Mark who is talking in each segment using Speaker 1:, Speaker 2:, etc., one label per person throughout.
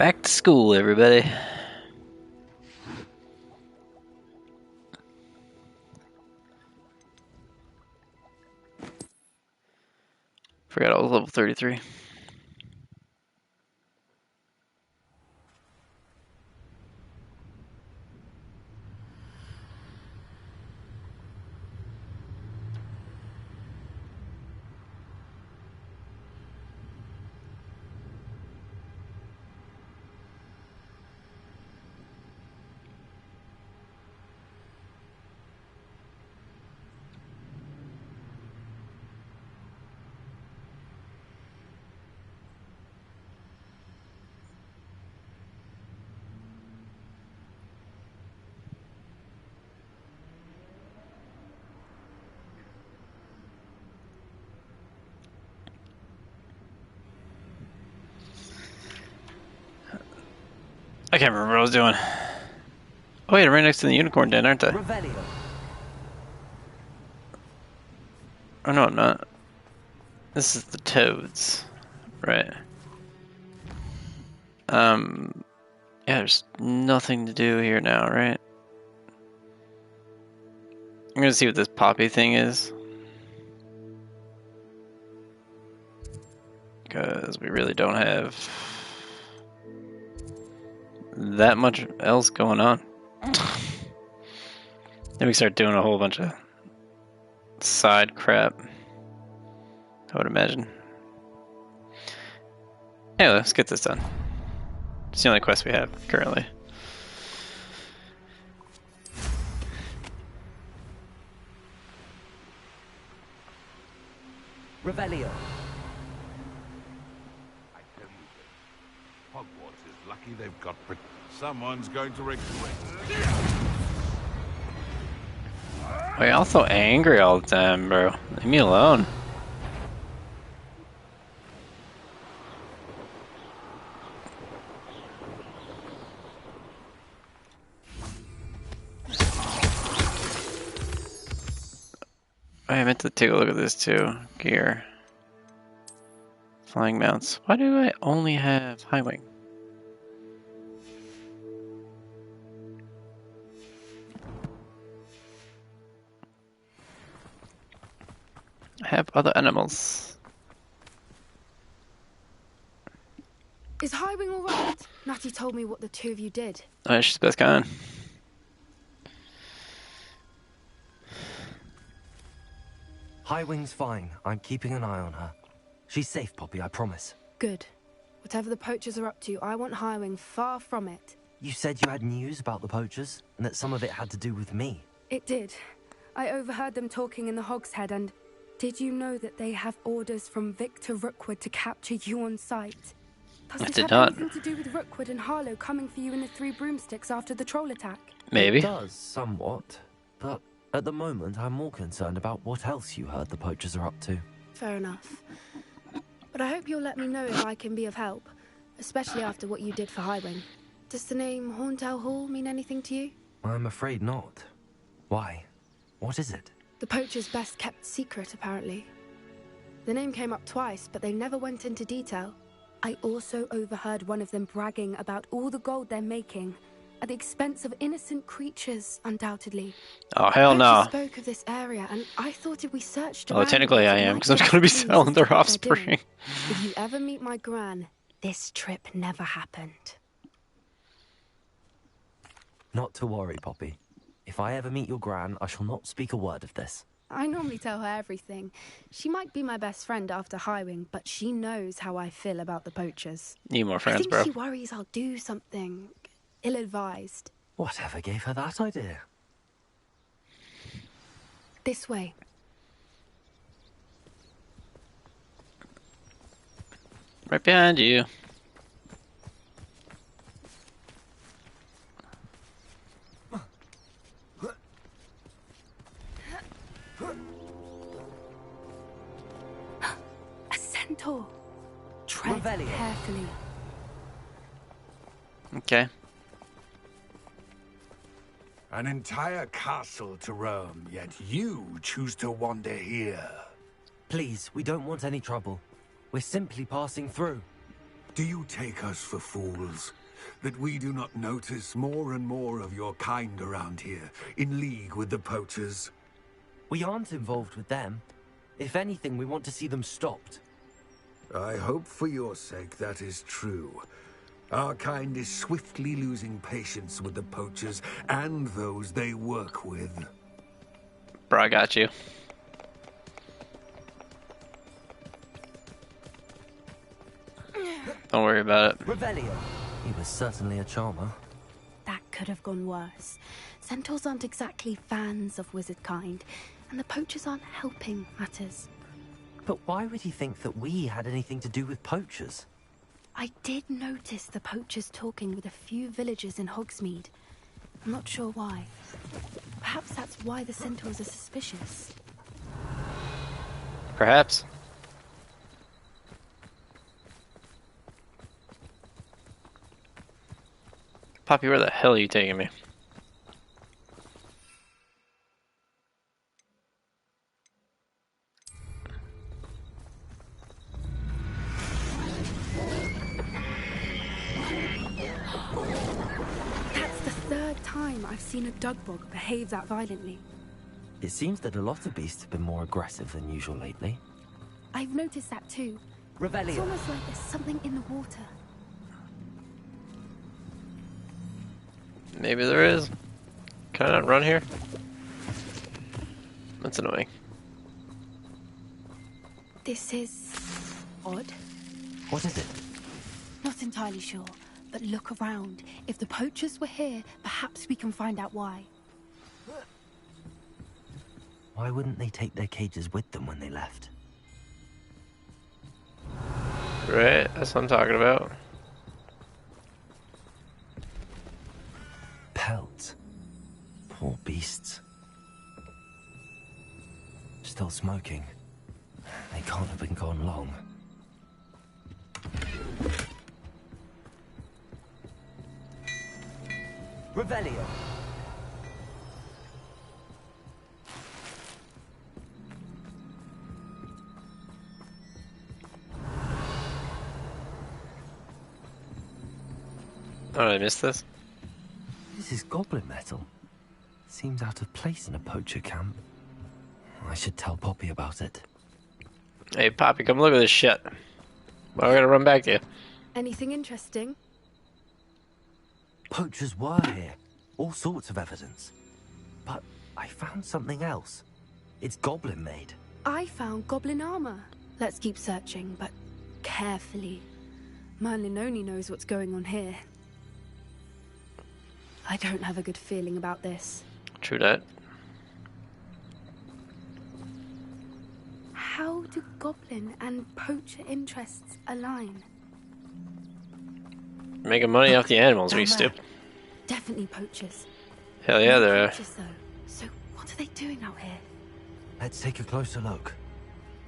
Speaker 1: Back to school, everybody. Forgot I was level 33. I can't remember what I was doing. Oh wait, I'm right next to the unicorn den, aren't I?
Speaker 2: Revelio.
Speaker 1: Oh no, I'm not. This is the toads. Right. Yeah, there's nothing to do here now, right? I'm gonna see what this poppy thing is. Because we really don't have that much else going on. Then we start doing a whole bunch of side crap, I would imagine. Anyway, let's get this done. It's the only quest we have currently.
Speaker 2: Revelio.
Speaker 3: I tell you this, Hogwarts is lucky they've got... Someone's going to regret.
Speaker 1: Why y'all so angry all the time, bro? Leave me alone. I meant to take a look at this too. Gear. Flying mounts. Why do I only have high wing? I have other animals.
Speaker 4: Is Highwing alright? Natty told me what the two of you did.
Speaker 1: Oh, she's the best kind.
Speaker 2: Highwing's fine. I'm keeping an eye on her. She's safe, Poppy, I promise.
Speaker 4: Good. Whatever the poachers are up to, I want Highwing far from it.
Speaker 2: You said you had news about the poachers, and that some of it had to do with me.
Speaker 4: It did. I overheard them talking in the Hog's Head, and did you know that they have orders from Victor Rookwood to capture you on sight? Does
Speaker 1: I
Speaker 4: this
Speaker 1: did
Speaker 4: have
Speaker 1: not.
Speaker 4: anything to do with Rookwood and Harlow coming for you in the Three Broomsticks after the troll attack?
Speaker 1: Maybe.
Speaker 2: It does, somewhat. But at the moment, I'm more concerned about what else you heard the poachers are up to.
Speaker 4: Fair enough. But I hope you'll let me know if I can be of help, especially after what you did for Highwing. Does the name Horntail Hall mean anything to you?
Speaker 2: I'm afraid not. Why? What is it?
Speaker 4: The poacher's best kept secret, apparently. The name came up twice, but they never went into detail. I also overheard one of them bragging about all the gold they're making, at the expense of innocent creatures, undoubtedly.
Speaker 1: Oh, hell no.
Speaker 4: Poacher spoke of this area, and I thought if we searched
Speaker 1: Well,
Speaker 4: around
Speaker 1: technically I
Speaker 4: it
Speaker 1: am,
Speaker 4: might
Speaker 1: because I'm
Speaker 4: give us
Speaker 1: going to be
Speaker 4: clues
Speaker 1: selling
Speaker 4: as to
Speaker 1: their
Speaker 4: what they're
Speaker 1: offspring.
Speaker 4: doing. If you ever meet my gran, this trip never happened.
Speaker 2: Not to worry, Poppy. If I ever meet your gran, I shall not speak a word of this.
Speaker 4: I normally tell her everything. She might be my best friend after Highwing, but she knows how I feel about the poachers.
Speaker 1: Need more
Speaker 4: I
Speaker 1: friends,
Speaker 4: think
Speaker 1: bro.
Speaker 4: she worries I'll do something ill-advised.
Speaker 2: Whatever gave her that idea?
Speaker 4: This way.
Speaker 1: Right behind you.
Speaker 4: A centaur. Tread
Speaker 2: Revelio.
Speaker 4: carefully.
Speaker 1: Okay.
Speaker 5: An entire castle to roam, yet you choose to wander here.
Speaker 2: Please, we don't want any trouble. We're simply passing through.
Speaker 5: Do you take us for fools? That we do not notice more and more of your kind around here, in league with the poachers?
Speaker 2: We aren't involved with them. If anything, we want to see them stopped.
Speaker 5: I hope for your sake that is true. Our kind is swiftly losing patience with the poachers and those they work with.
Speaker 1: Bro, I got you. Don't worry about it.
Speaker 2: Revelio. He was certainly a charmer.
Speaker 4: That could have gone worse. Centaurs aren't exactly fans of wizard kind, and the poachers aren't helping matters.
Speaker 2: But why would he think that we had anything to do with poachers?
Speaker 4: I did notice the poachers talking with a few villagers in Hogsmeade. I'm not sure why. Perhaps that's why the centaurs are suspicious.
Speaker 1: Perhaps. Poppy, where the hell are you taking me?
Speaker 4: That's the third time I've seen a dugbog behave that violently.
Speaker 2: It seems that a lot of beasts have been more aggressive than usual lately.
Speaker 4: I've noticed that too. It's
Speaker 2: Revelio.
Speaker 4: almost like there's something in the water.
Speaker 1: Maybe there is. Can I not run here? That's annoying.
Speaker 4: This is odd.
Speaker 2: What is it?
Speaker 4: Not entirely sure, but look around. If the poachers were here, perhaps we can find out why.
Speaker 2: Why wouldn't they take their cages with them when they left?
Speaker 1: Right, that's what I'm talking about.
Speaker 2: Pelts. Poor beasts. Still smoking. They can't have been gone long. Revelio.
Speaker 1: Oh, did I miss this?
Speaker 2: This is goblin metal. Seems out of place in a poacher camp. I should tell Poppy about it.
Speaker 1: Hey, Poppy, come look at this shit. Well, we're gonna run back to you.
Speaker 4: Anything interesting?
Speaker 2: Poachers were here. All sorts of evidence. But I found something else. It's goblin made.
Speaker 4: I found goblin armor. Let's keep searching, but carefully. Merlin only knows what's going on here. I don't have a good feeling about this.
Speaker 1: True that.
Speaker 4: How do goblin and poacher interests align?
Speaker 1: Making money off the animals, are you stupid?
Speaker 4: Definitely poachers.
Speaker 1: Hell yeah,
Speaker 4: No
Speaker 1: they're.
Speaker 4: poachers, though. So what are they doing out here?
Speaker 2: Let's take a closer look.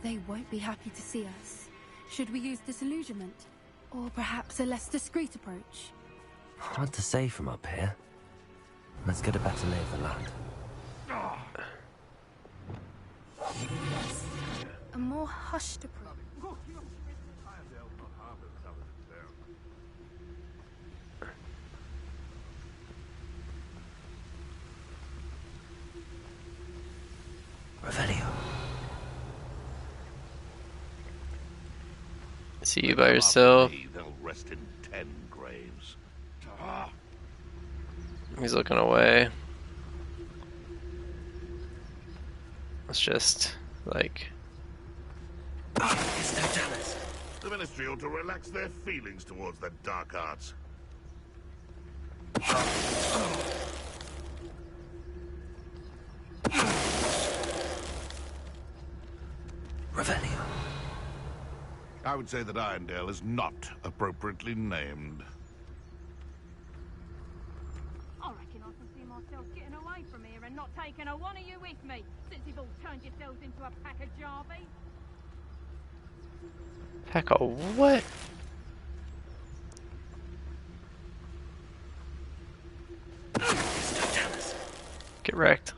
Speaker 4: They won't be happy to see us. Should we use disillusionment? Or perhaps a less discreet approach?
Speaker 2: Hard to say from up here. Let's get a better lay of the land.
Speaker 4: A more hushed approach.
Speaker 2: Revelio.
Speaker 1: See you by yourself.
Speaker 3: They'll rest in 10 graves.
Speaker 1: He's looking away. Let's just, like...
Speaker 2: It's no jealous.
Speaker 3: The Ministry ought to relax their feelings towards the dark arts.
Speaker 2: Revelio.
Speaker 3: I would say that Irondale is not appropriately named.
Speaker 6: I reckon I can see myself getting away from here and not taking a one of you with me, since you've all turned yourselves into a pack of Jarvies.
Speaker 1: Pack of what?
Speaker 2: It's no jealous.
Speaker 1: Get wrecked.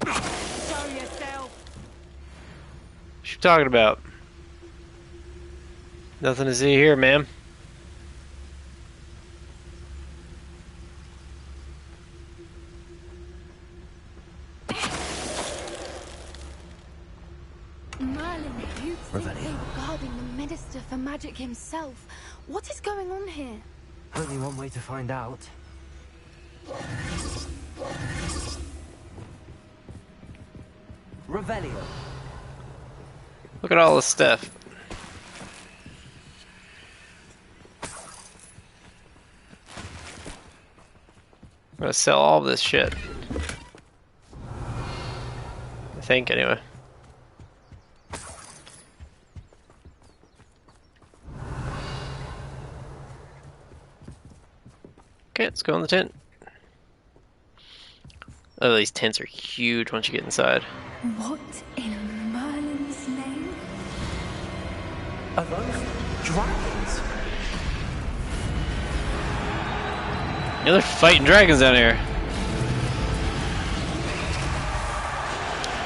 Speaker 6: Show yourself!
Speaker 1: talking about? Nothing to see here, ma'am.
Speaker 4: Merlin, you think they were guarding the Minister for Magic himself? What is going on here?
Speaker 2: Only one way to find out. Revelio.
Speaker 1: Look at all this stuff. I'm gonna sell all this shit. I think, anyway. Okay, let's go in the tent. Oh, these tents are huge once you get inside.
Speaker 4: What in Merlin's name?
Speaker 2: Are those dragons?
Speaker 1: You know they're fighting dragons down here.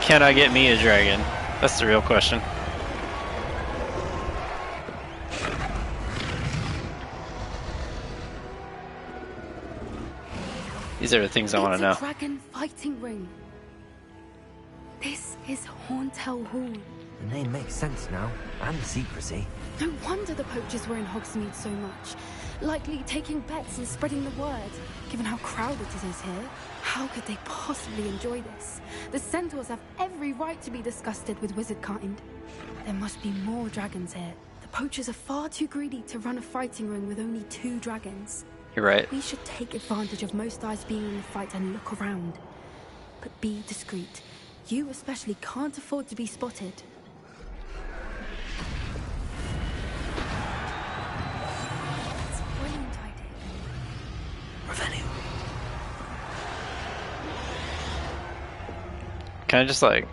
Speaker 1: Can I get me a dragon? That's the real question. These are the things I want to know.
Speaker 4: It's a dragon fighting ring. This is Hauntel Hall.
Speaker 2: The name makes sense now, and the secrecy.
Speaker 4: No wonder the poachers were in Hogsmeade so much. Likely taking bets and spreading the word. Given how crowded it is here, how could they possibly enjoy this? The centaurs have every right to be disgusted with wizardkind. There must be more dragons here. The poachers are far too greedy to run a fighting ring with only 2 dragons.
Speaker 1: You're right.
Speaker 4: We should take advantage of most eyes being in the fight and look around. But be discreet. You especially can't afford to be spotted. It's a brilliant idea.
Speaker 2: Revelio.
Speaker 1: Can I just like...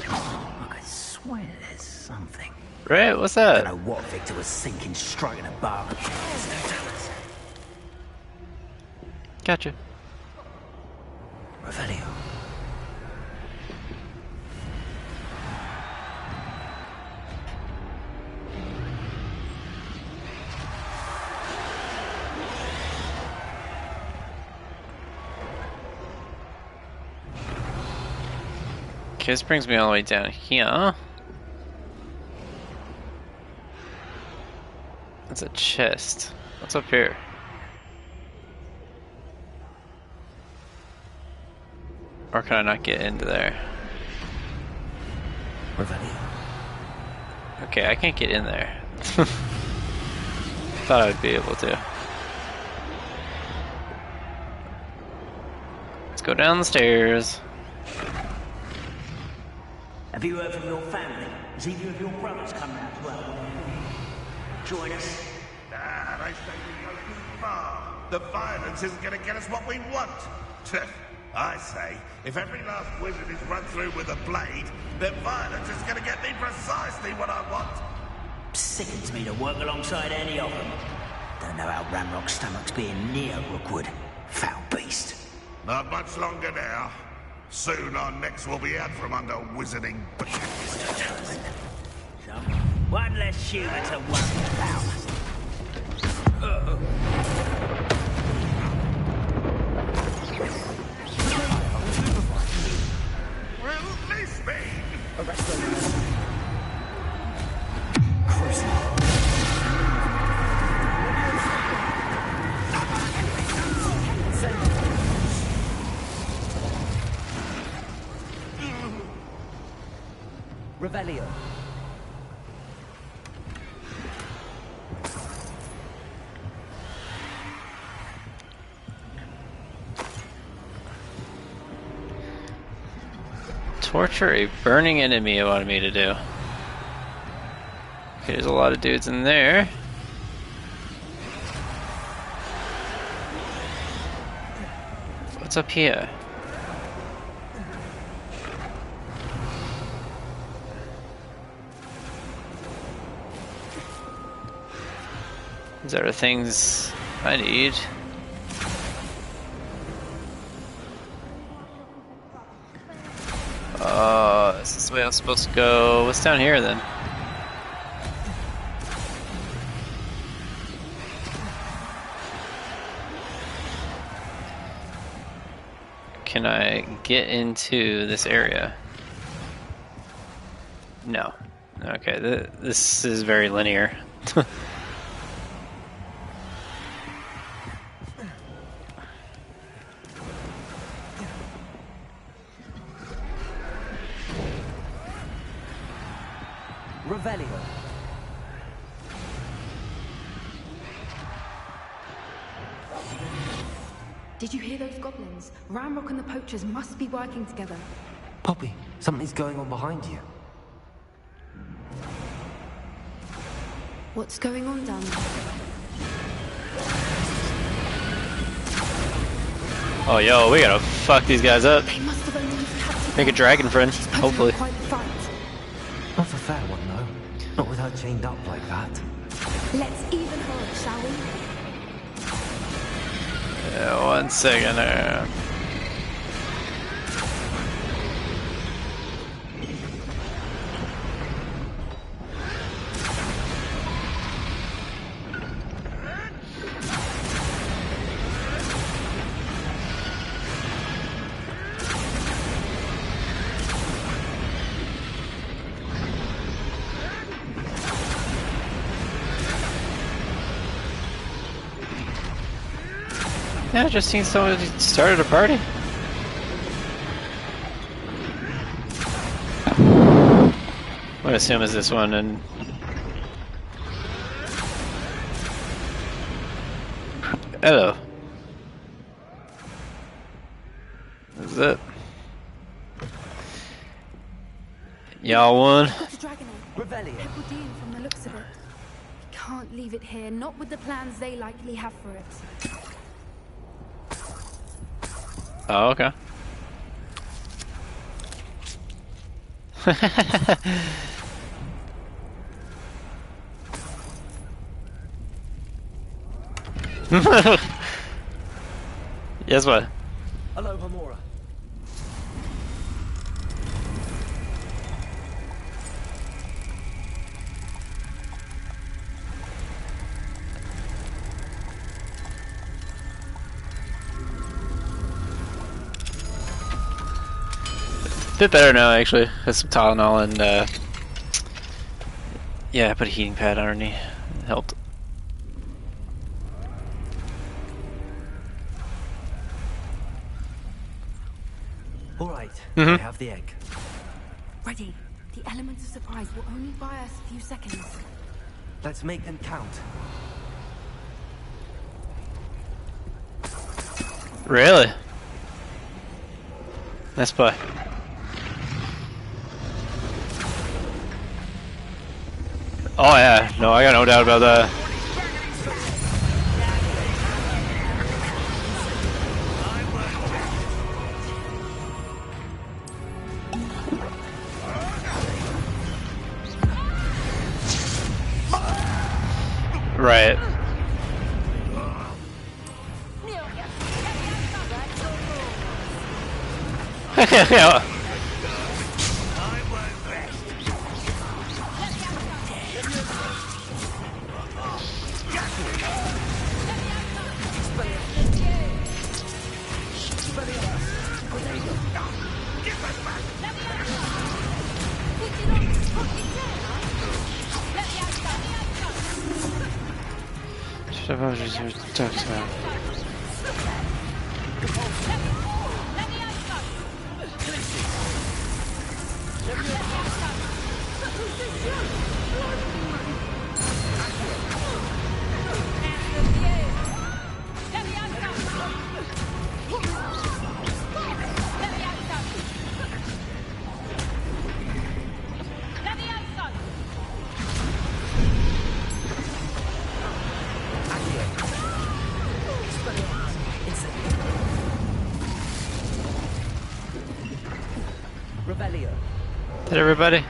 Speaker 7: I swear there's something.
Speaker 1: Right, what's
Speaker 7: I
Speaker 1: that?
Speaker 7: don't know what Victor was thinking, striking a bargain.
Speaker 1: Gotcha.
Speaker 2: Revelio.
Speaker 1: Okay, this brings me all the way down here. That's a chest. What's up here? Or can I not get into there?
Speaker 2: Revelio.
Speaker 1: Okay, I can't get in there. Thought I'd be able to. Let's go down the stairs.
Speaker 7: Have you heard from your family? Has either of your brothers come round to help? Join us?
Speaker 3: Nah, they say we go too far. The violence isn't going to get us what we want. I say, if every last wizard is run through with a blade, then violence is going to get me precisely what I want.
Speaker 7: Sickens me to work alongside any of them. Don't know how Ramrock's stomach's being near Rookwood. Foul beast.
Speaker 3: Not much longer now. Soon our necks will be out from under wizarding.
Speaker 7: So, one less human to worry about.
Speaker 3: Release me!
Speaker 2: Revelio.
Speaker 1: Torture a burning enemy, it wanted me to do. Okay, there's a lot of dudes in there. What's up here? These are the things I need. That's the way I was supposed to go. What's down here then? Can I get into this area? No. Okay, this is very linear.
Speaker 2: Revelio.
Speaker 4: Did you hear those goblins? Ramrock and the poachers must be working together.
Speaker 2: Poppy, something's going on behind you.
Speaker 4: What's going on down there?
Speaker 1: Oh, yo, we gotta fuck these guys up.
Speaker 4: They must have only used captive.
Speaker 1: Make a dragon friend,
Speaker 4: She's putting
Speaker 1: hopefully.
Speaker 4: up quite the fight.
Speaker 2: Not a fair one, though. Not with her chained up like that.
Speaker 4: Let's even her, shall we?
Speaker 1: Yeah, 1 second. Yeah, I just seen someone started a party. I'm gonna assume it's this one and hello. This is it. Y'all won.
Speaker 4: Got a dragon egg.
Speaker 2: Revelio.
Speaker 4: Pebble from the looks of it. Can't leave it here, not with the plans they likely have for it.
Speaker 1: Oh, okay. Yes, what?
Speaker 2: Hello, Hamora.
Speaker 1: Bit better now, actually. Has some Tylenol and yeah, I put a heating pad underneath. It helped.
Speaker 2: All right,
Speaker 1: Mhm.
Speaker 2: I have the egg.
Speaker 4: Ready. The element of surprise will only buy us a few seconds.
Speaker 2: Let's make them count.
Speaker 1: Really? Nice play. Oh yeah, no, I got no doubt about that. Right. Yeah.
Speaker 2: Revelio.
Speaker 1: Did everybody?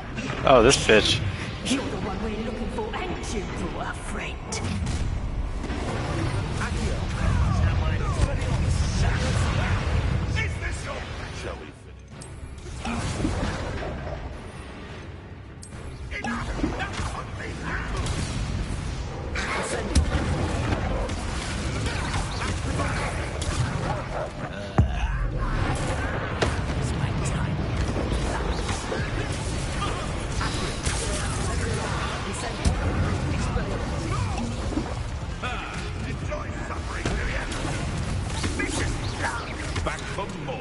Speaker 1: Oh, this bitch.
Speaker 7: You're the one we're looking for, ain't you, little friend?
Speaker 3: Is this your... Shall we finish? back for more.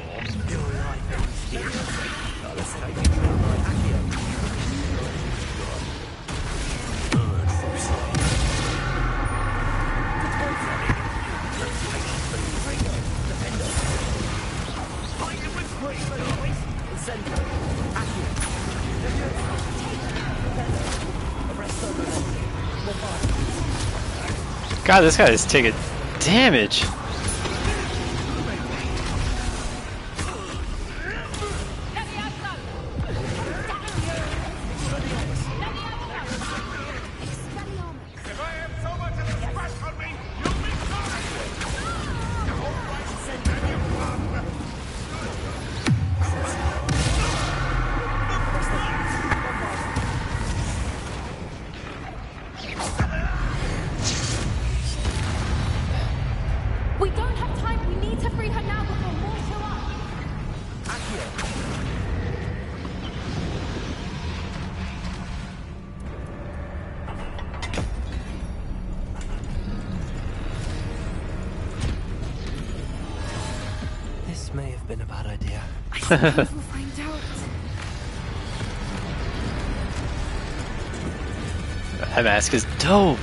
Speaker 1: God, this guy is taking damage.
Speaker 3: If I have so much as a scratch on me, you'll be sorry. All right, then you won.
Speaker 4: We don't have time. We need to free her now before more show up.
Speaker 2: This may have been a bad idea.
Speaker 4: I suppose we'll find out.
Speaker 1: That mask is dope.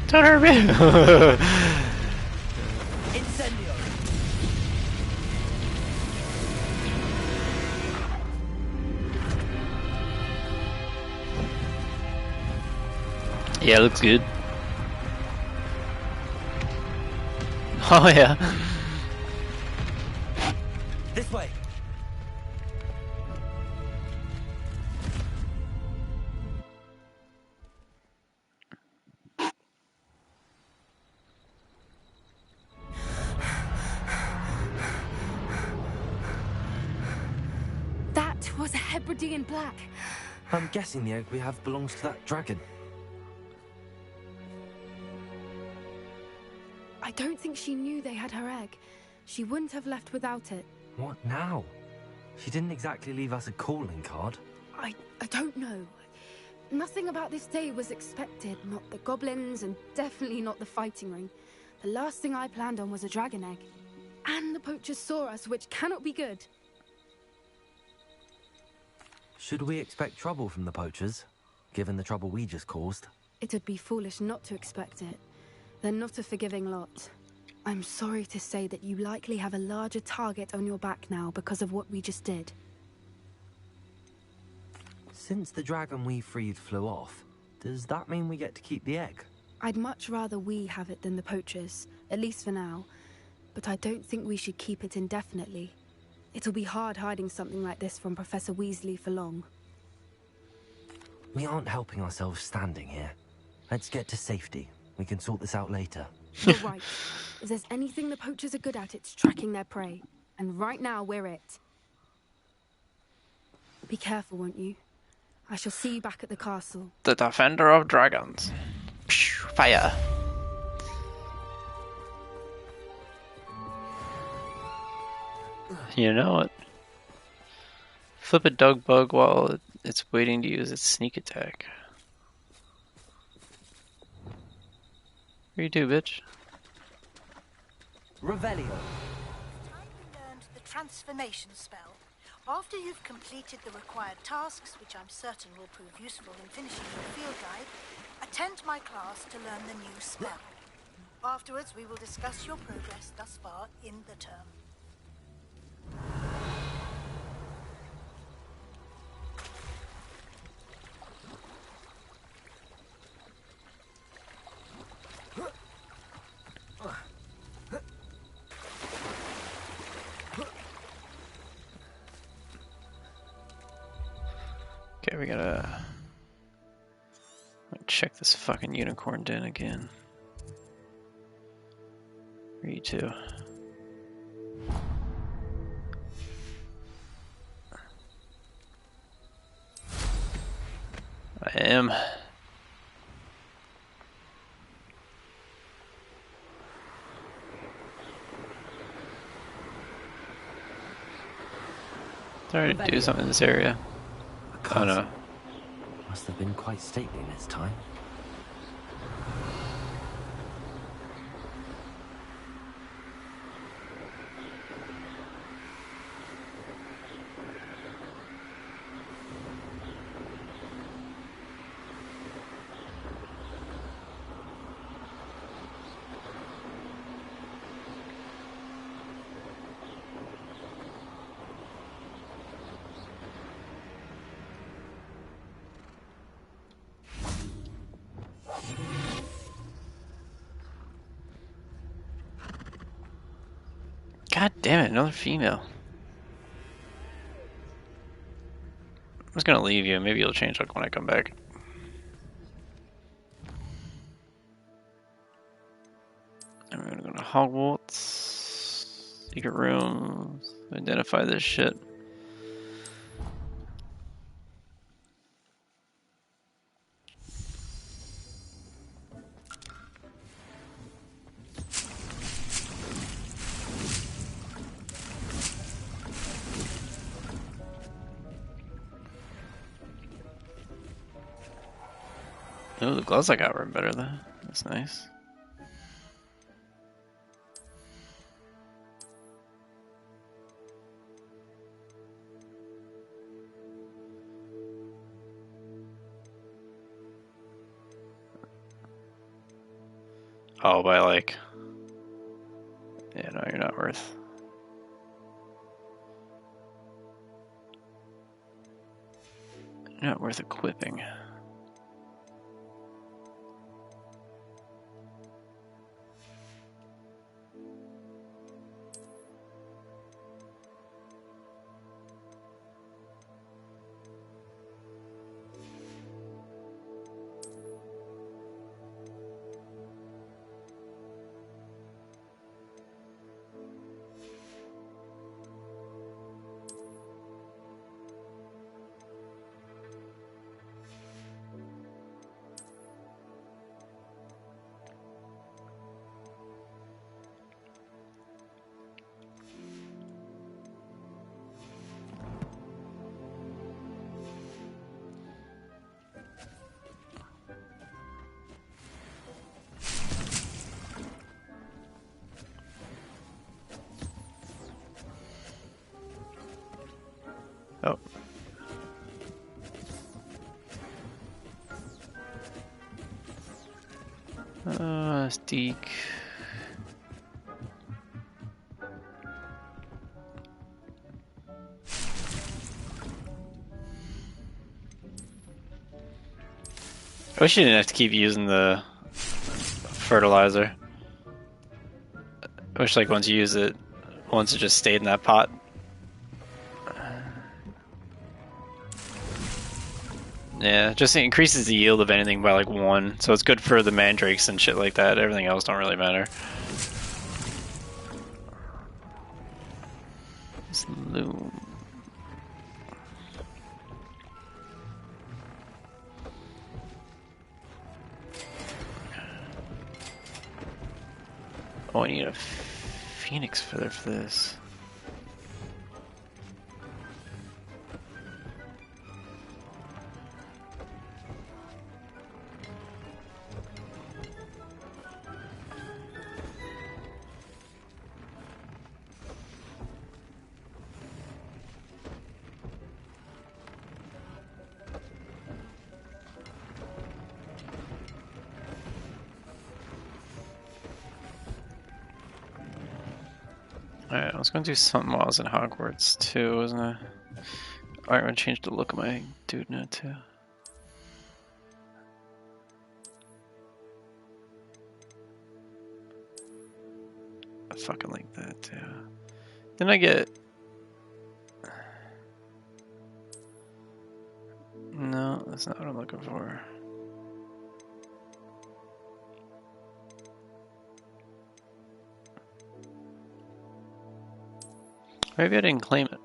Speaker 1: Don't hurt me.
Speaker 2: Incendio!
Speaker 1: Yeah, it looks good. Oh yeah.
Speaker 2: This way!
Speaker 4: That was a Hebridean black.
Speaker 2: I'm guessing the egg we have belongs to that dragon.
Speaker 4: I don't think she knew they had her egg. She wouldn't have left without it.
Speaker 2: What now? She didn't exactly leave us a calling card.
Speaker 4: I don't know. Nothing about this day was expected. Not the goblins, and definitely not the fighting ring. The last thing I planned on was a dragon egg. And the poachers saw us, which cannot be good.
Speaker 2: Should we expect trouble from the poachers, given the trouble we just caused?
Speaker 4: It would be foolish not to expect it. They're not a forgiving lot. I'm sorry to say that you likely have a larger target on your back now because of what we just did.
Speaker 2: Since the dragon we freed flew off, does that mean we get to keep the egg?
Speaker 4: I'd much rather we have it than the poachers, at least for now. But I don't think we should keep it indefinitely. It'll be hard hiding something like this from Professor Weasley for long.
Speaker 2: We aren't helping ourselves standing here. Let's get to safety. We can sort this out later.
Speaker 4: You're right. If there's anything the poachers are good at, it's tracking their prey. And right now, we're it. Be careful, won't you? I shall see you back at the castle.
Speaker 1: The Defender of Dragons. Phew, fire. You know it. Flip a dog bug while it's waiting to use its sneak attack. What do you do, bitch?
Speaker 2: Revelio.
Speaker 8: Time you learned the transformation spell. After you've completed the required tasks, which I'm certain will prove useful in finishing your field guide, attend my class to learn the new spell. Afterwards, we will discuss your progress thus far in the term.
Speaker 1: Okay, we gotta check this fucking unicorn den again. Where are you two? I am. Starting to do something in this area. Oh no.
Speaker 2: Must have been quite stately in its time.
Speaker 1: God damn it, another female. I'm just gonna leave you. Maybe you'll change like when I come back. I'm gonna go to Hogwarts. Secret rooms. Identify this shit. Oh, the gloves I got were better though. That's nice. Oh, by like... Yeah, no, you're not worth... You're not worth equipping. Oh. Steak. I wish you didn't have to keep using the fertilizer. I wish like once you use it, once it just stayed in that pot. Yeah, just increases the yield of anything by like 1, so it's good for the mandrakes and shit like that. Everything else don't really matter. This loom. Oh, I need a phoenix feather for this. Alright, I was gonna do something while I was in Hogwarts too, wasn't I? Alright, I'm gonna change the look of my dude now too. I fucking like that too. Then I get... No, that's not what I'm looking for. Maybe I didn't claim it.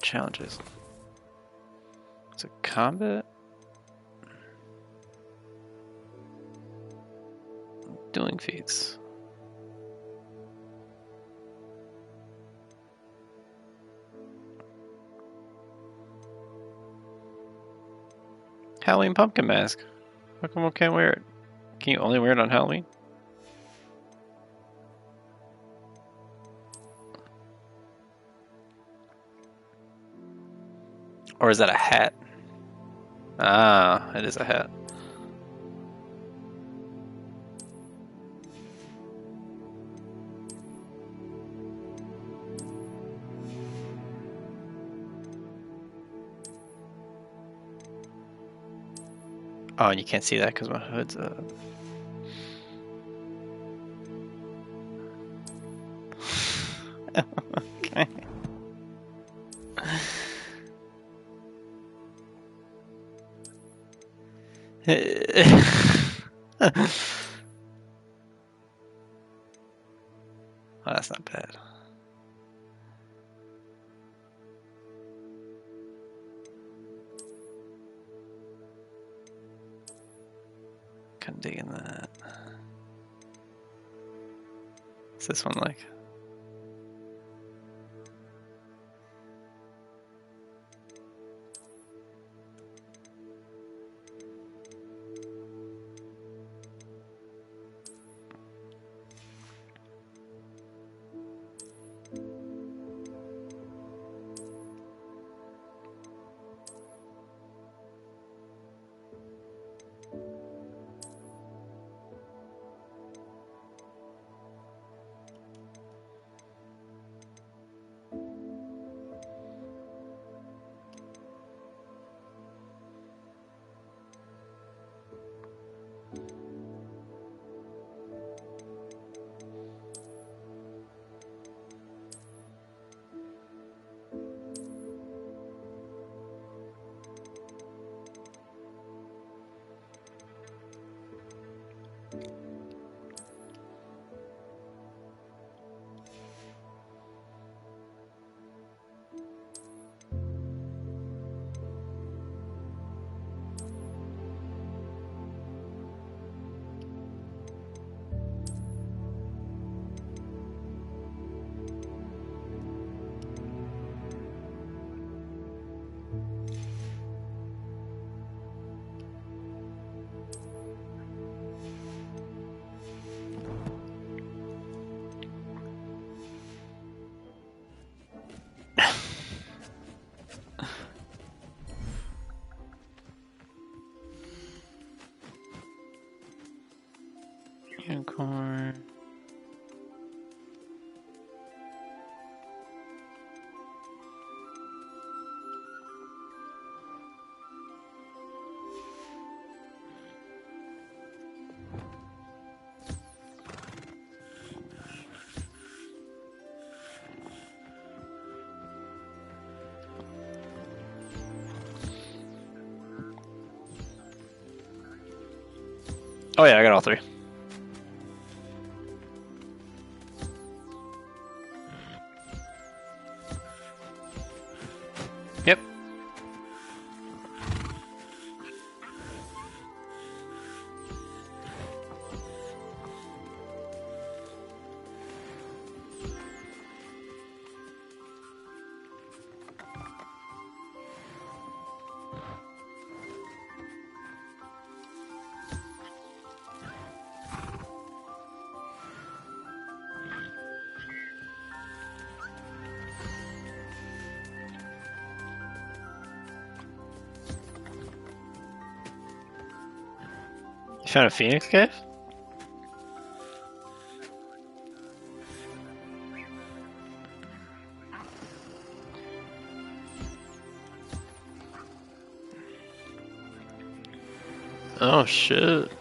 Speaker 1: Challenges. Is it combat? Dueling feats. Halloween pumpkin mask. How come I can't wear it? Can you only wear it on Halloween? Or is that a hat? Ah, it is a hat. Oh, and you can't see that because my hood's up. Okay. Oh, that's not bad. Couldn't dig in that. What's this one like? Unicorn. Oh yeah, I got all three. Yep. You found a phoenix cave? Oh shit.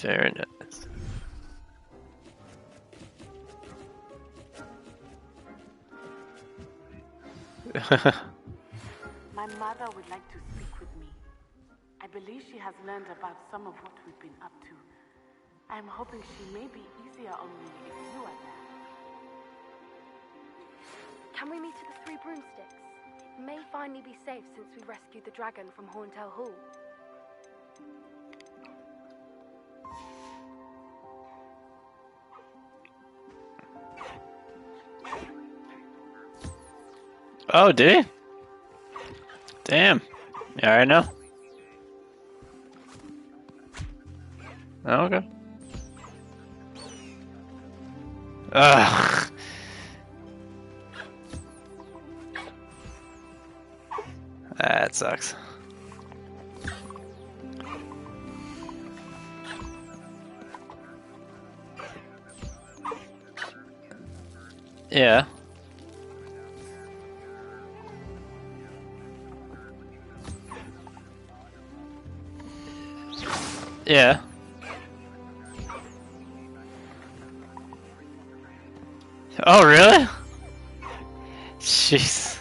Speaker 1: Very nice.
Speaker 9: My mother would like to speak with me. I believe she has learned about some of what we've been up to. I'm hoping she may be easier on me if you are there.
Speaker 4: Can we meet at the Three Broomsticks? It may finally be safe since we rescued the dragon from Horntail Hall.
Speaker 1: Oh, did he? Damn. Yeah, I know. Oh, okay. Ugh. That sucks. Yeah. Yeah. Oh, really? Jeez.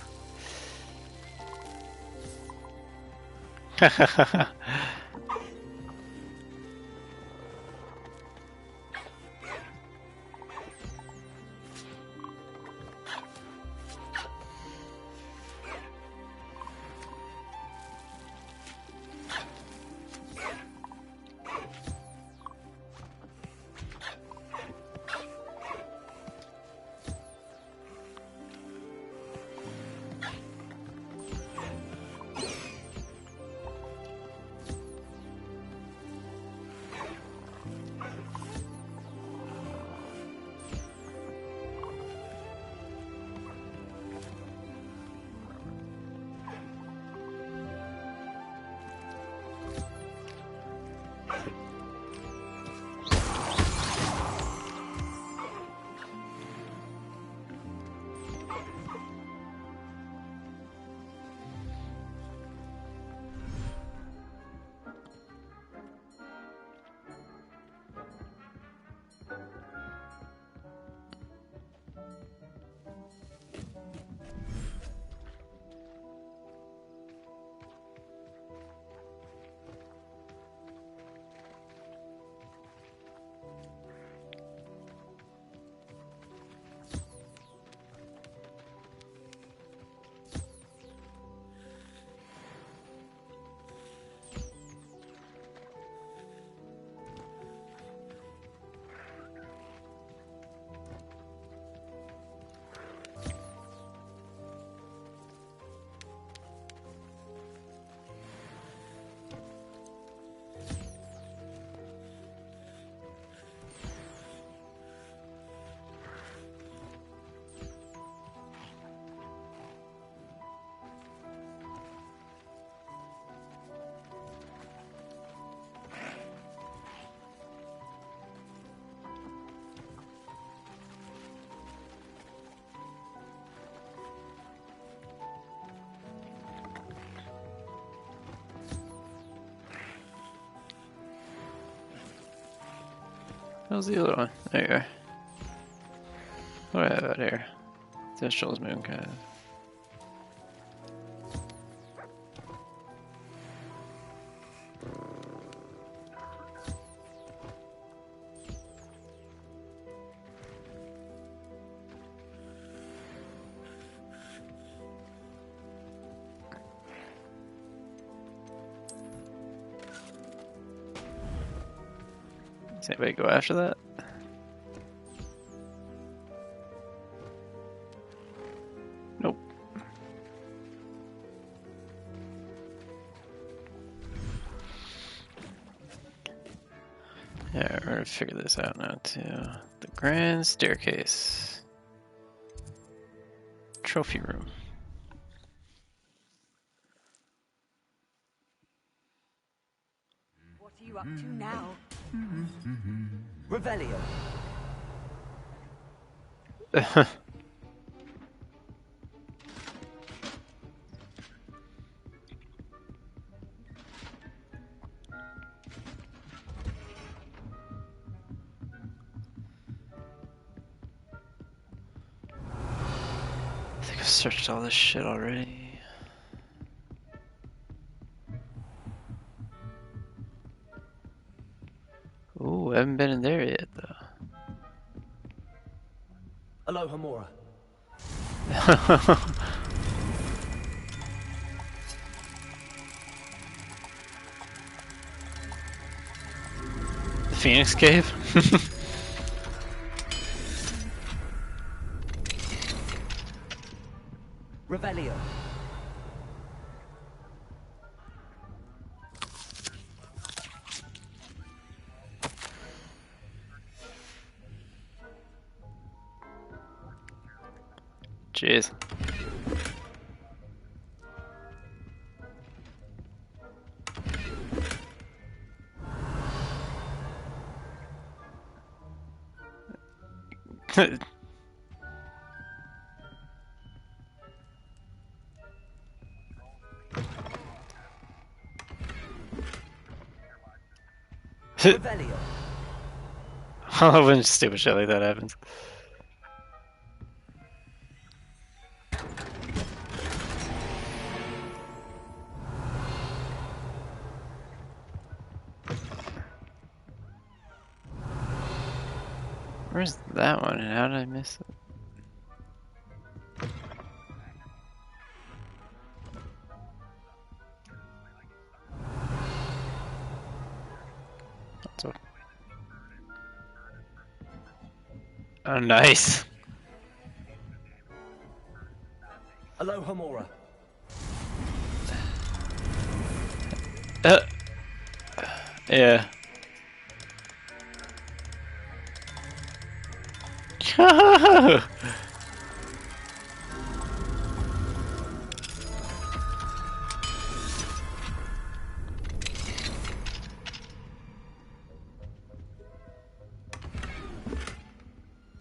Speaker 1: How's the other one? There you are. What do I have out here? Thistle's moon kind of. Does anybody go after that? Nope. Yeah, we're gonna figure this out now too. The grand staircase. Trophy room.
Speaker 10: What are you up to now? Revelio.
Speaker 1: searched all this shit already. Ooh, I haven't been in there yet though.
Speaker 2: Aloha Mora.
Speaker 1: The Phoenix Cave?
Speaker 2: Revelio.
Speaker 1: Jeez.
Speaker 2: Revelio.
Speaker 1: I love when stupid shit like that happens. Where's that one and how did I miss it? Oh, nice.
Speaker 2: Aloha Mora.
Speaker 1: Yeah.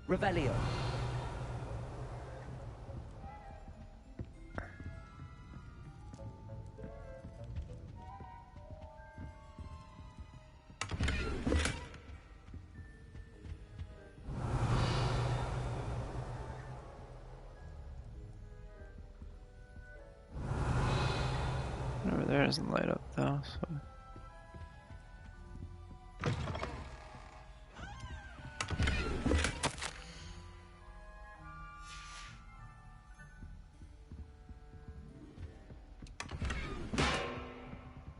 Speaker 2: Revelio.
Speaker 1: Over there doesn't light up though, so.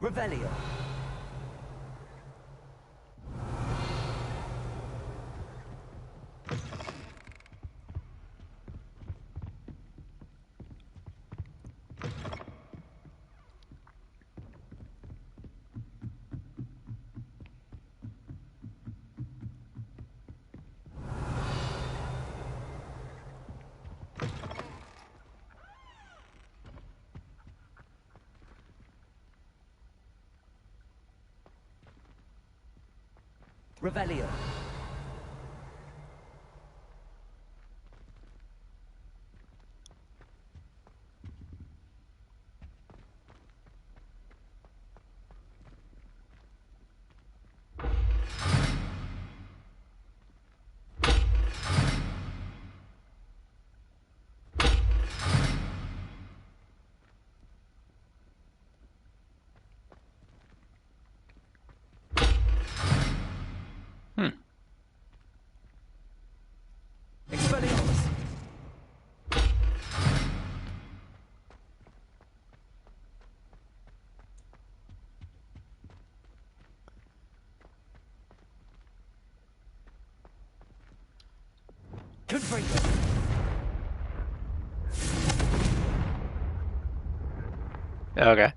Speaker 2: Revelio. Revelio. Expelliarmus. Confringo.
Speaker 1: Okay.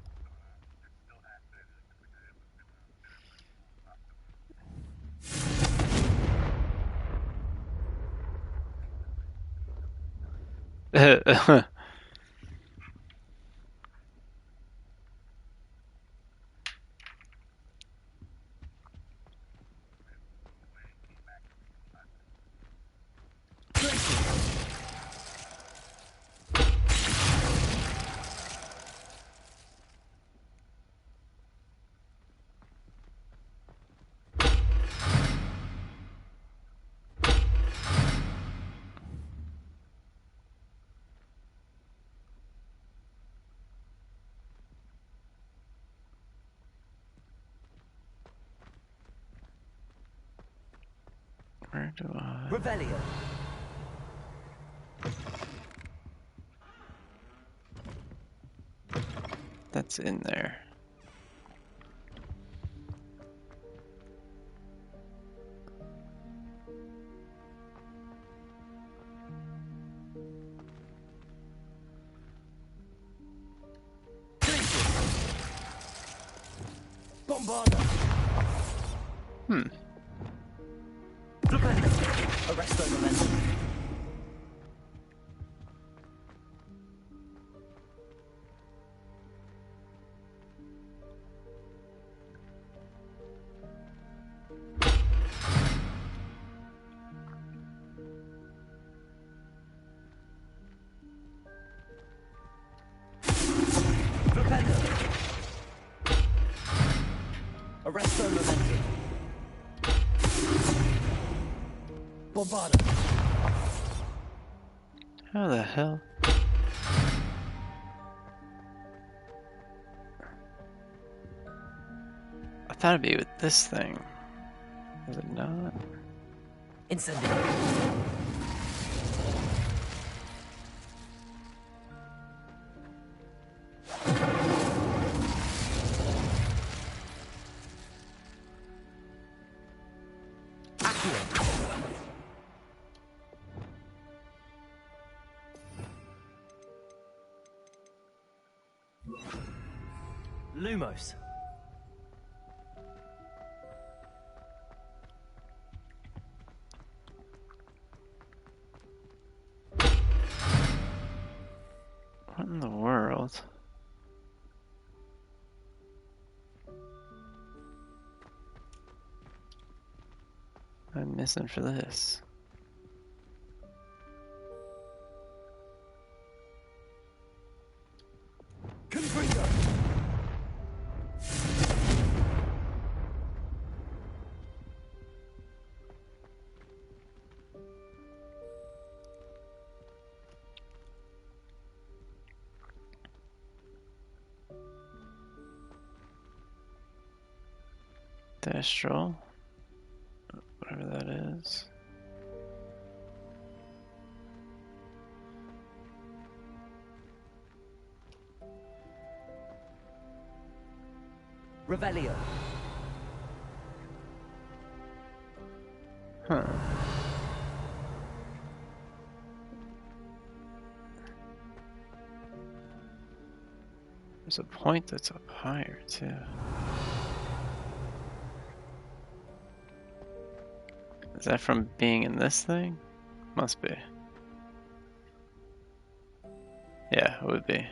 Speaker 1: Where do I...
Speaker 2: Revelio.
Speaker 1: That's in there.
Speaker 2: Bombarda. Flipendo. Arresto momentum. Arresto momentum. Bombarda.
Speaker 1: How the hell? I thought it'd be with this thing. Is it not?
Speaker 2: Incendio. Lumos.
Speaker 1: What in the world? I'm missing for this.
Speaker 2: Confringo.
Speaker 1: Destral. Whatever that is.
Speaker 2: Revelio.
Speaker 1: Huh. There's a point that's up higher, too. Is that from being in this thing? Must be. Yeah, it would be.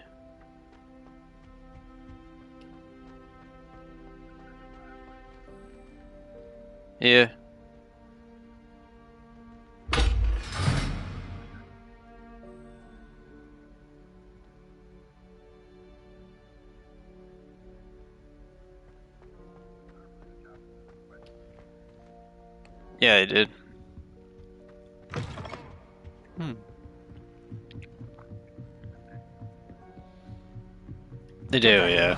Speaker 1: Yeah. Yeah, I did. They do, yeah.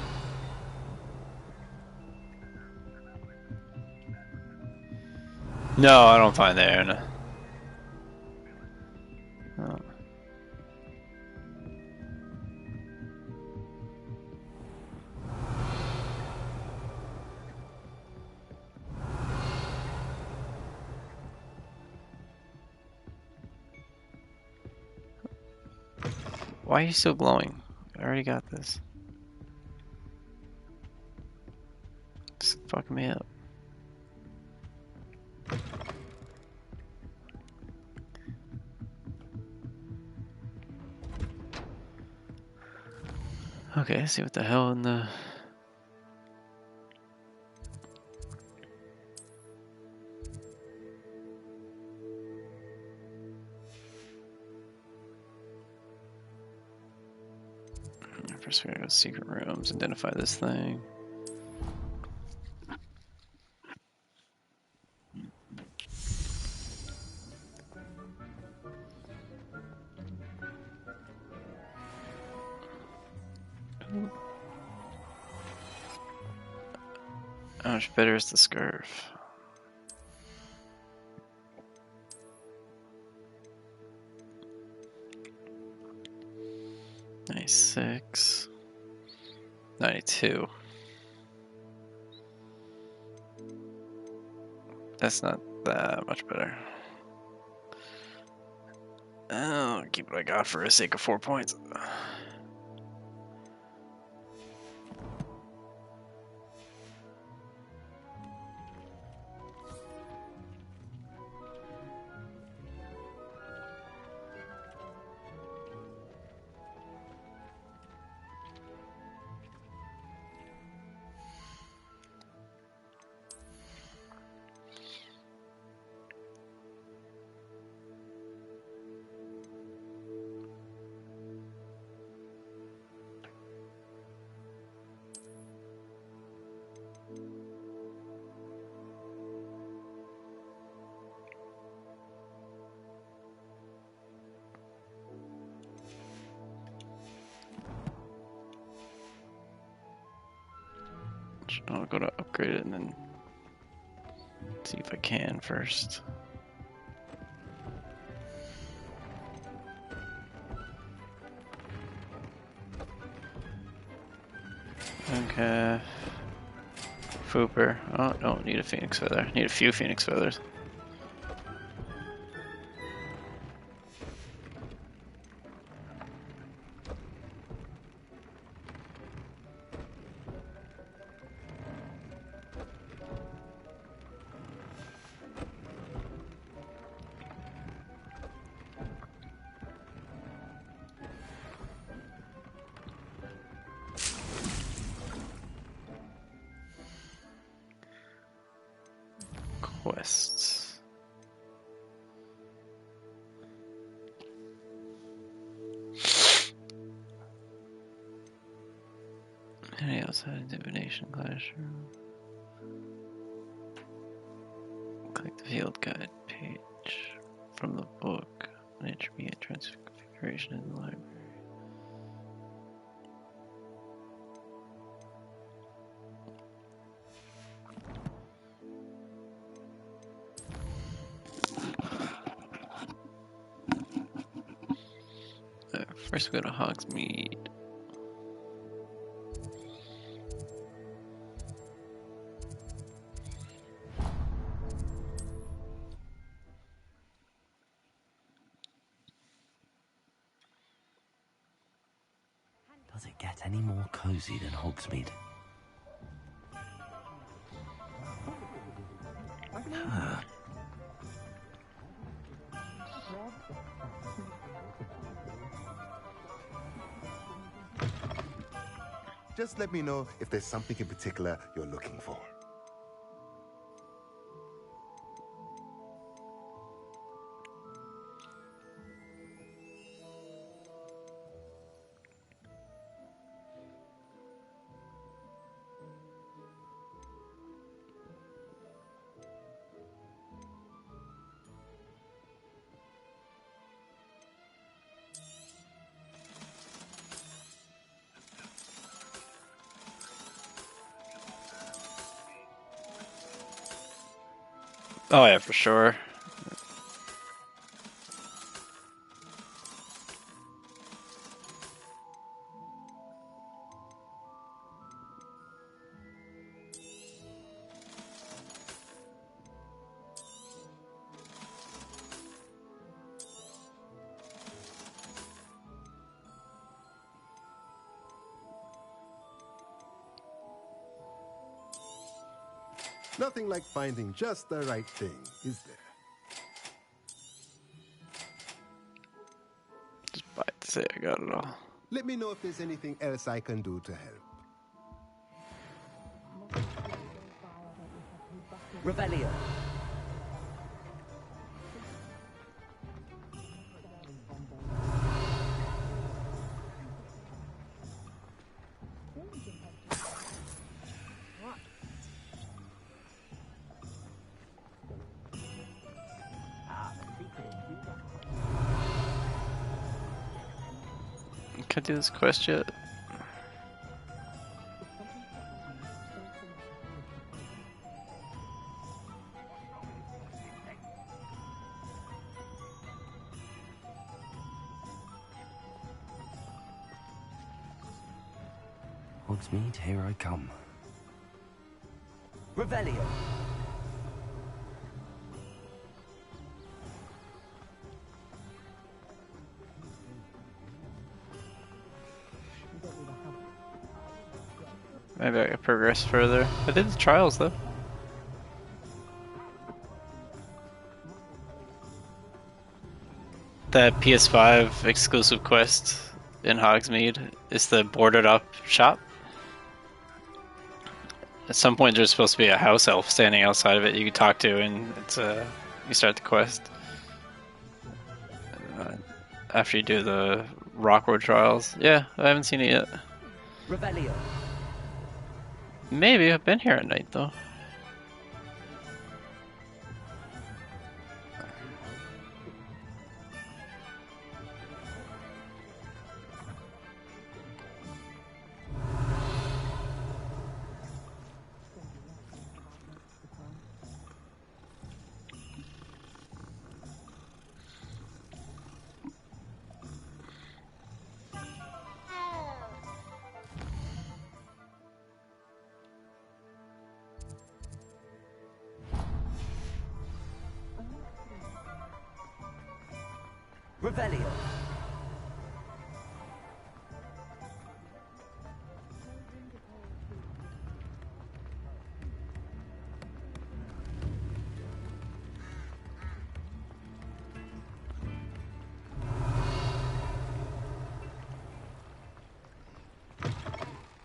Speaker 1: No, I don't find there. No. Oh. Why are you still glowing? I already got this. It's fucking me up. Okay, let's see what the hell in the... First we gotta go to secret rooms, identify this thing. How much better is the scarf? 96. 92. That's not that much better. I'll keep what I got for the sake of 4 points. I'll go to upgrade it and then see if I can first. Okay. Fooper. Oh, no, need a phoenix feather. Need a few phoenix feathers. Quests. Any outside divination classroom. Click the field guide page from the book. An intermediate transfiguration in the library. First we go to Hogsmeade.
Speaker 2: Does it get any more cozy than Hogsmeade?
Speaker 10: Just let me know if there's something in particular you're looking for.
Speaker 1: Oh yeah, for sure.
Speaker 10: Nothing like finding just the right thing, is there?
Speaker 1: Just buy it to say I got it all.
Speaker 10: Let me know if there's anything else I can do to help.
Speaker 2: Rebellion.
Speaker 1: Can I do this quest yet?
Speaker 2: Hogsmeade, here I come. Revelio.
Speaker 1: Maybe I could progress further. I did the trials though. That ps5 exclusive quest in Hogsmeade is the boarded up shop. At some point there's supposed to be a house elf standing outside of it you can talk to, and it's you start the quest. After you do the Rockwood trials. Yeah, I haven't seen it yet.
Speaker 2: Revelio.
Speaker 1: Maybe I've been here at night though.
Speaker 2: Revelio.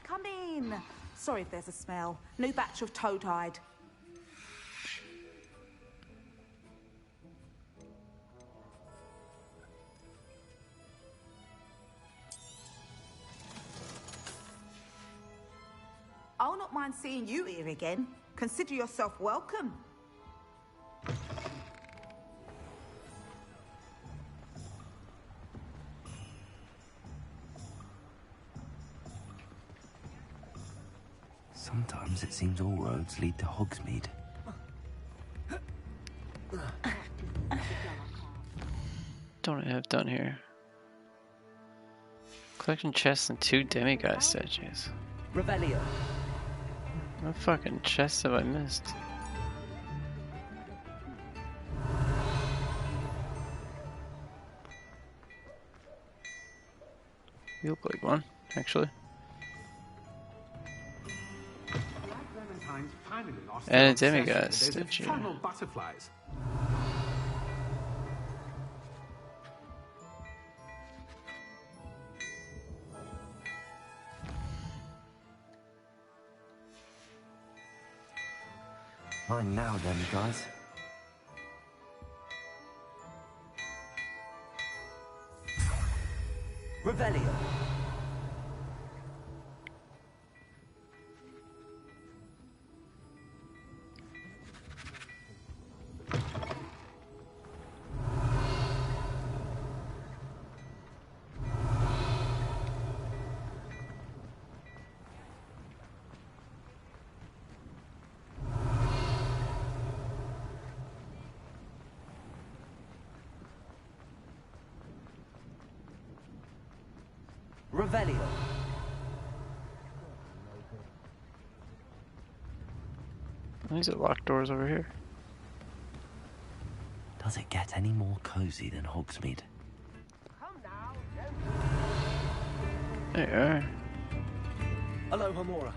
Speaker 11: Come in. Sorry if there's a smell. New batch of toad-hide. I'll not mind seeing you here again. Consider yourself welcome.
Speaker 2: Sometimes it seems all roads lead to Hogsmeade.
Speaker 1: Don't I have done here? Collection chests and 2 demigod statues.
Speaker 2: Revelio.
Speaker 1: What fucking chests have I missed? You look like one, actually. And a demigod statue.
Speaker 5: Butterflies.
Speaker 2: Mine now, then, guys. Revelio. Revelio.
Speaker 1: These are locked doors over here.
Speaker 2: Does it get any more cozy than Hogsmeade?
Speaker 1: There you are.
Speaker 2: Hello, Hamora.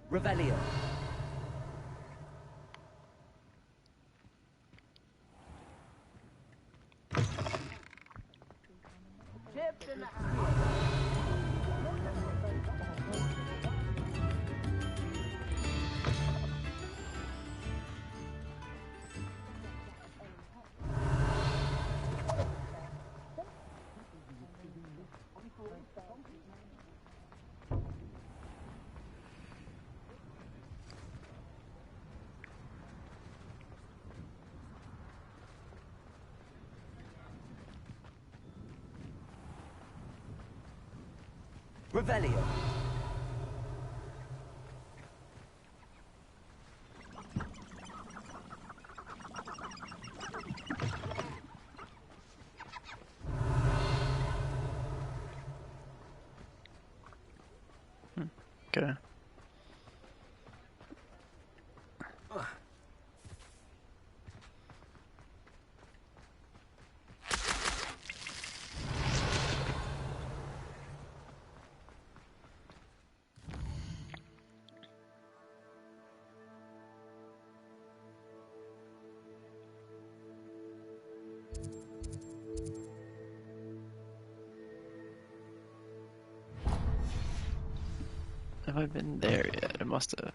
Speaker 2: Revelio. Revelio.
Speaker 1: Okay. Have I been there yet? I must have.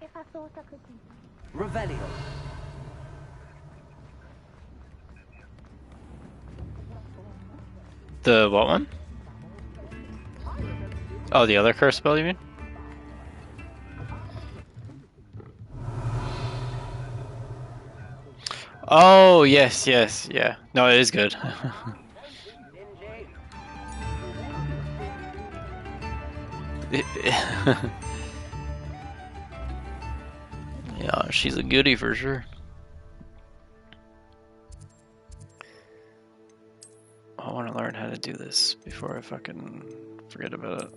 Speaker 12: If I thought I could.
Speaker 2: Revelio.
Speaker 1: The what one? Oh, the other curse spell, you mean? Oh, yes, yes, yeah. No, it is good. Yeah, she's a goodie for sure. I want to learn how to do this before I fucking forget about it.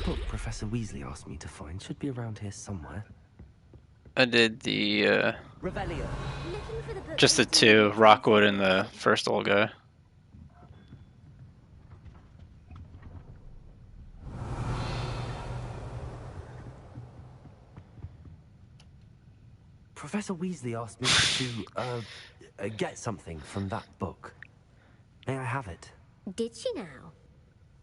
Speaker 2: Book Professor Weasley asked me to find should be around here somewhere.
Speaker 1: I did the,
Speaker 2: Revelio.
Speaker 1: just the two, Rockwood and the first old guy.
Speaker 2: Professor Weasley asked me to, get something from that book. May I have it?
Speaker 12: Did she now?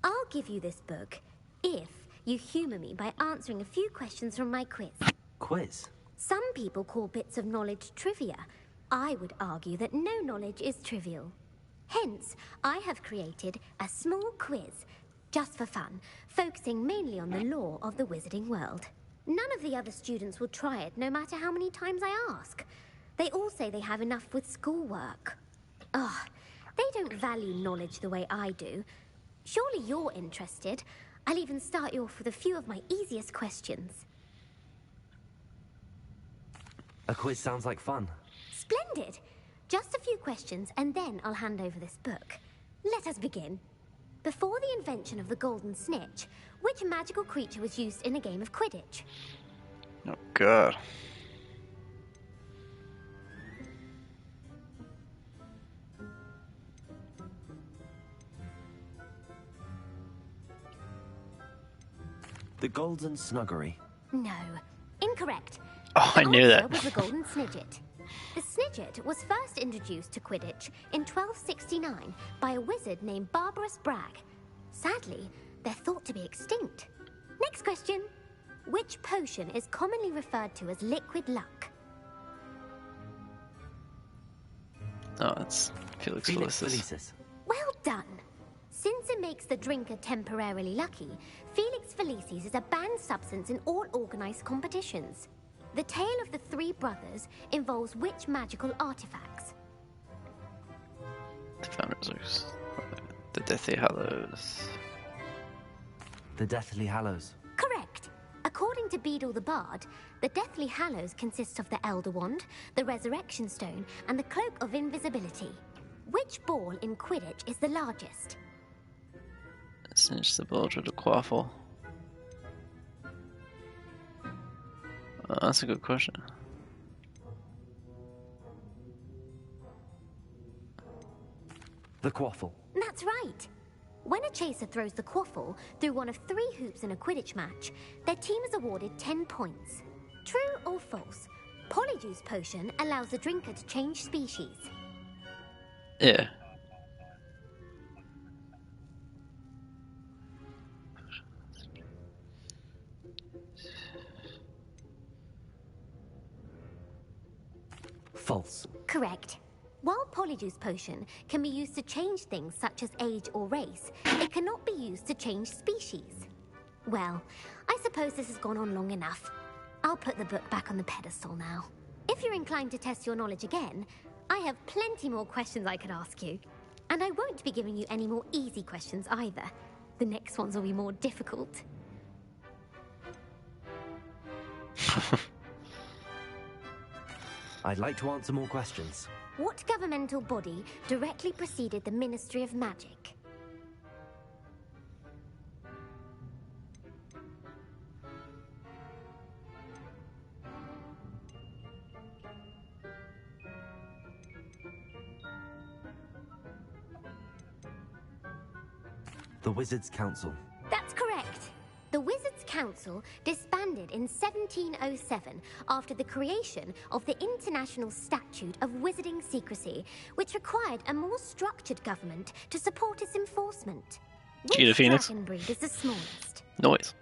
Speaker 12: I'll give you this book if you humour me by answering a few questions from my quiz.
Speaker 2: Quiz?
Speaker 12: Some people call bits of knowledge trivia. I would argue that no knowledge is trivial. Hence, I have created a small quiz, just for fun, focusing mainly on the lore of the wizarding world. None of the other students will try it, no matter how many times I ask. They all say they have enough with schoolwork. Ugh, they don't value knowledge the way I do. Surely you're interested. I'll even start you off with a few of my easiest questions.
Speaker 2: A quiz sounds like fun.
Speaker 12: Splendid! Just a few questions, and then I'll hand over this book. Let us begin. Before the invention of the golden snitch, which magical creature was used in a game of Quidditch?
Speaker 1: Oh, God.
Speaker 2: The Golden Snuggery.
Speaker 12: No. Incorrect.
Speaker 1: Oh, I knew that.
Speaker 12: The answer was the golden snidget. The snidget was first introduced to Quidditch in 1269 by a wizard named Barbarous Bragg. Sadly, they're thought to be extinct. Next question. Which potion is commonly referred to as liquid luck?
Speaker 1: Oh, it's Felix Felicis.
Speaker 12: Well done. Since it makes the drinker temporarily lucky, Felix Felicis is a banned substance in all organized competitions. The tale of the three brothers involves which magical artifacts?
Speaker 1: Founders. The Deathly Hallows.
Speaker 2: The Deathly Hallows.
Speaker 12: Correct. According to Beadle the Bard, the Deathly Hallows consist of the Elder Wand, the Resurrection Stone, and the Cloak of Invisibility. Which ball in Quidditch is the largest?
Speaker 1: Cinch the bulge of the quaffle. That's a good question.
Speaker 2: The quaffle.
Speaker 12: That's right. When a chaser throws the quaffle through one of 3 hoops in a Quidditch match, their team is awarded 10 points. True or false? Polyjuice Potion allows the drinker to change species.
Speaker 1: Yeah.
Speaker 2: False.
Speaker 12: Correct. While Polyjuice Potion can be used to change things such as age or race, it cannot be used to change species. Well, I suppose this has gone on long enough. I'll put the book back on the pedestal now. If you're inclined to test your knowledge again, I have plenty more questions I could ask you. And I won't be giving you any more easy questions either. The next ones will be more difficult.
Speaker 2: I'd like to answer more questions.
Speaker 12: What governmental body directly preceded the Ministry of Magic?
Speaker 2: The Wizards' Council.
Speaker 12: That's correct. The Wizards' Council disbanded in 1707 after the creation of the International Statute of Wizarding Secrecy, which required a more structured government to support its enforcement. Which dragon breed is the smallest?
Speaker 1: Noise.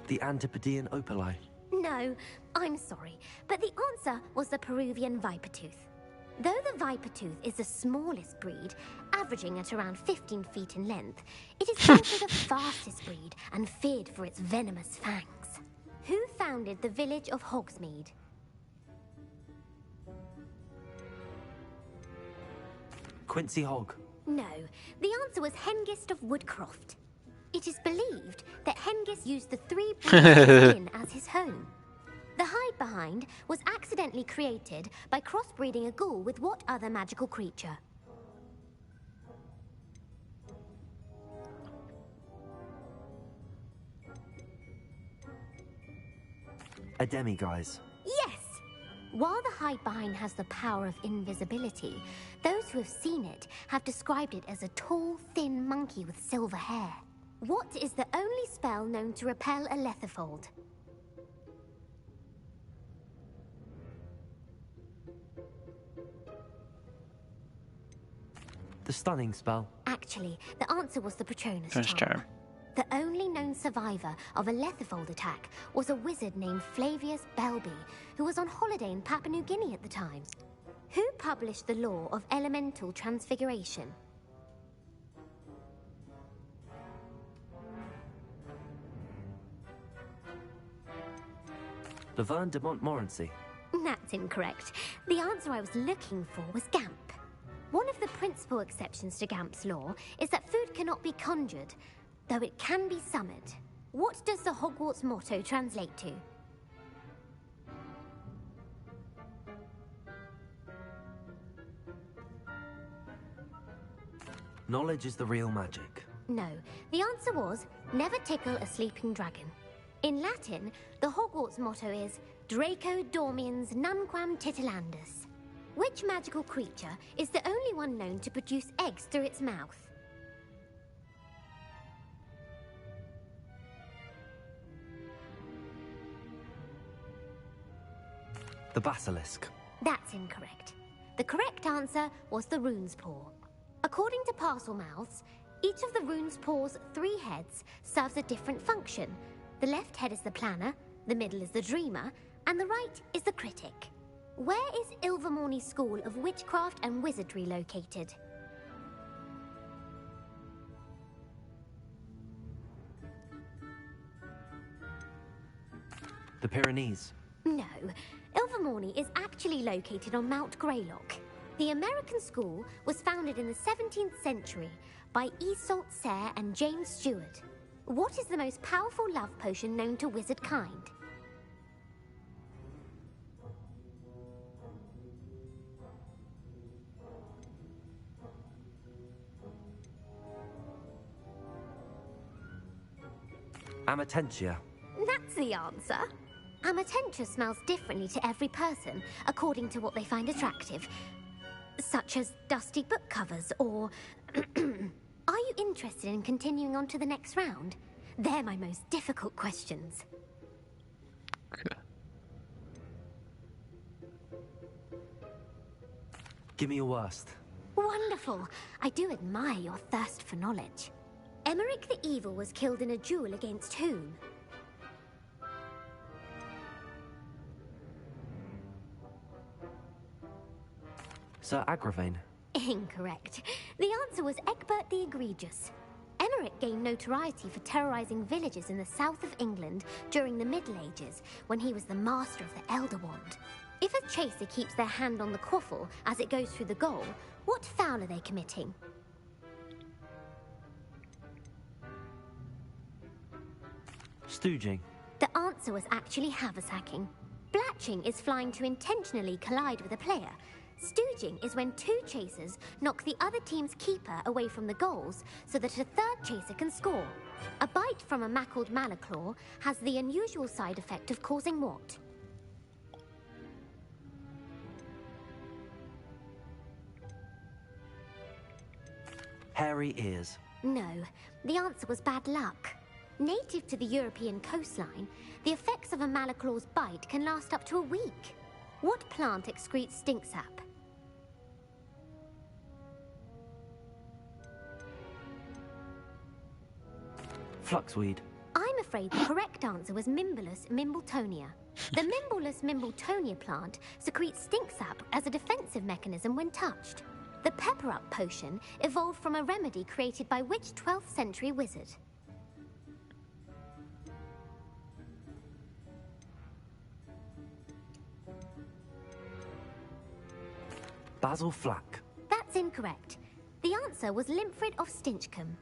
Speaker 2: The Antipodean Opali.
Speaker 12: No, I'm sorry, but the answer was the Peruvian Vipertooth. Though the Vipertooth is the smallest breed, averaging at around 15 feet in length, it is also the fastest breed and feared for its venomous fangs. Who founded the village of Hogsmeade?
Speaker 2: Quincy Hogg.
Speaker 12: No, the answer was Hengist of Woodcroft. It is believed that Hengist used the 3 Breeders' Inn as his home. The hide behind was accidentally created by crossbreeding a ghoul with what other magical creature?
Speaker 2: A demiguise.
Speaker 12: Yes! While the hide behind has the power of invisibility, those who have seen it have described it as a tall, thin monkey with silver hair. What is the only spell known to repel a letherfold?
Speaker 2: The stunning spell.
Speaker 12: Actually, the answer was the Patronus
Speaker 1: First
Speaker 12: charm.
Speaker 1: charm.
Speaker 12: The only known survivor of a letherfold attack was a wizard named Flavius Belby, who was on holiday in Papua New Guinea at the time. Who published the law of elemental transfiguration?
Speaker 2: Laverne de Montmorency.
Speaker 12: That's incorrect. The answer I was looking for was Gamp. One of the principal exceptions to Gamp's law is that food cannot be conjured, though it can be summoned. What does the Hogwarts motto translate to?
Speaker 2: Knowledge is the real magic.
Speaker 12: No, the answer was, never tickle a sleeping dragon. In Latin, the Hogwarts motto is Draco Dormiens Nunquam Titilandus. Which magical creature is the only one known to produce eggs through its mouth?
Speaker 2: The basilisk.
Speaker 12: That's incorrect. The correct answer was the rune's paw. According to Parselmouths, each of the rune's paw's 3 heads serves a different function. The left head is the planner, the middle is the dreamer, and the right is the critic. Where is Ilvermorny School of Witchcraft and Wizardry located?
Speaker 2: The Pyrenees.
Speaker 12: No, Ilvermorny is actually located on Mount Greylock. The American school was founded in the 17th century by Iseult Sayre and James Stewart. What is the most powerful love potion known to wizard kind?
Speaker 2: Amatentia.
Speaker 12: That's the answer. Amatentia smells differently to every person, according to what they find attractive. Such as dusty book covers, or... Are you interested in continuing on to the next round? They're my most difficult questions.
Speaker 2: Give me your worst.
Speaker 12: Wonderful. I do admire your thirst for knowledge. Emmerich the Evil was killed in a duel against whom?
Speaker 2: Sir Agravain.
Speaker 12: Incorrect. The answer was Egbert the Egregious. Emmerich gained notoriety for terrorizing villages in the south of England during the Middle Ages, when he was the master of the Elder Wand. If a chaser keeps their hand on the quaffle as it goes through the goal, what foul are they committing?
Speaker 2: Stooging.
Speaker 12: The answer was actually haversacking. Blatching is flying to intentionally collide with a player. Stooging is when two chasers knock the other team's keeper away from the goals so that a third chaser can score. A bite from a mackled malaclaw has the unusual side effect of causing what?
Speaker 2: Hairy ears.
Speaker 12: No, the answer was bad luck. Native to the European coastline, the effects of a malaclaw's bite can last up to a week. What plant excretes stink sap?
Speaker 2: Fluxweed.
Speaker 12: I'm afraid the correct answer was Mimbulus mimbletonia. The Mimbulus mimbletonia plant secretes stink sap as a defensive mechanism when touched. The Pepper Up potion evolved from a remedy created by which 12th century wizard?
Speaker 2: Basil Flack.
Speaker 12: That's incorrect. The answer was Limfrid of Stinchcombe.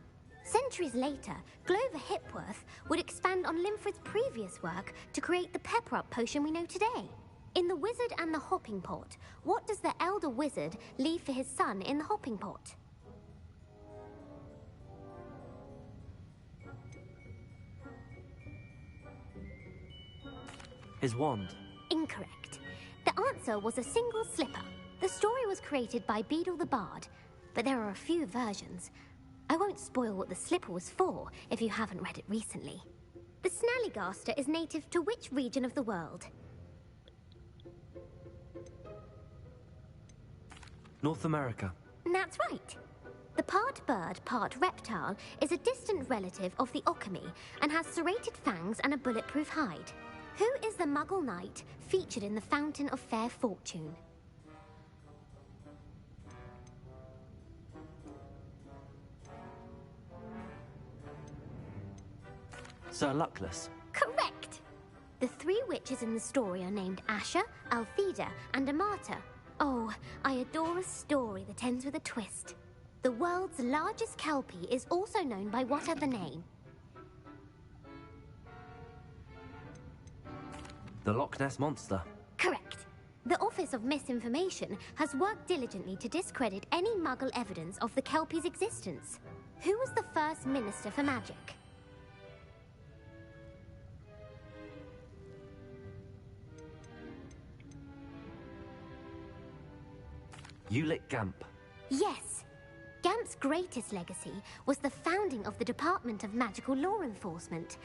Speaker 12: Centuries later, Glover Hipworth would expand on Limfrid's previous work to create the Pepper Up potion we know today. In The Wizard and the Hopping Pot, what does the elder wizard leave for his son in the hopping pot?
Speaker 2: His wand.
Speaker 12: Incorrect. The answer was a single slipper. The story was created by Beadle the Bard, but there are a few versions. I won't spoil what the slipper was for if you haven't read it recently. The Snallygaster is native to which region of the world?
Speaker 2: North America.
Speaker 12: That's right. The part bird, part reptile is a distant relative of the Occamy and has serrated fangs and a bulletproof hide. Who is the Muggle knight featured in the Fountain of Fair Fortune?
Speaker 2: Sir Luckless.
Speaker 12: Correct! The three witches in the story are named Asha, Altheda, and Amata. Oh, I adore a story that ends with a twist. The world's largest kelpie is also known by what other name?
Speaker 2: The Loch Ness Monster.
Speaker 12: Correct. The Office of Misinformation has worked diligently to discredit any Muggle evidence of the kelpie's existence. Who was the first Minister for Magic?
Speaker 2: Ulick Gamp.
Speaker 12: Yes. Gamp's greatest legacy was the founding of the Department of Magical Law Enforcement.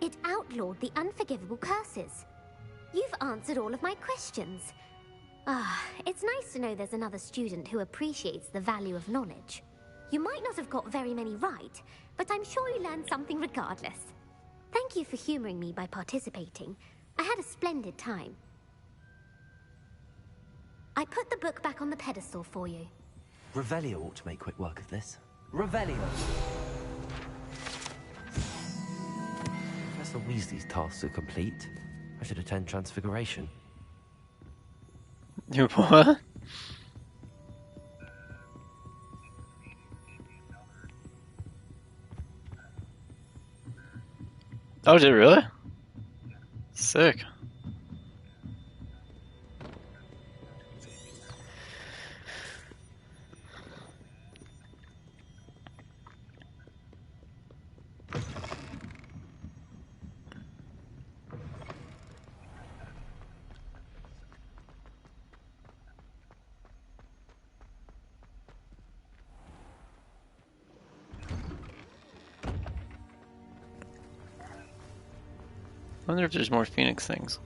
Speaker 12: It outlawed the unforgivable curses. You've answered all of my questions. It's nice to know there's another student who appreciates the value of knowledge. You might not have got very many right, but I'm sure you learned something regardless. Thank you for humoring me by participating. I had a splendid time. I put the book back on the pedestal for you.
Speaker 2: Revelio ought to make quick work of this. Revelio! Professor Weasley's tasks are complete. I should attend Transfiguration.
Speaker 1: You what? Oh, did it really? Sick. I wonder if there's more Phoenix things.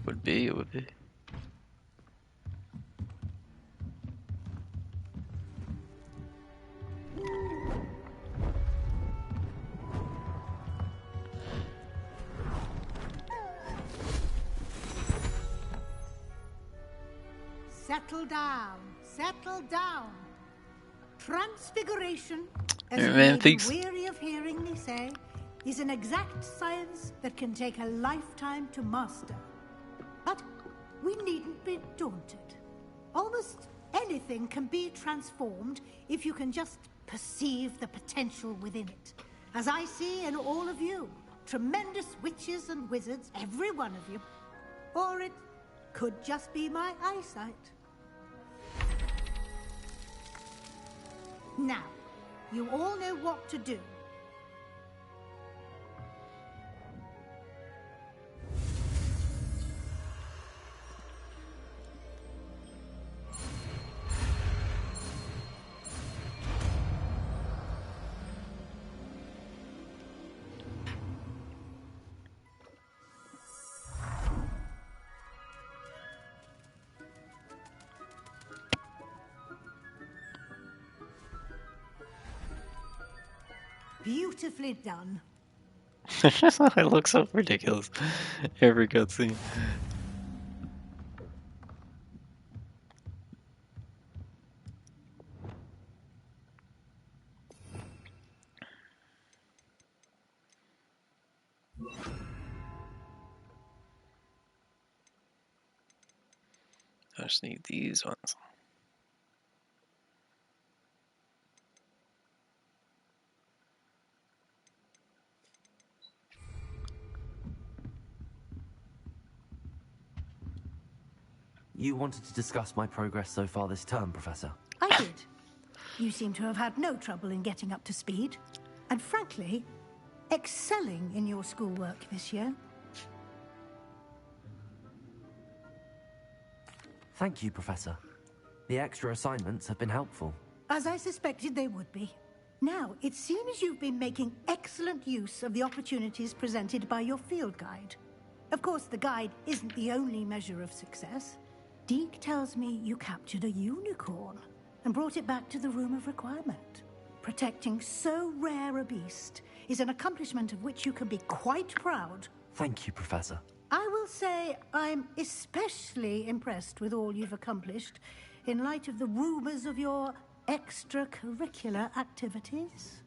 Speaker 1: Would be, it would be.
Speaker 8: Settle down. Settle down. Transfiguration, as
Speaker 1: Hey,
Speaker 8: you
Speaker 1: man,
Speaker 8: may be
Speaker 1: thanks.
Speaker 8: weary of hearing me say, is an exact science that can take a lifetime to master. But we needn't be daunted. Almost anything can be transformed if you can just perceive the potential within it. As I see in all of you, tremendous witches and wizards, every one of you. Or it could just be my eyesight. Now, you all know what to do. Beautifully done.
Speaker 1: It looks so ridiculous. Every cutscene. I just need these ones.
Speaker 2: You wanted to discuss my progress so far this term, Professor?
Speaker 8: I did. You seem to have had no trouble in getting up to speed. And frankly, excelling in your schoolwork this year.
Speaker 2: Thank you, Professor. The extra assignments have been helpful.
Speaker 8: As I suspected they would be. Now, it seems you've been making excellent use of the opportunities presented by your field guide. Of course, the guide isn't the only measure of success. Deke tells me you captured a unicorn and brought it back to the Room of Requirement. Protecting so rare a beast is an accomplishment of which you can be quite proud.
Speaker 2: Thank you, Professor.
Speaker 8: I will say I'm especially impressed with all you've accomplished in light of the rumors of your extracurricular activities.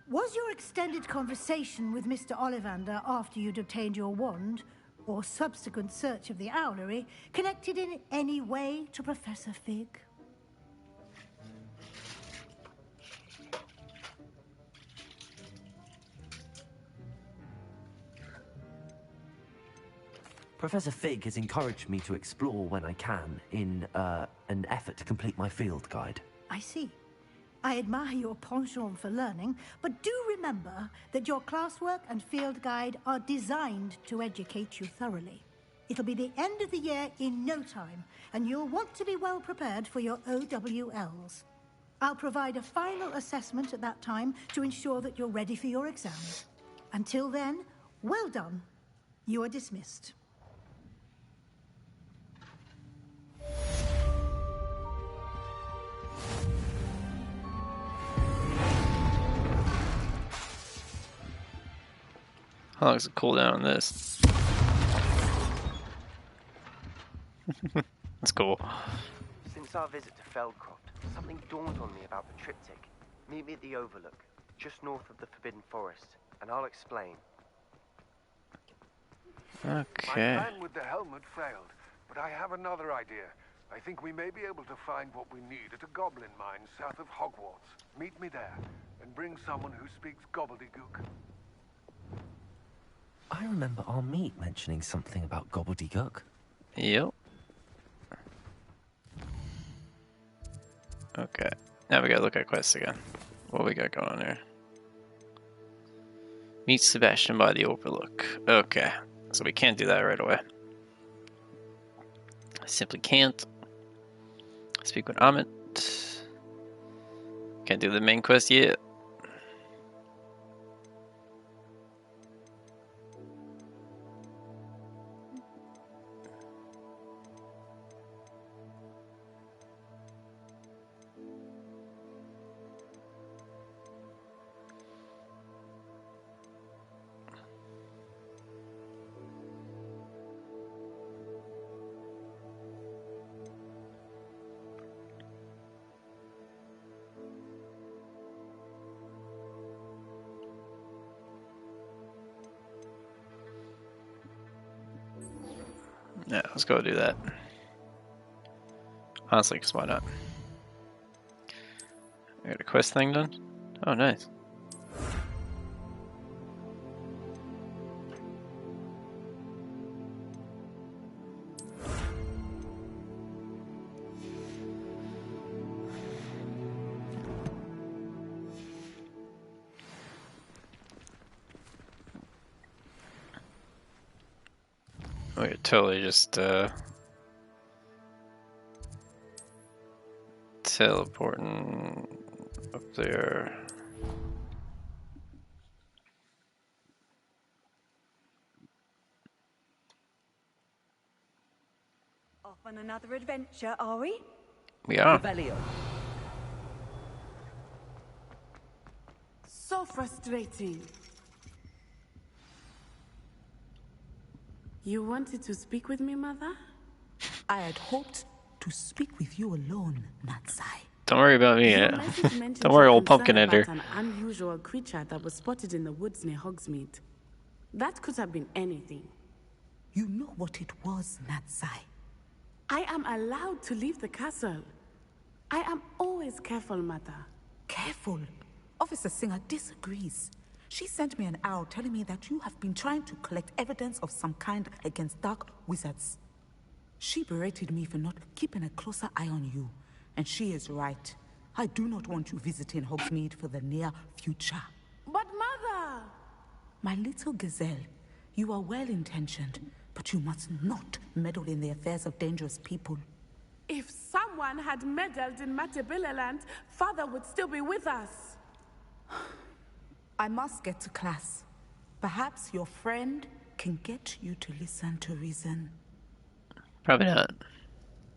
Speaker 8: Was your extended conversation with Mr. Ollivander after you'd obtained your wand, or subsequent search of the owlery, connected in any way to Professor Fig?
Speaker 2: Professor Fig has encouraged me to explore when I can in an effort to complete my field guide.
Speaker 8: I see. I admire your penchant for learning, but do remember that your classwork and field guide are designed to educate you thoroughly. It'll be the end of the year in no time, and you'll want to be well prepared for your OWLs. I'll provide a final assessment at that time to ensure that you're ready for your exams. Until then, well done. You are dismissed.
Speaker 1: How long does it cool down on this? That's cool.
Speaker 13: Since our visit to Feldcroft, something dawned on me about the triptych. Meet me at the Overlook, just north of the Forbidden Forest, and I'll explain.
Speaker 1: Okay.
Speaker 14: My plan with the helmet failed, but I have another idea. I think we may be able to find what we need at a goblin mine south of Hogwarts. Meet me there, and bring someone who speaks gobbledygook.
Speaker 2: I remember our meet mentioning something about gobbledygook.
Speaker 1: Yep. Okay. Now we gotta look at quests again. What we got going on here? Meet Sebastian by the Overlook. Okay. So we can't do that right away. I simply can't. Speak with Amit. Can't do the main quest yet. Yeah, let's go do that. Honestly, because why not? I got a quest thing done? Oh, nice. We could totally just teleporting up there.
Speaker 15: Off on another adventure, are we?
Speaker 1: We are.
Speaker 15: Revelio. So frustrating. You wanted to speak with me, Mother?
Speaker 11: I had hoped to speak with you alone, Natsai.
Speaker 1: Don't worry about me.
Speaker 15: Your message mentioned
Speaker 1: Don't worry,
Speaker 15: your
Speaker 1: old
Speaker 15: concern
Speaker 1: Pumpkinhead.
Speaker 15: about an unusual creature that was spotted in the woods near Hogsmeade. That could have been anything.
Speaker 11: You know what it was, Natsai.
Speaker 15: I am allowed to leave the castle. I am always careful, Mother.
Speaker 11: Careful? Officer Singer disagrees. She sent me an owl telling me that you have been trying to collect evidence of some kind against dark wizards. She berated me for not keeping a closer eye on you. And she is right. I do not want you visiting Hogsmeade for the near future.
Speaker 15: But Mother!
Speaker 11: My little gazelle, you are well-intentioned, but you must not meddle in the affairs of dangerous people.
Speaker 15: If someone had meddled in Matabeleland, Father would still be with us.
Speaker 11: I must get to class. Perhaps your friend can get you to listen to reason.
Speaker 1: Probably not.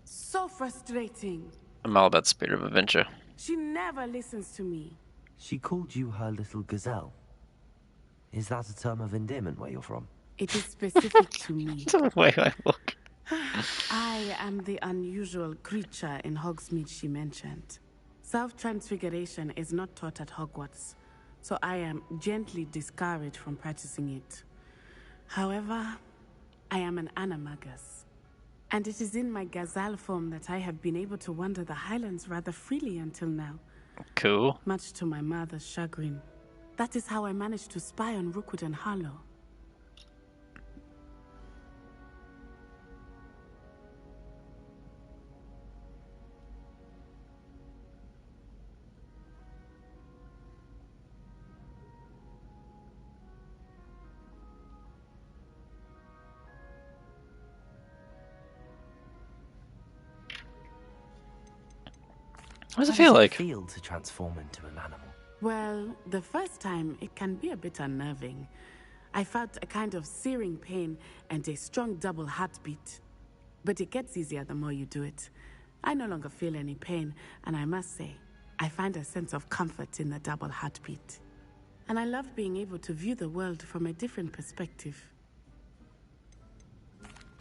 Speaker 15: So frustrating.
Speaker 1: I'm all about spirit of adventure.
Speaker 15: She never listens to me.
Speaker 2: She called you her little gazelle. Is that a term of endearment where you're from?
Speaker 15: It is specific to me.
Speaker 1: The way I look.
Speaker 15: I am the unusual creature in Hogsmeade she mentioned. Self-transfiguration is not taught at Hogwarts, so I am gently discouraged from practicing it. However, I am an animagus, and it is in my gazelle form that I have been able to wander the Highlands rather freely until now.
Speaker 1: Cool.
Speaker 15: Much to my mother's chagrin. That is how I managed to spy on Rookwood and Harlow.
Speaker 1: What does it feel like?
Speaker 2: Feel to transform into an animal?
Speaker 15: Well, the first time it can be a bit unnerving. I felt a kind of searing pain and a strong double heartbeat. But it gets easier the more you do it. I no longer feel any pain, and I must say, I find a sense of comfort in the double heartbeat. and I love being able to view the world from a different perspective.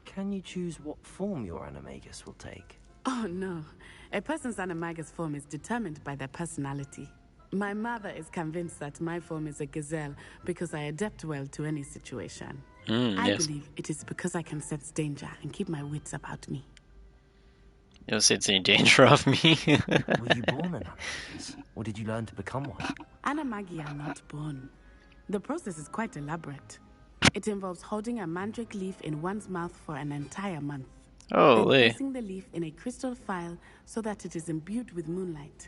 Speaker 2: Can you choose what form your animagus will take?
Speaker 15: Oh no, a person's animagus form is determined by their personality. My mother is convinced that my form is a gazelle because I adapt well to any situation. I believe it is because I can sense danger and keep my wits about me.
Speaker 1: You don't sense any danger of me.
Speaker 2: Were you born an animagus, or did you learn to become one?
Speaker 15: Animagi are not born. The process is quite elaborate. It involves holding a mandrake leaf in one's mouth for an entire month. Then placing the leaf in a crystal phial so that it is imbued with moonlight.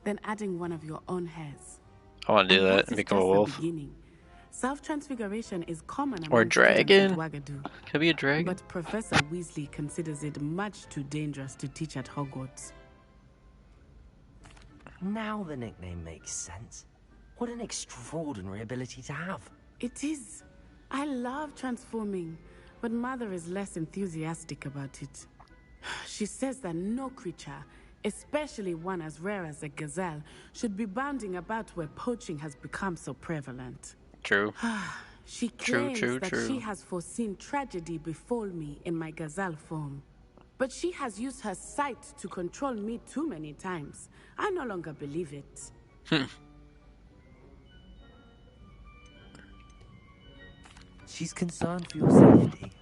Speaker 15: Then adding one of your own hairs.
Speaker 1: I want to do that and become a wolf.
Speaker 15: Self-transfiguration is common
Speaker 1: or
Speaker 15: among
Speaker 1: dragon.
Speaker 15: Ouagadougou.
Speaker 1: Could be a dragon.
Speaker 15: But Professor Weasley considers it much too dangerous to teach at Hogwarts.
Speaker 2: Now the nickname makes sense. What an extraordinary ability to have.
Speaker 15: It is. I love transforming, but Mother is less enthusiastic about it. She says that no creature, especially one as rare as a gazelle, should be bounding about where poaching has become so prevalent.
Speaker 1: True.
Speaker 15: She claims that she has foreseen tragedy befall me in my gazelle form. But she has used her sight to control me too many times. I no longer believe it.
Speaker 2: She's concerned for your safety.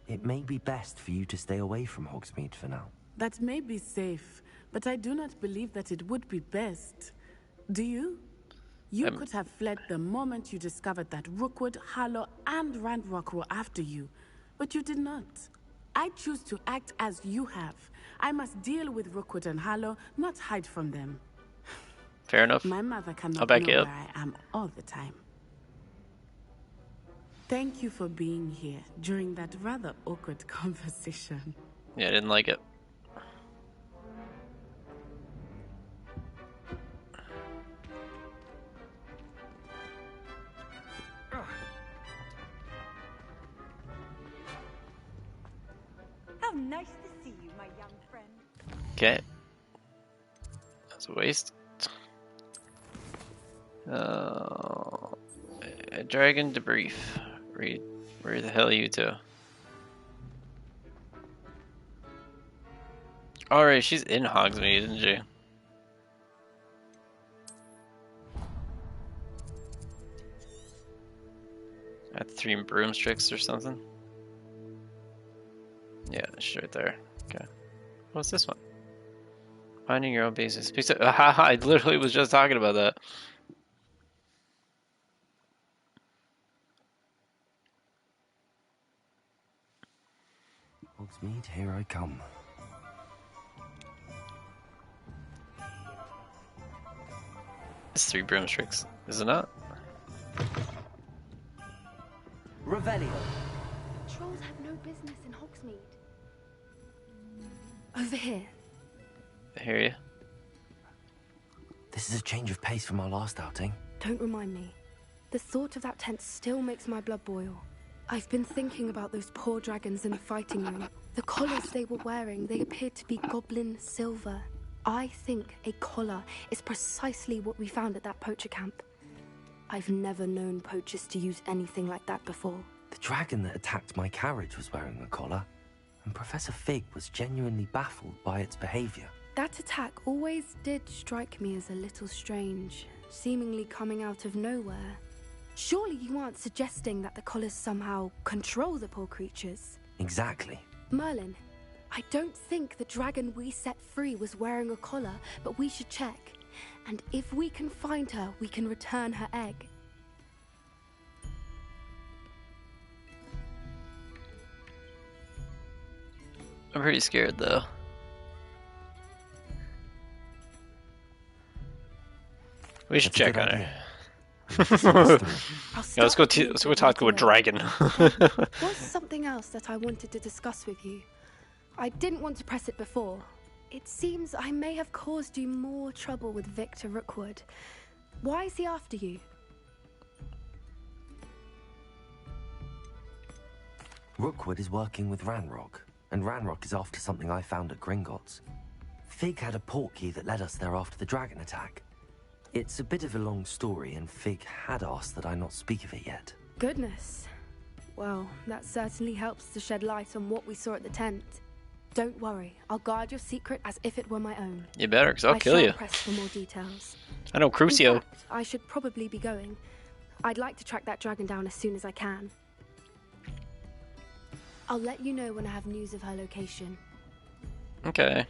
Speaker 2: It may be best for you to stay away from Hogsmeade for now.
Speaker 15: That may be safe, but I do not believe that it would be best. Do you? You could have fled the moment you discovered that Rookwood, Harlow, and Ranrock were after you, but you did not. I choose to act as you have. I must deal with Rookwood and Harlow, not hide from them.
Speaker 1: Fair enough.
Speaker 15: My mother cannot
Speaker 1: I'll back
Speaker 15: know
Speaker 1: you up.
Speaker 15: where I am all the time. Thank you for being here during that rather awkward conversation.
Speaker 1: Yeah, I didn't like it.
Speaker 16: How nice to see you, my young friend.
Speaker 1: Okay. That's a waste. A dragon debrief. Read. Where the hell are you two? Alright, she's in Hogsmeade, isn't she? At 3 broomsticks or something? Yeah, she's right there. Okay. What's this one? Finding your own basis. I literally was just talking about that.
Speaker 2: Hogsmeade, here I come.
Speaker 1: It's 3 broomsticks, is it not?
Speaker 2: Revelio.
Speaker 4: Trolls have no business in Hogsmeade. Over here.
Speaker 1: I hear you.
Speaker 2: This is a change of pace from our last outing.
Speaker 4: Don't remind me. The thought of that tent still makes my blood boil. I've been thinking about those poor dragons in the fighting room. The collars they were wearing, they appeared to be goblin silver. I think a collar is precisely what we found at that poacher camp. I've never known poachers to use anything like that before.
Speaker 2: The dragon that attacked my carriage was wearing a collar, and Professor Fig was genuinely baffled by its behavior.
Speaker 4: That attack always did strike me as a little strange, seemingly coming out of nowhere. Surely you aren't suggesting that the collars somehow control the poor creatures?
Speaker 2: Exactly.
Speaker 4: Merlin, I don't think the dragon we set free was wearing a collar, but we should check. And if we can find her, we can return her egg.
Speaker 1: I'm pretty scared though. We should check on her. Yeah, let's go talk to a dragon.
Speaker 4: There was something else that I wanted to discuss with you. I didn't want to press it before. It seems I may have caused you more trouble with Victor Rookwood. Why is he after you?
Speaker 2: Rookwood is working with Ranrock, and Ranrock is after something I found at Gringotts. Fig had a portkey that led us there after the dragon attack. It's a bit of a long story, and Fig had asked that I not speak of it yet.
Speaker 4: Goodness. Well, that certainly helps to shed light on what we saw at the tent. Don't worry, I'll guard your secret as if it were my own.
Speaker 1: You better, because I'll kill you.
Speaker 4: I press for more details.
Speaker 1: I know Crucio.
Speaker 4: In fact, I should probably be going. I'd like to track that dragon down as soon as I can. I'll let you know when I have news of her location.
Speaker 1: Okay.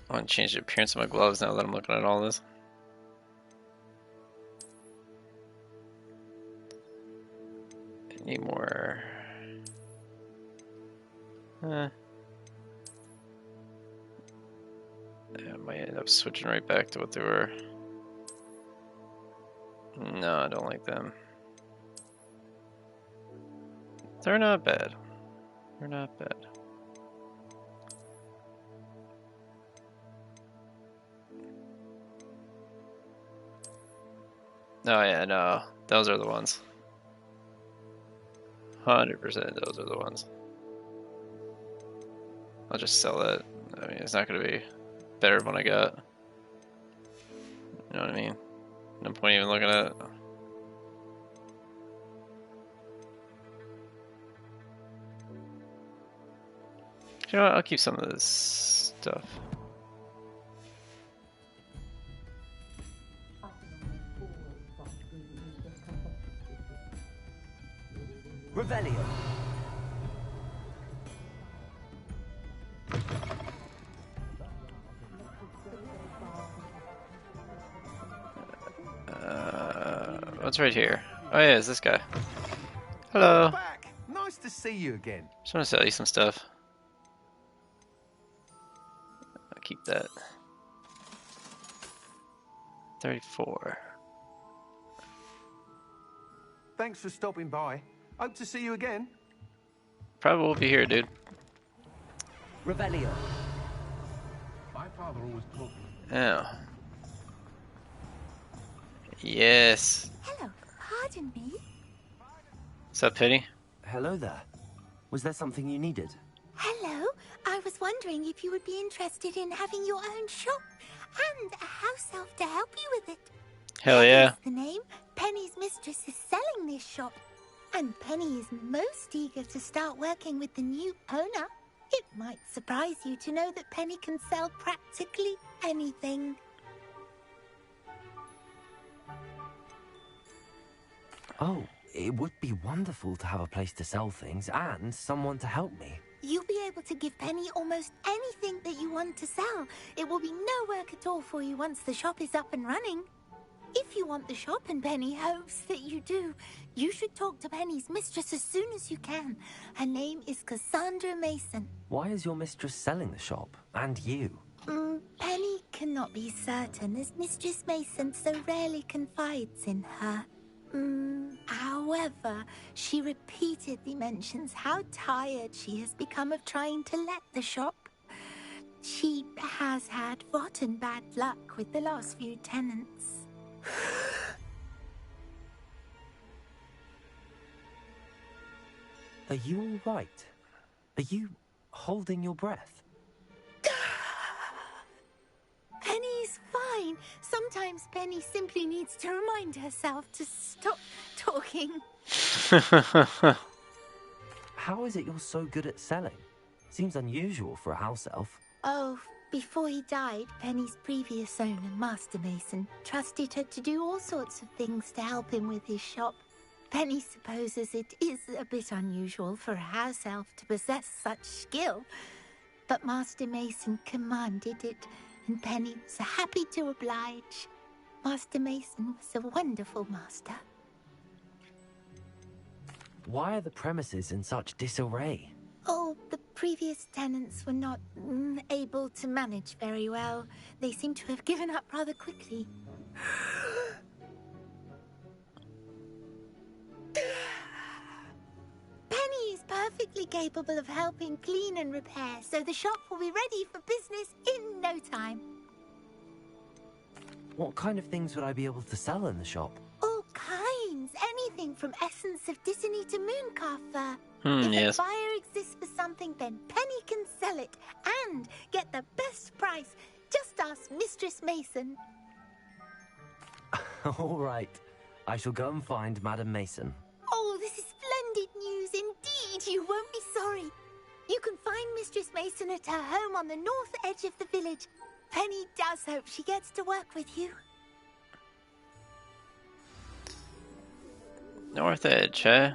Speaker 1: I want to change the appearance of my gloves now that I'm looking at all this. Any more? Yeah, I might end up switching right back to what they were. No, I don't like them. They're not bad. They're not bad. Oh yeah, no. Those are the ones. 100% those are the ones. I'll just sell that. I mean, it's not going to be better than what I got. You know what I mean? No point even looking at it. You know what? I'll keep some of this stuff.
Speaker 2: Revelio.
Speaker 1: What's right here? Oh yeah, it's this guy. Hello.
Speaker 17: Back. Nice to see you again.
Speaker 1: Just want to sell you some stuff. I'll keep that. 34.
Speaker 17: Thanks for stopping by. Hope to see you again.
Speaker 1: Probably will be here, dude.
Speaker 2: Revelio.
Speaker 14: My father always taught me.
Speaker 1: Oh. Yes.
Speaker 18: Hello, pardon me.
Speaker 1: What's up, Penny?
Speaker 2: Hello there. Was there something you needed?
Speaker 18: Hello, I was wondering if you would be interested in having your own shop and a house elf to help you with it.
Speaker 1: Hell yeah.
Speaker 18: The name, Penny's mistress is selling this shop, and Penny is most eager to start working with the new owner. It might surprise you to know that Penny can sell practically anything.
Speaker 2: Oh, it would be wonderful to have a place to sell things and someone to help me.
Speaker 18: You'll be able to give Penny almost anything that you want to sell. It will be no work at all for you once the shop is up and running. If you want the shop and Penny hopes that you do, you should talk to Penny's mistress as soon as you can. Her name is Cassandra Mason.
Speaker 2: Why is your mistress selling the shop? And you?
Speaker 18: Penny cannot be certain, as Mistress Mason so rarely confides in her. However, she repeatedly mentions how tired she has become of trying to let the shop. She has had rotten bad luck with the last few tenants.
Speaker 2: Are you all right? Are you holding your breath?
Speaker 18: Penny's fine. Sometimes Penny simply needs to remind herself to stop talking.
Speaker 2: How is it you're so good at selling? Seems unusual for a house elf.
Speaker 18: Oh, before he died, Penny's previous owner, Master Mason, trusted her to do all sorts of things to help him with his shop. Penny supposes it is a bit unusual for a house elf to possess such skill, but Master Mason commanded it, and Penny was happy to oblige. Master Mason was a wonderful master.
Speaker 2: Why are the premises in such disarray?
Speaker 18: Oh, the previous tenants were not able to manage very well. They seem to have given up rather quickly. Penny is perfectly capable of helping clean and repair, so the shop will be ready for business in no time.
Speaker 2: What kind of things would I be able to sell in the shop?
Speaker 18: All kinds. Anything from essence of Disney to Mooncalf fur. If
Speaker 1: yes.
Speaker 18: a buyer exists for something, then Penny can sell it and get the best price. Just ask Mistress Mason.
Speaker 2: All right. I shall go and find Madam Mason.
Speaker 18: Oh, this is splendid news indeed. You won't be sorry. You can find Mistress Mason at her home on the north edge of the village. Penny does hope she gets to work with you.
Speaker 1: North Edge, eh?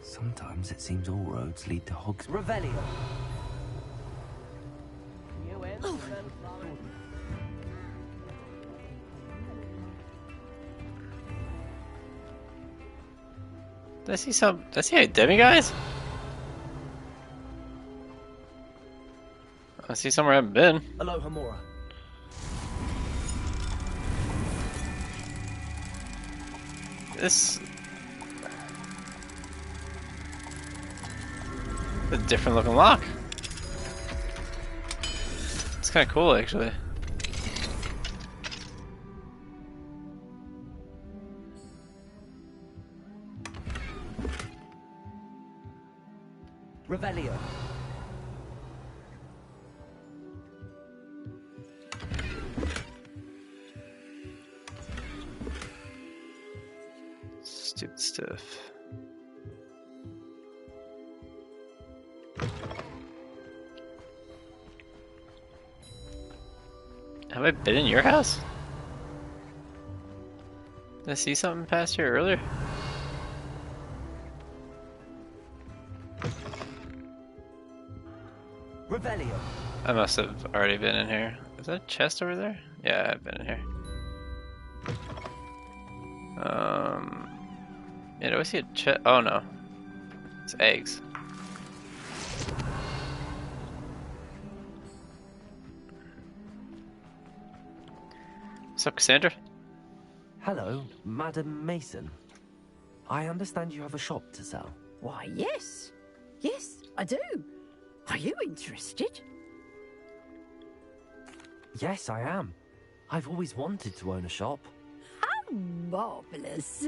Speaker 2: Sometimes it seems all roads lead to Hogs. Revelio!
Speaker 1: Did I see a demiguise? I see somewhere I haven't been.
Speaker 2: Hello, Hamura.
Speaker 1: This... a different looking lock. It's kind of cool, actually.
Speaker 2: Revelio.
Speaker 1: Stupid stuff. Have I been in your house? Did I see something past here earlier?
Speaker 2: Revelio.
Speaker 1: I must have already been in here. Is that a chest over there? Yeah, I've been in here. Yeah, do I see a chest? Oh no. It's eggs. What's up, Cassandra?
Speaker 2: Hello, Madam Mason. I understand you have a shop to sell.
Speaker 19: Why, yes. Yes, I do. Are you interested?
Speaker 2: Yes, I am. I've always wanted to own a shop.
Speaker 19: How marvellous.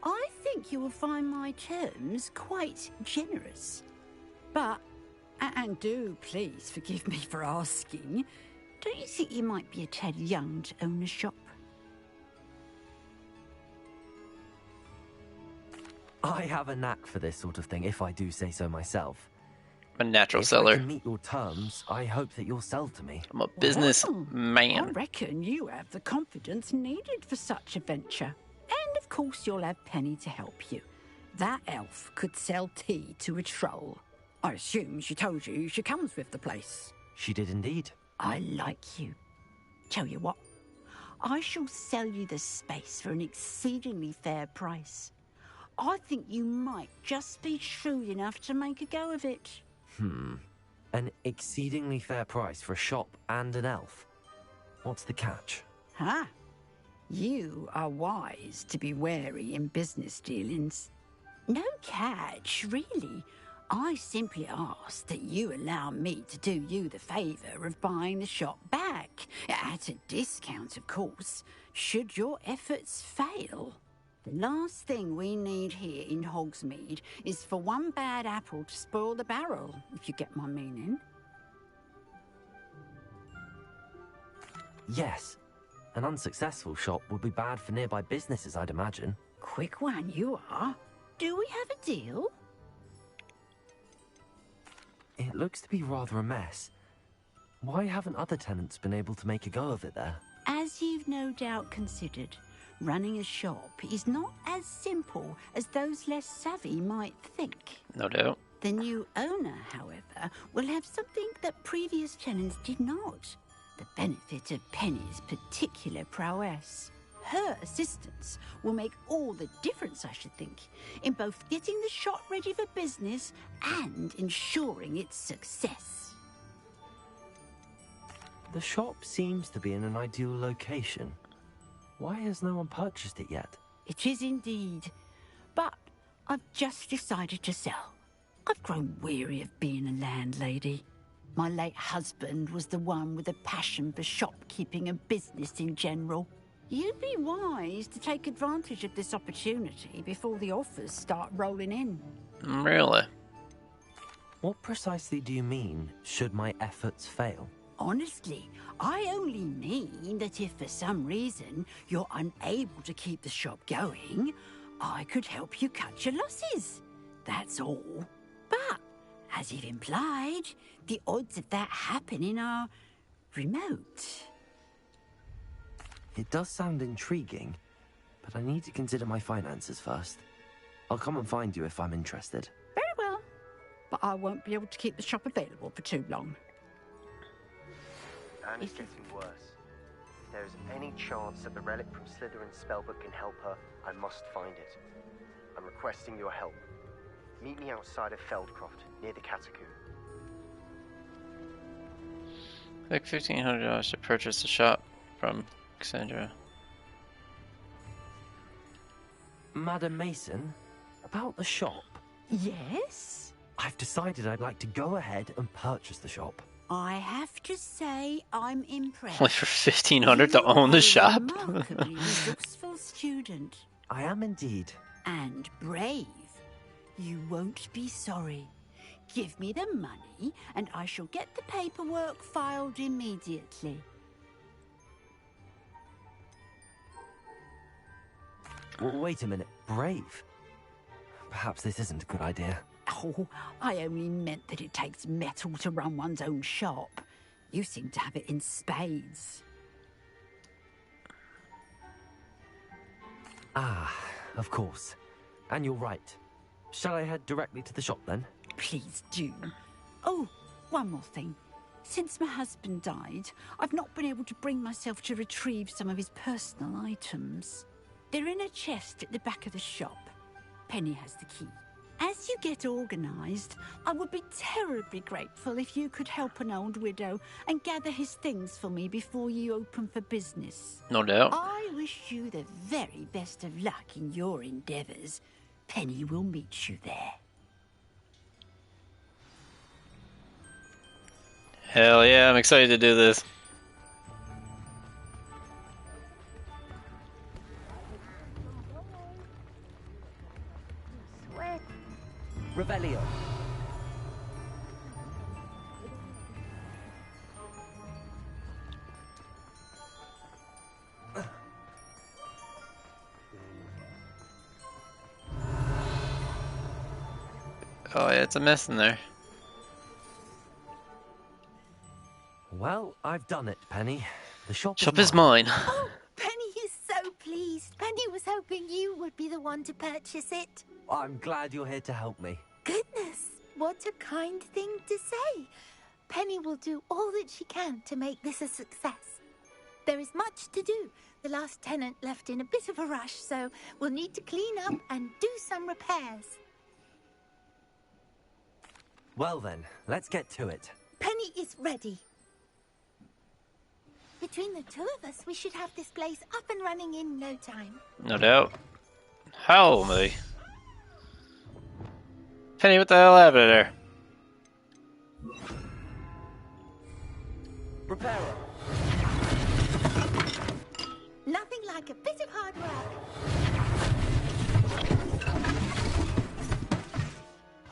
Speaker 19: I think you will find my terms quite generous. But, and do please forgive me for asking, don't you think you might be a tad young to own a shop?
Speaker 2: I have a knack for this sort of thing, if I do say so myself.
Speaker 1: I'm a natural
Speaker 2: if
Speaker 1: seller.
Speaker 2: I can meet your terms, I hope that you'll sell to me.
Speaker 1: I'm a business
Speaker 19: I
Speaker 1: man.
Speaker 19: reckon you have the confidence needed for such a venture. And of course you'll have Penny to help you. That elf could sell tea to a troll. I assume she told you she comes with the place.
Speaker 2: She did indeed.
Speaker 19: I like you. Tell you what, I shall sell you the space for an exceedingly fair price. I think you might just be shrewd enough to make a go of it.
Speaker 2: An exceedingly fair price for a shop and an elf. What's the catch?
Speaker 19: Huh? You are wise to be wary in business dealings. No catch, really. I simply ask that you allow me to do you the favour of buying the shop back. At a discount, of course, should your efforts fail. The last thing we need here in Hogsmeade is for one bad apple to spoil the barrel, if you get my meaning.
Speaker 2: Yes. An unsuccessful shop would be bad for nearby businesses, I'd imagine.
Speaker 19: Quick one you are. Do we have a deal?
Speaker 2: It looks to be rather a mess. Why haven't other tenants been able to make a go of it there?
Speaker 19: As you've no doubt considered, running a shop is not as simple as those less savvy might think.
Speaker 1: No doubt.
Speaker 19: The new owner, however, will have something that previous tenants did not. The benefit of Penny's particular prowess. Her assistance will make all the difference, I should think, in both getting the shop ready for business and ensuring its success.
Speaker 2: The shop seems to be in an ideal location. Why has no one purchased it yet?
Speaker 19: It is indeed. But I've just decided to sell. I've grown weary of being a landlady. My late husband was the one with a passion for shopkeeping and business in general. You'd be wise to take advantage of this opportunity before the offers start rolling in.
Speaker 1: Really?
Speaker 2: What precisely do you mean, should my efforts fail?
Speaker 19: Honestly, I only mean that if for some reason you're unable to keep the shop going, I could help you cut your losses. That's all. But, as you've implied, the odds of that happening are remote.
Speaker 2: It does sound intriguing, but I need to consider my finances first. I'll come and find you if I'm interested.
Speaker 19: Very well, but I won't be able to keep the shop available for too long.
Speaker 13: And it's getting worse. If there is any chance that the relic from Slytherin's spellbook can help her, I must find it. I'm requesting your help. Meet me outside of Feldcroft, near the catacomb.
Speaker 1: Like $1,500 to purchase the shop from Cassandra.
Speaker 2: Madam Mason, about the shop.
Speaker 19: Yes?
Speaker 2: I've decided I'd like to go ahead and purchase the shop.
Speaker 19: I have to say I'm impressed.
Speaker 1: Only for $1,500 to own the shop?
Speaker 19: Remarkably resourceful student.
Speaker 2: I am indeed.
Speaker 19: And brave. You won't be sorry. Give me the money, and I shall get the paperwork filed immediately.
Speaker 2: Wait a minute, brave? Perhaps this isn't a good idea.
Speaker 19: Oh, I only meant that it takes metal to run one's own shop. You seem to have it in spades.
Speaker 2: Ah, of course. And you're right. Shall I head directly to the shop then?
Speaker 19: Please do. Oh, one more thing. Since my husband died, I've not been able to bring myself to retrieve some of his personal items. They're in a chest at the back of the shop. Penny has the key. As you get organised, I would be terribly grateful if you could help an old widow and gather his things for me before you open for business.
Speaker 1: No doubt.
Speaker 19: I wish you the very best of luck in your endeavours. Penny will meet you there.
Speaker 1: Hell yeah, I'm excited to do this.
Speaker 2: Revelio.
Speaker 1: Oh yeah, it's a mess in there.
Speaker 2: Well, I've done it, Penny. The shop
Speaker 1: is mine.
Speaker 18: Oh, Penny is so pleased. Penny was hoping you would be the one to purchase it.
Speaker 2: I'm glad you're here to help me.
Speaker 18: Goodness, what a kind thing to say. Penny will do all that she can to make this a success. There is much to do. The last tenant left in a bit of a rush, so we'll need to clean up and do some repairs.
Speaker 2: Well then, let's get to it.
Speaker 18: Penny is ready. Between the two of us, we should have this place up and running in no time.
Speaker 1: No doubt. Howl me. Penny, what the hell happened there?
Speaker 2: Repairer.
Speaker 18: Nothing like a bit of hard work.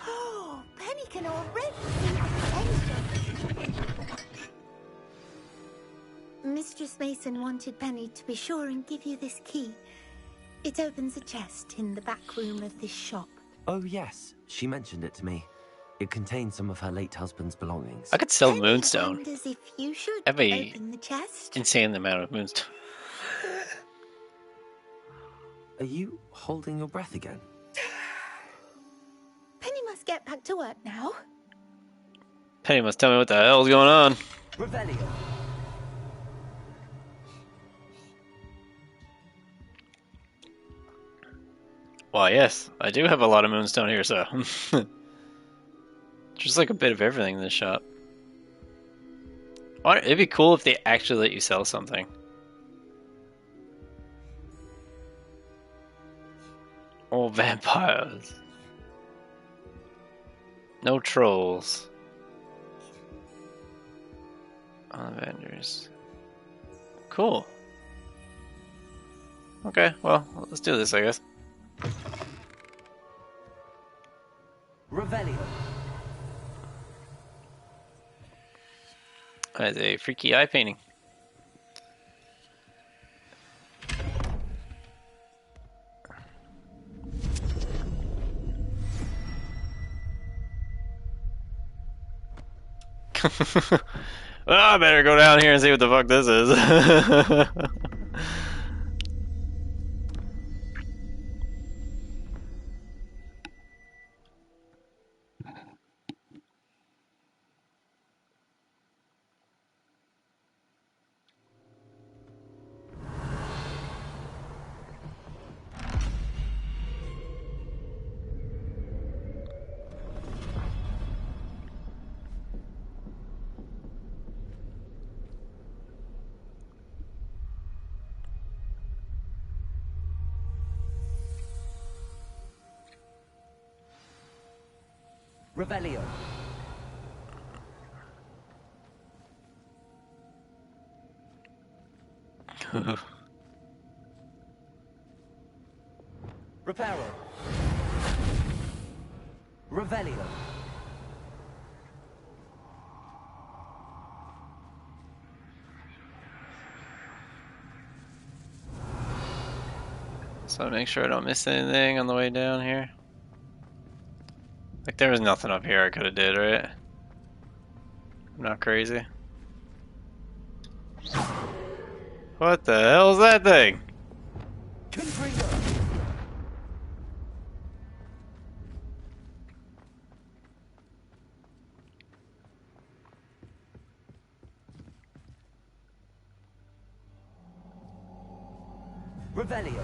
Speaker 18: Oh, Penny can already see the potential. Mistress Mason wanted Penny to be sure and give you this key. It opens a chest in the back room of this shop.
Speaker 2: Oh yes, she mentioned it to me. It contains some of her late husband's belongings.
Speaker 1: I could sell the Moonstone.
Speaker 18: Wonders if you should
Speaker 1: That'd be
Speaker 18: open the chest.
Speaker 1: insane amount of Moonstone.
Speaker 2: Are you holding your breath again?
Speaker 18: Penny must get back to work now.
Speaker 1: Penny must tell me what the hell's going on.
Speaker 2: Revelio.
Speaker 1: Well, yes, I do have a lot of Moonstone here, so. Just like a bit of everything in this shop. It'd be cool if they actually let you sell something. All vampires. No trolls. All vendors. Cool. Okay, well, let's do this, I guess.
Speaker 2: Revelio.
Speaker 1: That is a freaky eye painting. Well, I better go down here and see what the fuck this is.
Speaker 2: Revelio. Reparo. Revelio.
Speaker 1: So make sure I don't miss anything on the way down here. Like there was nothing up here I could have did, right? I'm not crazy. What the hell is that thing?
Speaker 2: Revelio.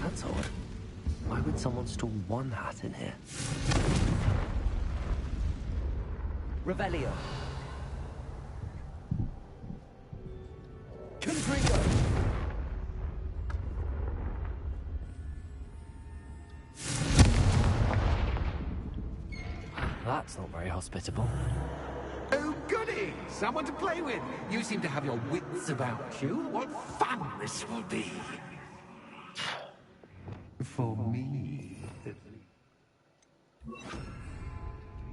Speaker 2: That's odd. Why would someone store one hat in here? Revelio. Confringo. That's not very hospitable.
Speaker 5: Oh, goody! Someone to play with. You seem to have your wits about you. What fun this will be. For me.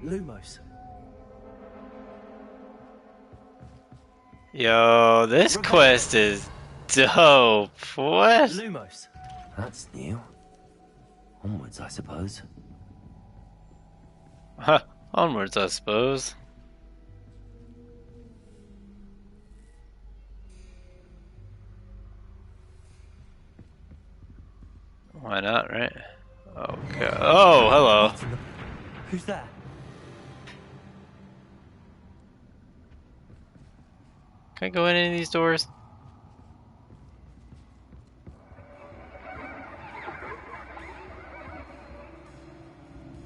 Speaker 2: Lumos.
Speaker 1: Yo, this quest is dope. What?
Speaker 2: Lumos. That's new. Onwards, I suppose.
Speaker 1: Huh. Onwards, I suppose. Why not, right? Okay. Oh, hello.
Speaker 2: Who's there?
Speaker 1: Can I go in any of these doors?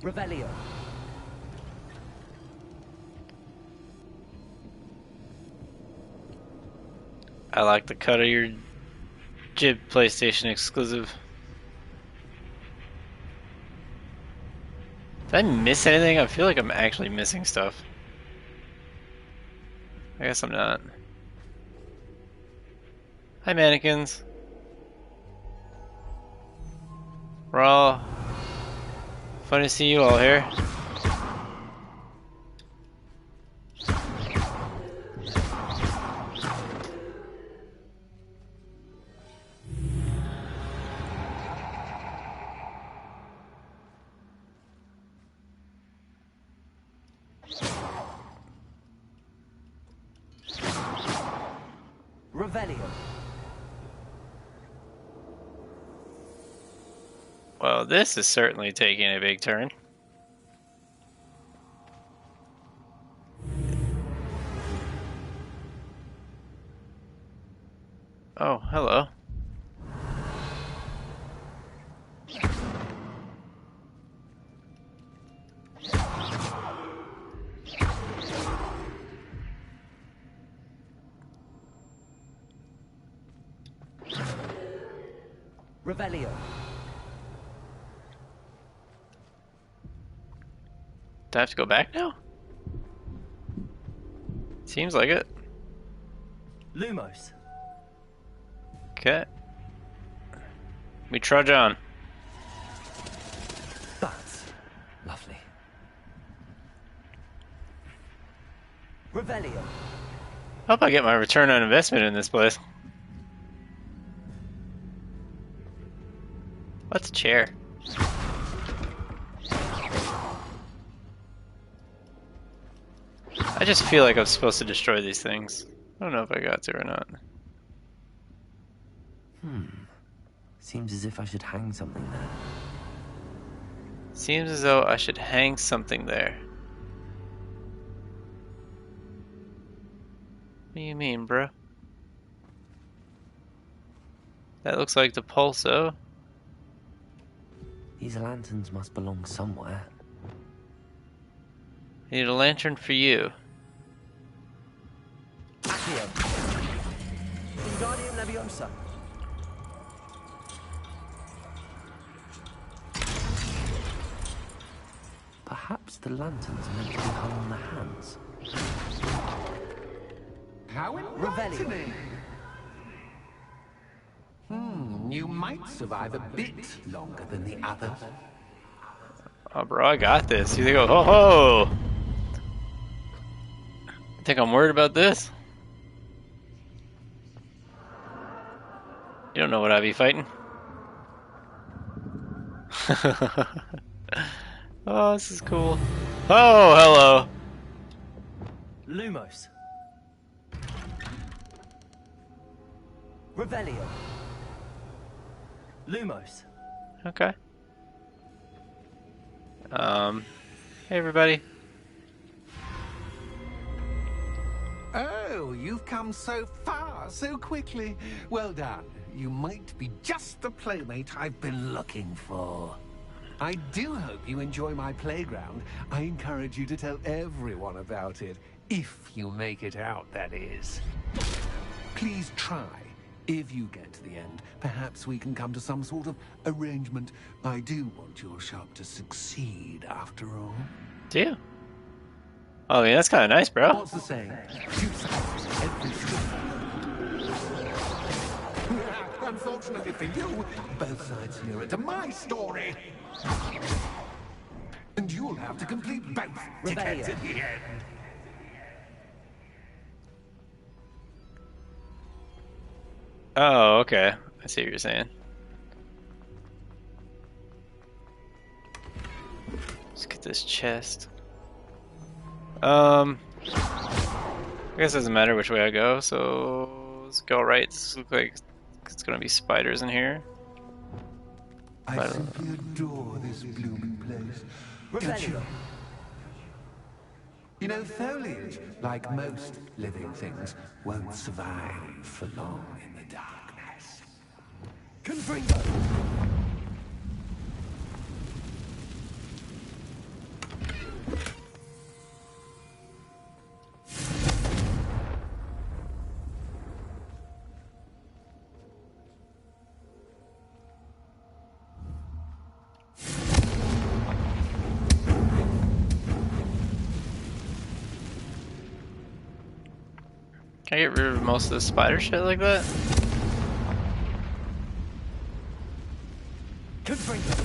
Speaker 2: Revelio.
Speaker 1: I like the cut of your jib PlayStation exclusive. Did I miss anything? I feel like I'm actually missing stuff. I guess I'm not. Hi, mannequins. We're all fun to see you all here.
Speaker 2: Revelio.
Speaker 1: Well, this is certainly taking a big turn. Oh, hello.
Speaker 2: Revelio.
Speaker 1: Do I have to go back now? Seems like it.
Speaker 2: Lumos.
Speaker 1: Okay. We trudge on.
Speaker 2: Bats. Lovely. Revelio.
Speaker 1: Hope I get my return on investment in this place. What's a chair? I just feel like I'm supposed to destroy these things. I don't know if I got to or not.
Speaker 2: Seems as if I should hang something there.
Speaker 1: Seems as though I should hang something there. What do you mean, bro? That looks like the pulso.
Speaker 2: These lanterns must belong somewhere.
Speaker 1: I need a lantern for you.
Speaker 2: Accio. Wingardium Leviosa. Perhaps the lanterns are meant to be hung on the hands.
Speaker 5: How enlightening! You might survive a bit longer than the others.
Speaker 1: Oh, bro, I got this. You think, oh, ho, ho! You think I'm worried about this? You don't know what I be fighting. Oh, this is cool. Oh, hello.
Speaker 2: Lumos. Revelio. Lumos.
Speaker 1: Okay. Hey everybody.
Speaker 5: Oh, you've come so far, so quickly. Well done. You might be just the playmate I've been looking for. I do hope you enjoy my playground. I encourage you to tell everyone about it. If you make it out, that is. Please try. If you get to the end, perhaps we can come to some sort of arrangement. I do want your shop to succeed, after all.
Speaker 1: Do you? Oh, yeah, that's kind of nice, bro.
Speaker 5: What's the saying? Every Unfortunately for you, both sides nearer to my story. And you'll have to complete both to get to the end.
Speaker 1: Oh, okay. I see what you're saying. Let's get this chest. I guess it doesn't matter which way I go, so let's go right. This looks like it's gonna be spiders in here.
Speaker 5: I simply adore this blooming place. Don't you? You know, foliage, like most living things, won't survive for long in the darkness. Confringo!
Speaker 1: Can I get rid of most of the spider shit like that?
Speaker 2: Confringo.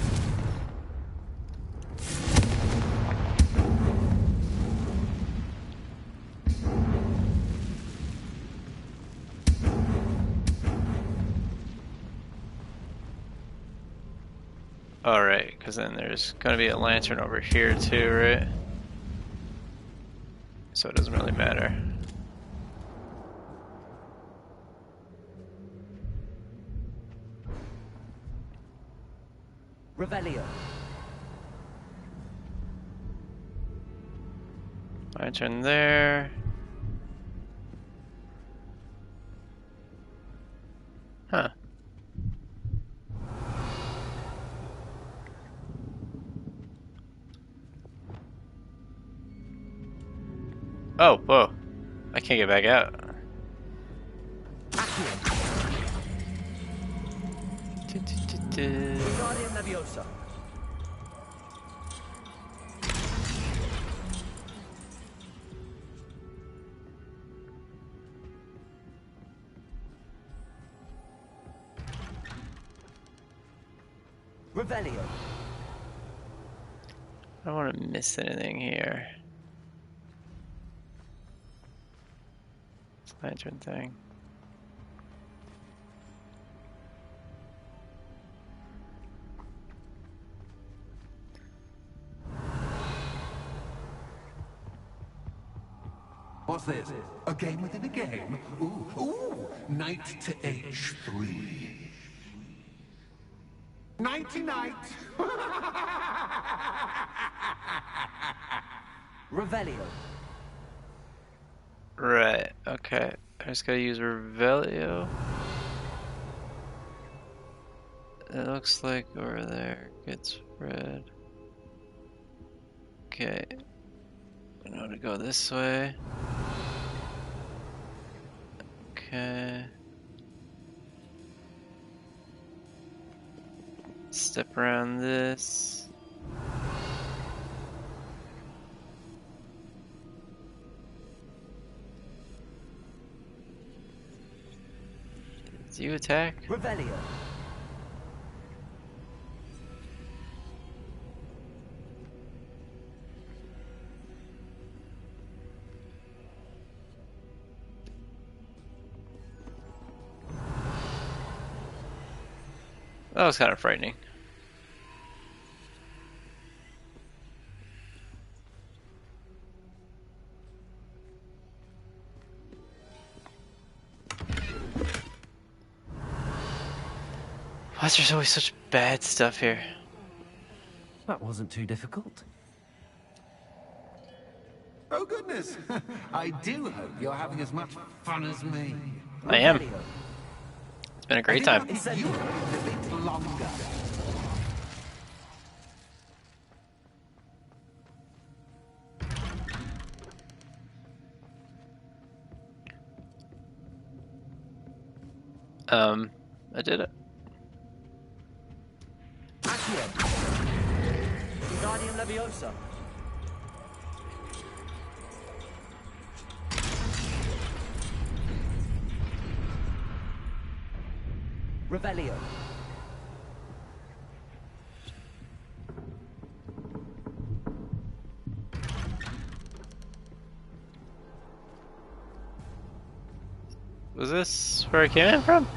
Speaker 1: Alright, because then there's gonna be a lantern over here too, right? So it doesn't really matter.
Speaker 2: Revelio.
Speaker 1: Lantern there. Huh. Oh, whoa. I can't get back out.
Speaker 2: Wingardium Leviosa. Revelio.
Speaker 1: I don't want to miss anything here. Lantern thing.
Speaker 5: What's this? A game within a game? Ooh, knight to h3. Nighty-night!
Speaker 2: Revelio.
Speaker 1: Right, okay. I just gotta use Revelio. It looks like over there gets red. Okay. I know to go this way. Okay. Step around this. Do you attack?
Speaker 2: Revelio.
Speaker 1: That was kind of frightening. Why is there always such bad stuff here?
Speaker 2: That wasn't too difficult.
Speaker 5: Oh goodness! I do hope you're having as much fun as me.
Speaker 1: I am. It's been a great time.
Speaker 5: You a bit longer.
Speaker 1: I did it.
Speaker 2: Accio. Wingardium Leviosa. Revelio.
Speaker 1: Was this where I came in from?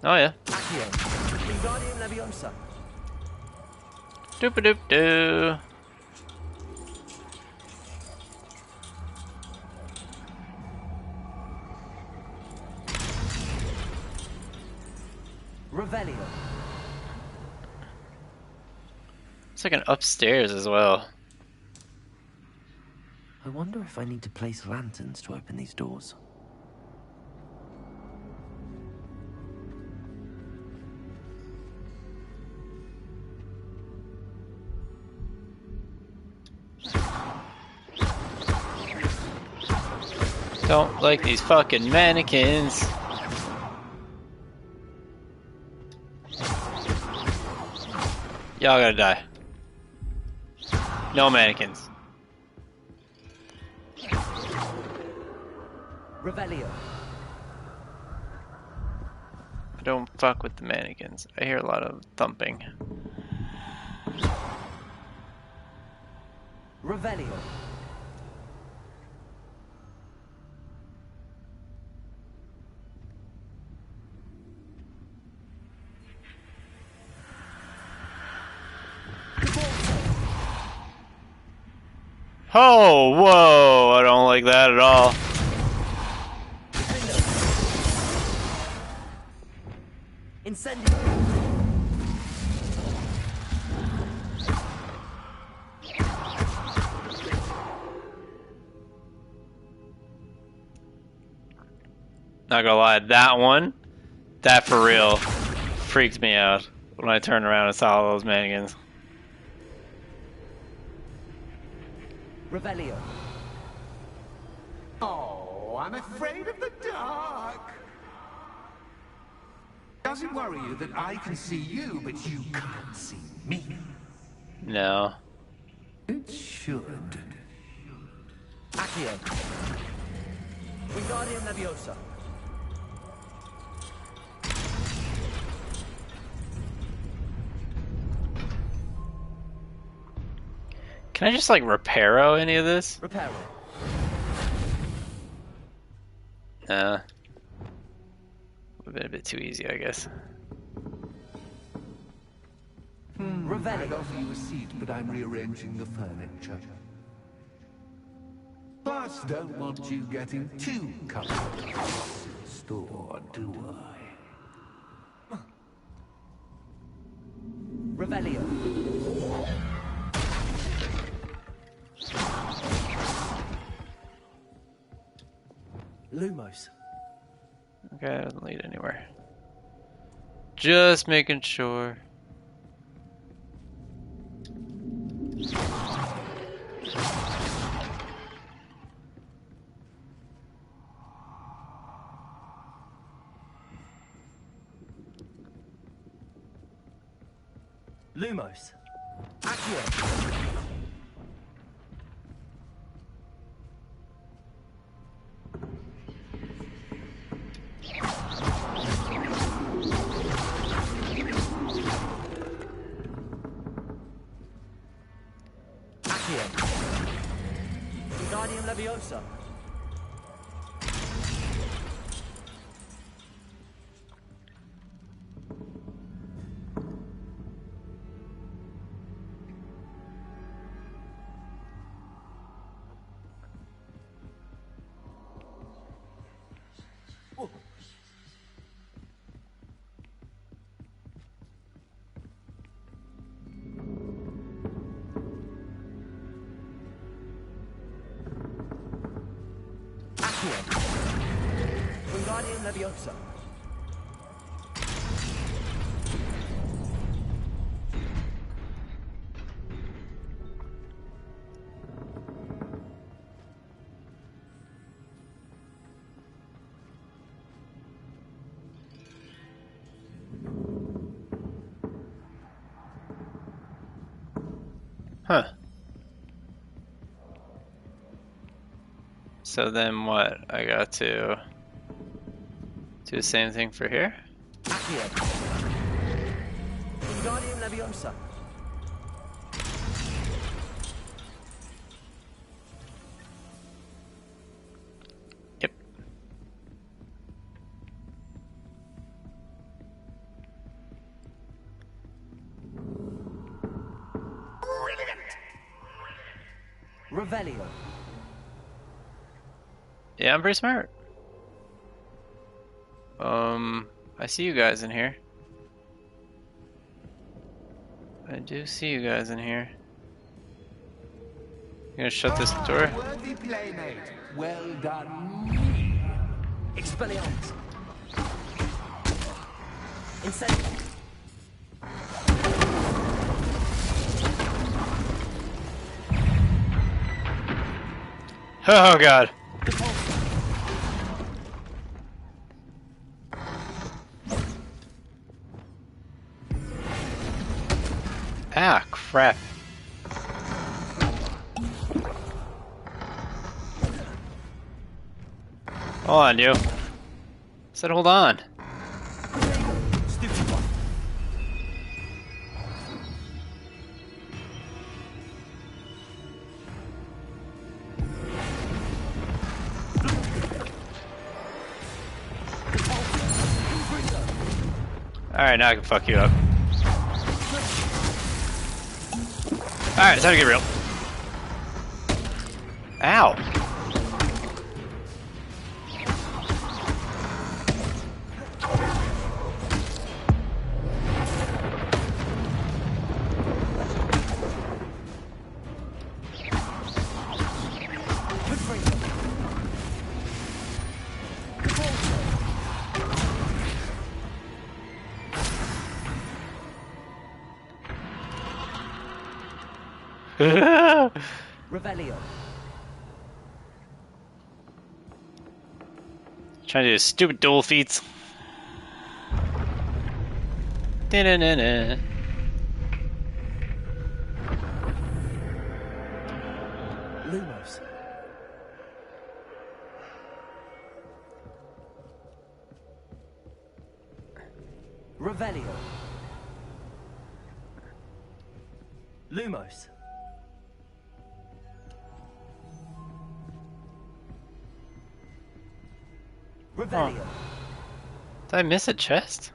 Speaker 1: Oh yeah.
Speaker 2: Accio. Wingardium Leviosa.
Speaker 1: Doop-a-doop-doo.
Speaker 2: Revelio.
Speaker 1: It's like an upstairs as well.
Speaker 2: I wonder if I need to place lanterns to open these doors.
Speaker 1: Don't like these fucking mannequins. Y'all gotta die. No mannequins.
Speaker 2: Revelio.
Speaker 1: I don't fuck with the mannequins. I hear a lot of thumping.
Speaker 2: Revelio.
Speaker 1: Oh, whoa! I don't like that at all.
Speaker 2: Incendio.
Speaker 1: Not gonna lie, that for real freaked me out when I turned around and saw all those mannequins.
Speaker 2: Revelio.
Speaker 5: Oh, I'm afraid of the dark. Does it worry you that I can see you, but you can't see me?
Speaker 1: No.
Speaker 5: It should.
Speaker 2: Accio. Wingardium Leviosa.
Speaker 1: Can I just like reparo any of this?
Speaker 2: Reparo.
Speaker 1: Nah. Would have been a bit too easy, I guess.
Speaker 5: I'd offer you a seat, but I'm rearranging the furniture. Plus, don't want you getting too comfortable. Store, do I?
Speaker 2: Revelio. Lumos.
Speaker 1: Okay, that doesn't lead anywhere. Just making sure.
Speaker 2: Lumos. Accio. Wingardium Leviosa. Wingardium Leviosa.
Speaker 1: Huh. So then what? I got to do the same thing for here?
Speaker 2: Accio. Wingardium Leviosa.
Speaker 1: Yep.
Speaker 2: Revelio.
Speaker 1: Yeah, I'm pretty smart. I see you guys in here. I do see you guys in here. You gonna shut this door?
Speaker 5: Worthy playmate. Well done.
Speaker 2: Expelliarmus. Incendio.
Speaker 1: Oh god. Ah, crap. Hold on, you. Said hold on. Alright, now I can fuck you up. Alright, it's time to get real. Ow!
Speaker 2: Revelio.
Speaker 1: Trying to do stupid dual feats. Da-na-na-na.
Speaker 2: Lumos. Revelio. Lumos. Revelio.
Speaker 1: Oh. Did I miss a chest?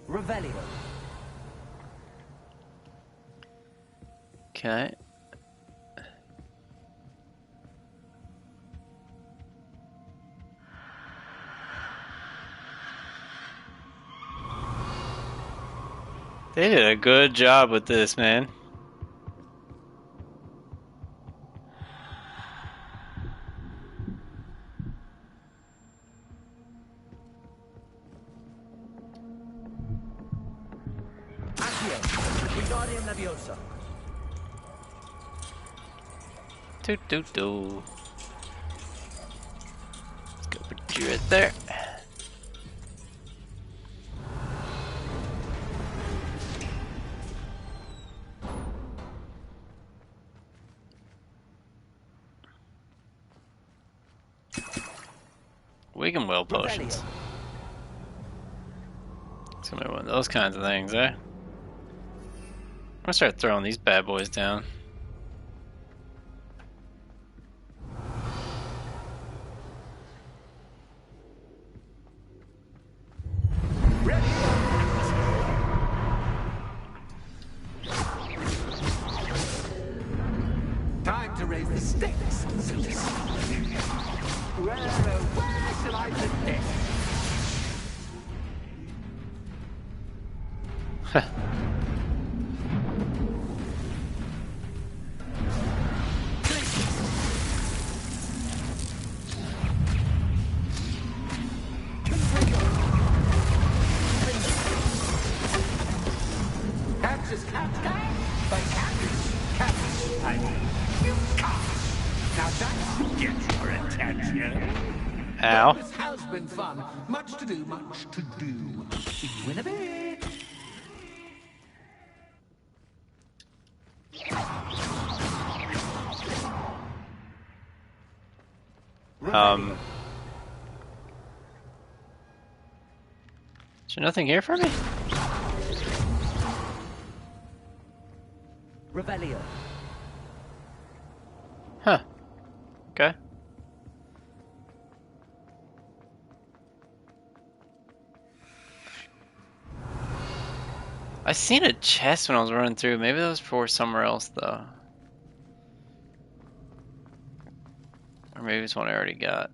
Speaker 2: Revelio.
Speaker 1: Okay. They did a good job with this, man.
Speaker 2: Leviosa.
Speaker 1: Doot doot doo. Let's go put you right there. We can will potions. It's gonna be one of those kinds of things, eh? I'm gonna start throwing these bad boys down.
Speaker 5: Time to raise the stakes, so to speak. Where shall I put this? Catch is catch, but catch, I mean, you can't. Now that gets your attention.
Speaker 1: Ow.
Speaker 5: This has been fun. Much to do, much to do. See you in a bit.
Speaker 1: Is there nothing here for me?
Speaker 2: Revelio.
Speaker 1: Huh. Okay. I seen a chest when I was running through. Maybe that was for somewhere else, though. Or maybe it's one I already got.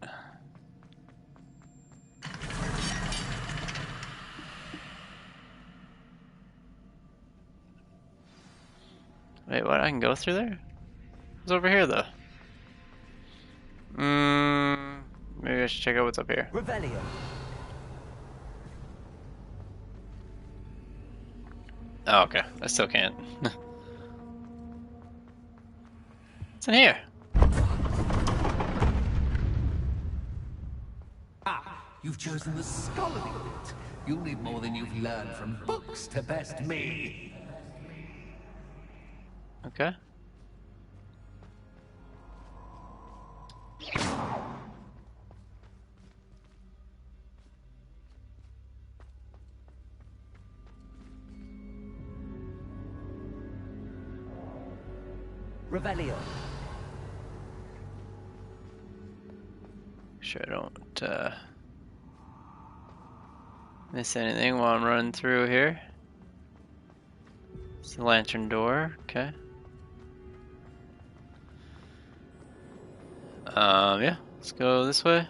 Speaker 1: Wait, what? I can go through there? What's over here, though? Maybe I should check out what's up here.
Speaker 2: Revelio.
Speaker 1: Oh, okay. I still can't. What's in here?
Speaker 5: Ah, you've chosen the scholarly route. You'll need more than you've learned from books to best me.
Speaker 1: Okay.
Speaker 2: Revelio.
Speaker 1: Sure I don't miss anything while I'm running through here. It's the lantern door, okay. Yeah, let's go this way.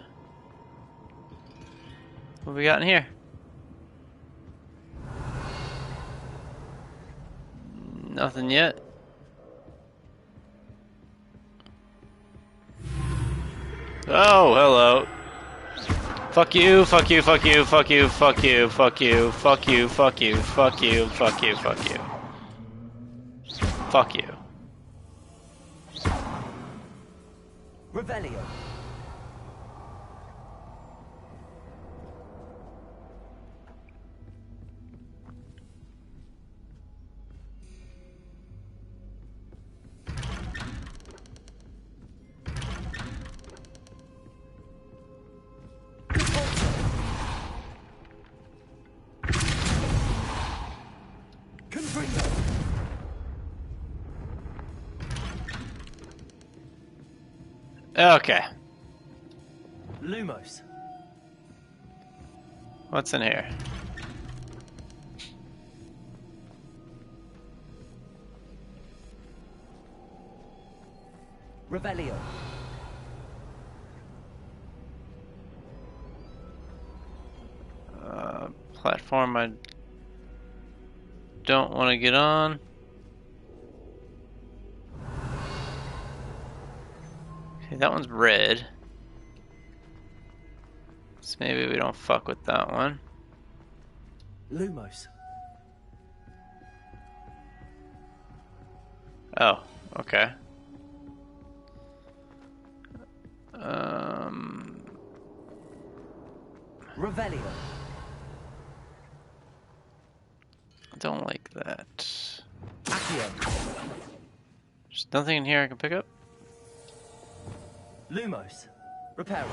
Speaker 1: What we got in here? Nothing yet. Oh, hello. Fuck you, fuck you, fuck you, fuck you, fuck you, fuck you, fuck you, fuck you, fuck you, fuck you, fuck you. Fuck you.
Speaker 2: Revelio.
Speaker 1: Okay.
Speaker 2: Lumos.
Speaker 1: What's in here?
Speaker 2: Revelio.
Speaker 1: Platform I don't want to get on. Okay, that one's red. So maybe we don't fuck with that one.
Speaker 2: Lumos.
Speaker 1: Oh, okay.
Speaker 2: Revelio.
Speaker 1: I don't like that.
Speaker 2: Accio.
Speaker 1: There's nothing in here I can pick up?
Speaker 2: Lumos. Reparo.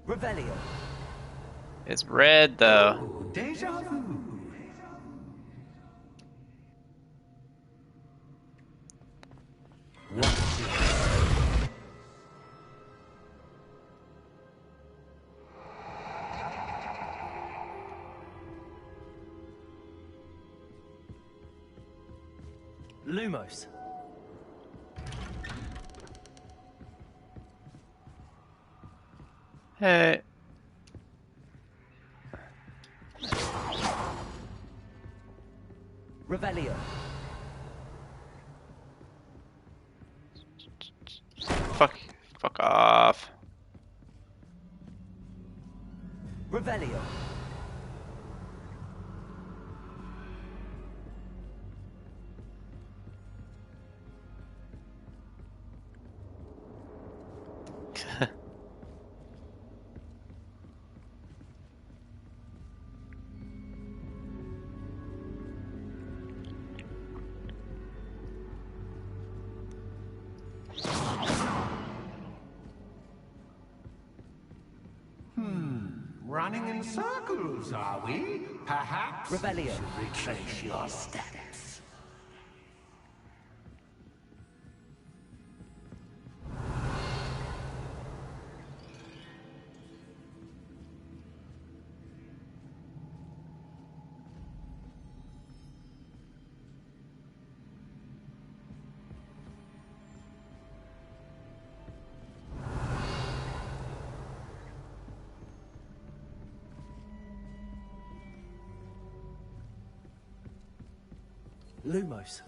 Speaker 2: Revelio.
Speaker 1: It's red though.
Speaker 5: Deja vu.
Speaker 2: Lumos.
Speaker 1: Hey.
Speaker 2: Revelio.
Speaker 1: Fuck off.
Speaker 2: Revelio.
Speaker 5: Running in circles, are we? Perhaps
Speaker 2: Revelio.
Speaker 5: you should retrace your steps.
Speaker 2: Lumos.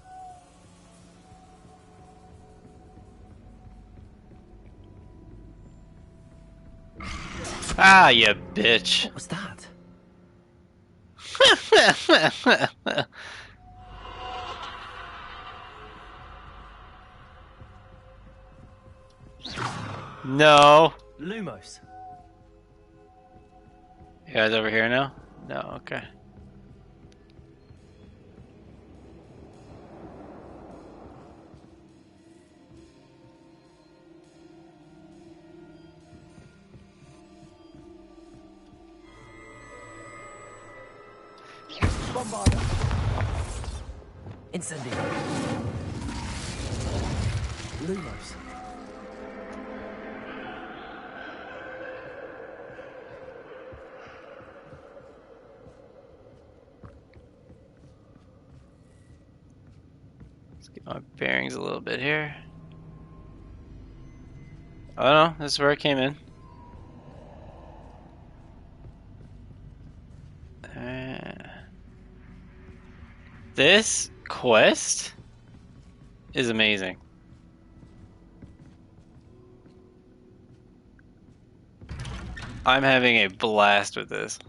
Speaker 1: Ah, you bitch.
Speaker 2: What was that?
Speaker 1: No.
Speaker 2: Lumos.
Speaker 1: You guys over here now? No, okay.
Speaker 2: Bombarda. Incendio. Lumos.
Speaker 1: Let's get my bearings a little bit here. Oh no, this is where I came in. This quest is amazing. I'm having a blast with this.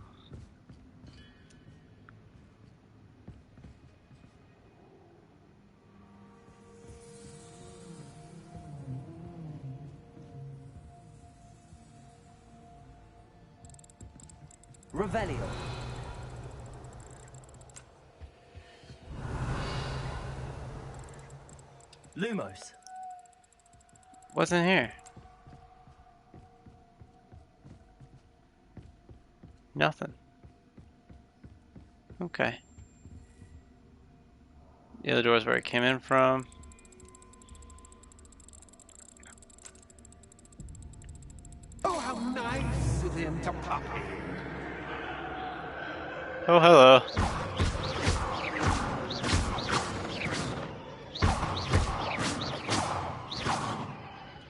Speaker 2: Revelio. Lumos.
Speaker 1: What's in here? Nothing. Okay. The other door's where it came in from.
Speaker 5: Oh, how nice of him to pop in.
Speaker 1: Oh, hello.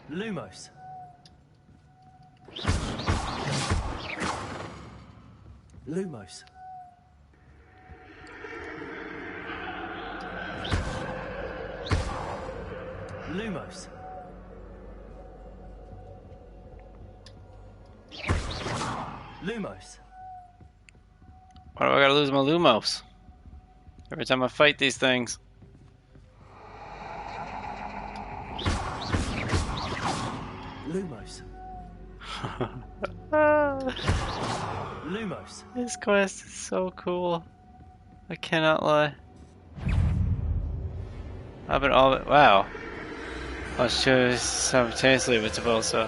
Speaker 2: Lumos. Lumos. Lumos. Lumos.
Speaker 1: Why do I gotta lose my Lumos? Every time I fight these things.
Speaker 2: Lumos. Lumos.
Speaker 1: This quest is so cool. I cannot lie. I've been all wow. I'll choose simultaneously with both, so.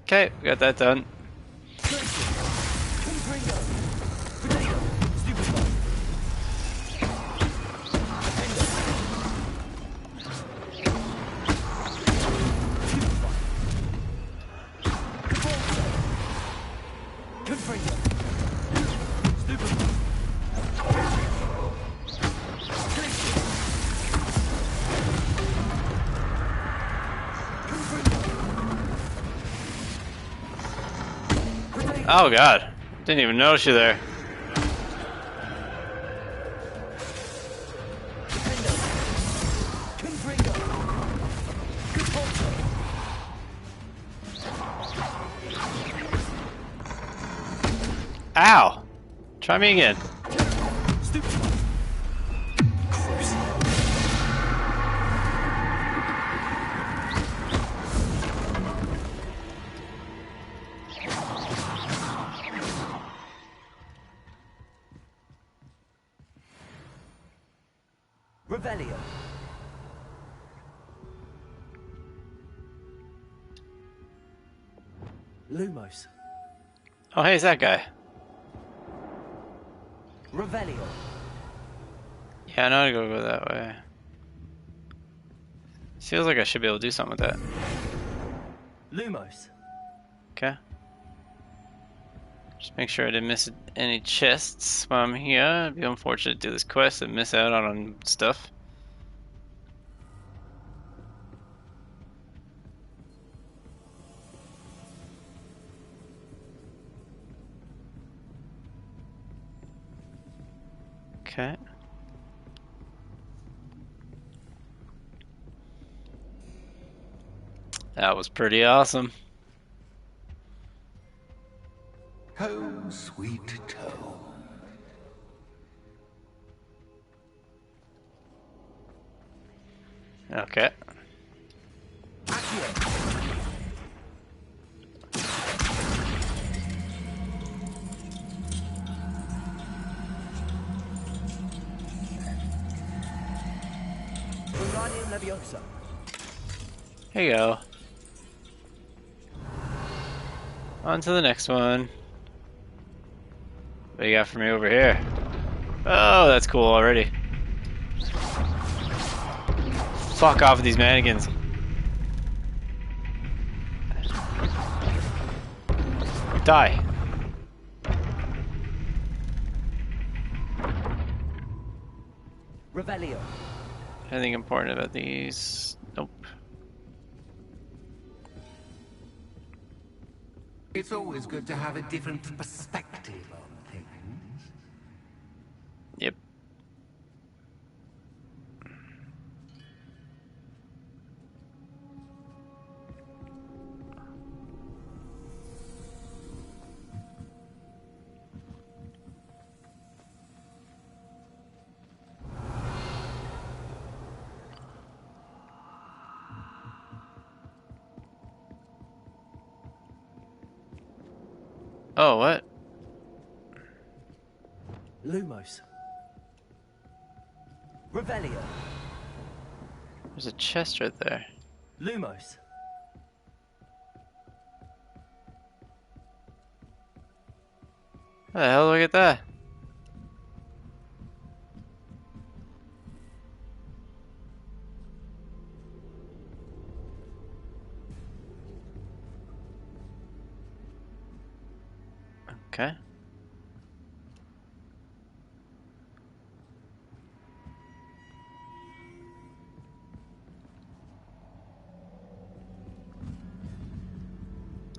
Speaker 1: Okay, we got that done. Oh god, didn't even notice you there. Ow! Try me again.
Speaker 2: Revelio. Lumos.
Speaker 1: Oh, hey, it's that guy.
Speaker 2: Revelio.
Speaker 1: Yeah, I know to go that way. Feels like I should be able to do something with that.
Speaker 2: Lumos.
Speaker 1: Okay. Just make sure I didn't miss any chests while I'm here. It'd be unfortunate to do this quest and miss out on stuff. Okay. That was pretty awesome.
Speaker 14: Home, sweet home.
Speaker 1: Okay.
Speaker 2: Leviosa.
Speaker 1: Here you go. On to the next one. What do you got for me over here? Oh, that's cool already. Fuck off with these mannequins. Die.
Speaker 2: Revelio.
Speaker 1: Anything important about these? Nope.
Speaker 5: It's always good to have a different perspective on things.
Speaker 1: Yep. Oh, what?
Speaker 2: Lumos. Revelio.
Speaker 1: There's a chest right there.
Speaker 2: Lumos.
Speaker 1: How the hell do I get that? Okay.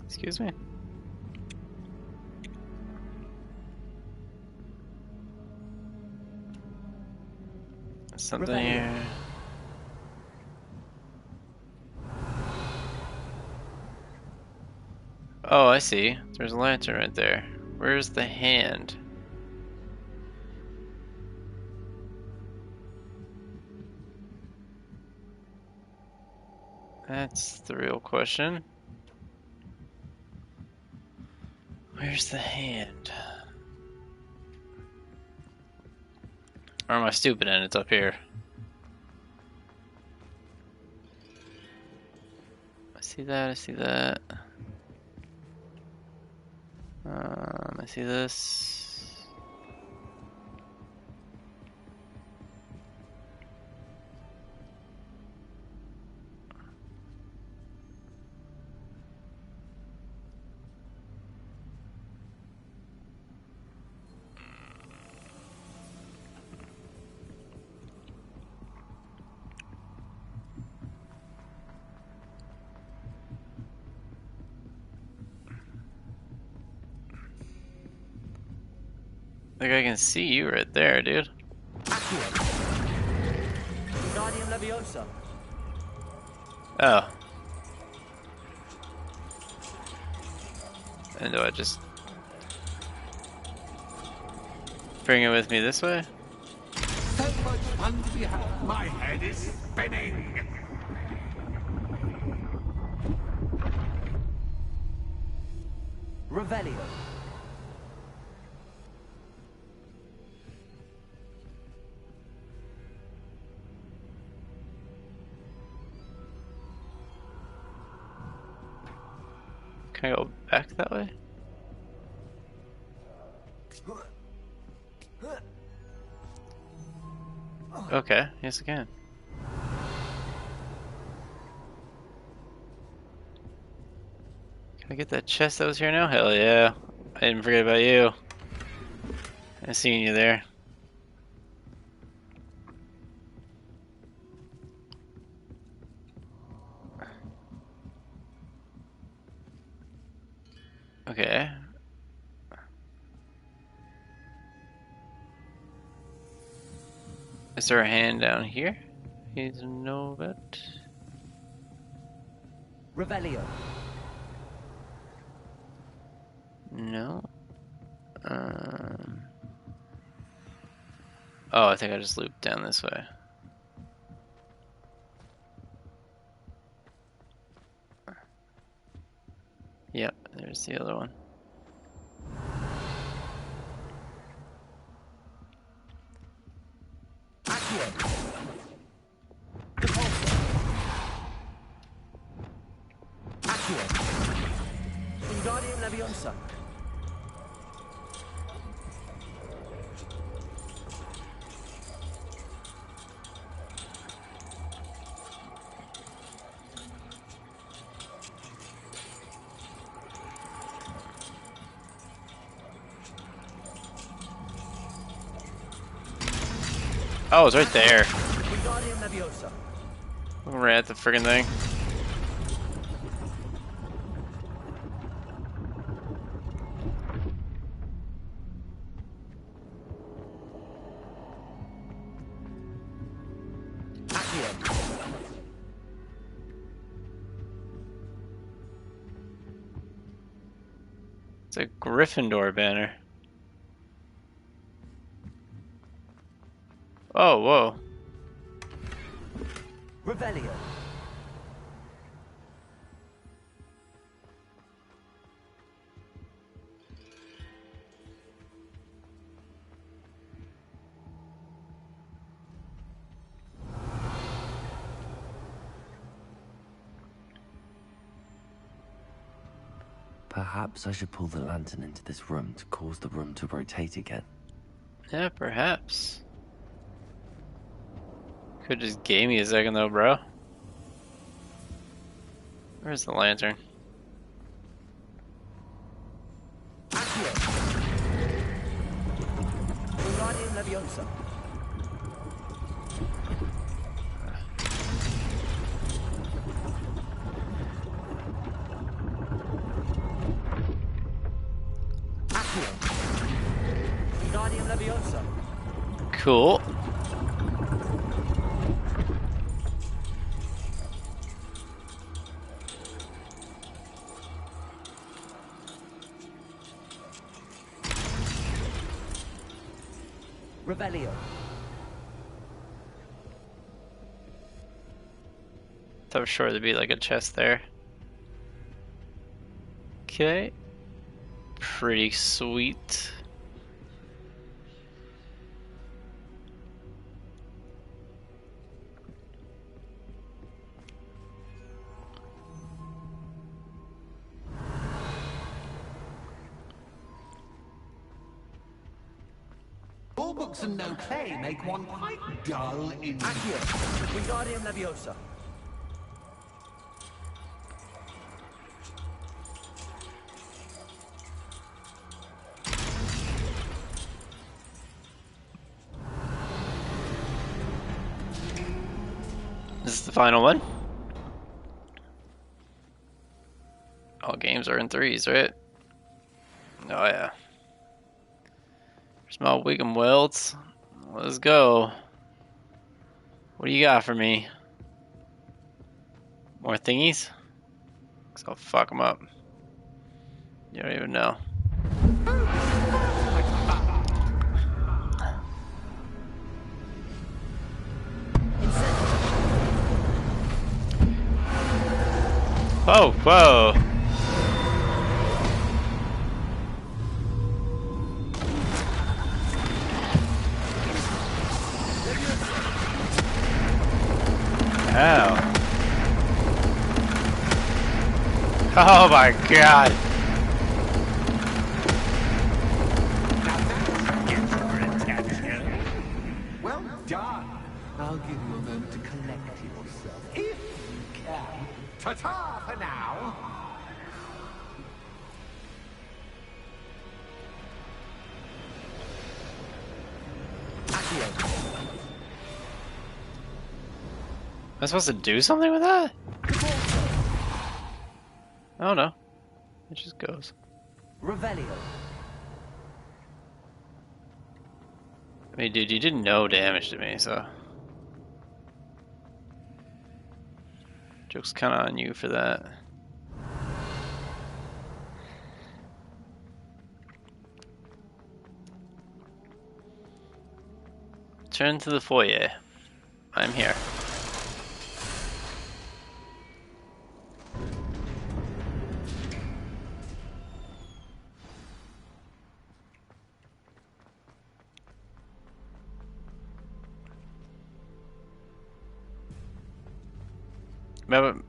Speaker 1: Excuse me. Something here. Oh, I see. There's a lantern right there. Where's the hand? That's the real question. Where's the hand? Or am I stupid and it's up here? I see that, I see that. I see this. I think I can see you right there, dude. Oh. And do I just bring it with me this way?
Speaker 5: So much fun to be had. My head is spinning.
Speaker 2: Revelio.
Speaker 1: Can I go back that way? Okay, yes I can. Can I get that chest that was here now? Hell yeah. I didn't forget about you. I seen you there. Okay. Is there a hand down here? He's no vet.
Speaker 2: Revelio.
Speaker 1: No. Oh, I think I just looped down this way. Yep, there's the other one.
Speaker 2: Wingardium Leviosa.
Speaker 1: Oh, it's right there.
Speaker 2: Wingardium Leviosa.
Speaker 1: Right at the friggin' thing. It's a Gryffindor banner. Oh, whoa.
Speaker 2: Revelio. Perhaps I should pull the lantern into this room to cause the room to rotate again.
Speaker 1: Yeah, perhaps. Could just gave me a second though, bro. Where's the lantern?
Speaker 2: Leviosa. Leviosa.
Speaker 1: Cool.
Speaker 2: Revelio.
Speaker 1: Thought sure there'd be like a chest there. Okay. Pretty sweet.
Speaker 5: All books and no play make one quite dull in...
Speaker 2: Accio. Wingardium Leviosa.
Speaker 1: This is the final one. All games are in threes, right? Oh yeah. Small Wiggum Welds. Let's go. What do you got for me? More thingies? Cause I'll fuck them up. You don't even know. Whoa, whoa. Ow. Oh my god.
Speaker 5: Well done. I'll give you a moment to collect yourself, if you can. Ta-ta for now.
Speaker 1: Am I supposed to do something with that? I don't know. It just goes.
Speaker 2: Revelio.
Speaker 1: I mean, dude, you did no damage to me, so. Joke's kinda on you for that. Turn to the foyer. I'm here.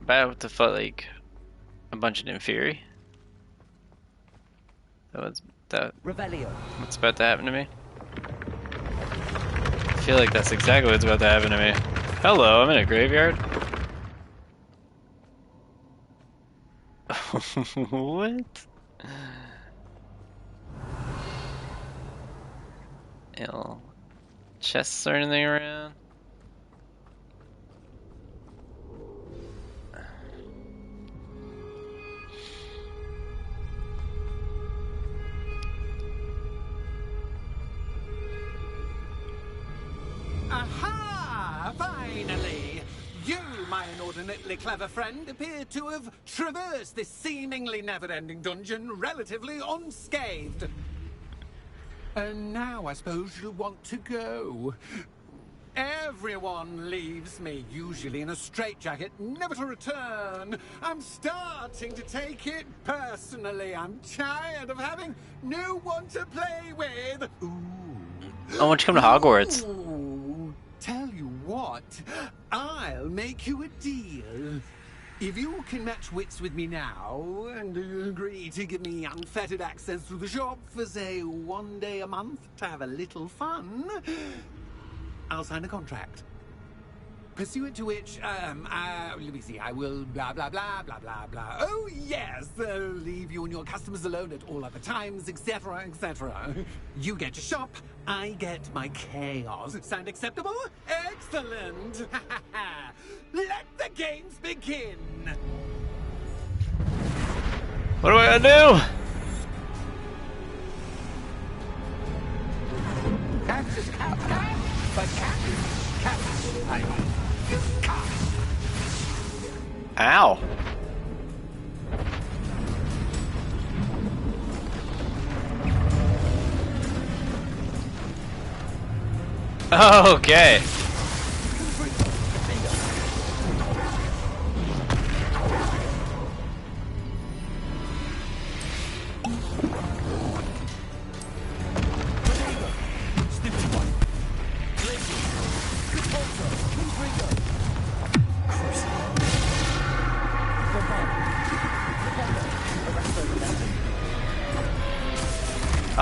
Speaker 1: About to fight like a bunch of Inferi.
Speaker 2: Revelio.
Speaker 1: What's about to happen to me? I feel like that's exactly what's about to happen to me. Hello, I'm in a graveyard. What? Ill chests or anything around?
Speaker 5: Aha! Finally! You, my inordinately clever friend appear to have traversed this seemingly never-ending dungeon relatively unscathed. And now I suppose you'll want to go. Everyone leaves me, usually in a straitjacket, never to return. I'm starting to take it personally. I'm tired of having no one to play with.
Speaker 1: I want you to come to Hogwarts.
Speaker 5: Ooh, tell you what, I'll make you a deal. If you can match wits with me now and agree to give me unfettered access to the shop for, say, 1 day a month to have a little fun, I'll sign a contract. Pursuant to which, let me see, I will blah, blah, blah, blah, blah, blah. Oh, yes, leave you and your customers alone at all other times, etc., etc. You get your shop, I get my chaos. Sound acceptable? Excellent! Let the games begin!
Speaker 1: What am I gonna do? Ow. Okay.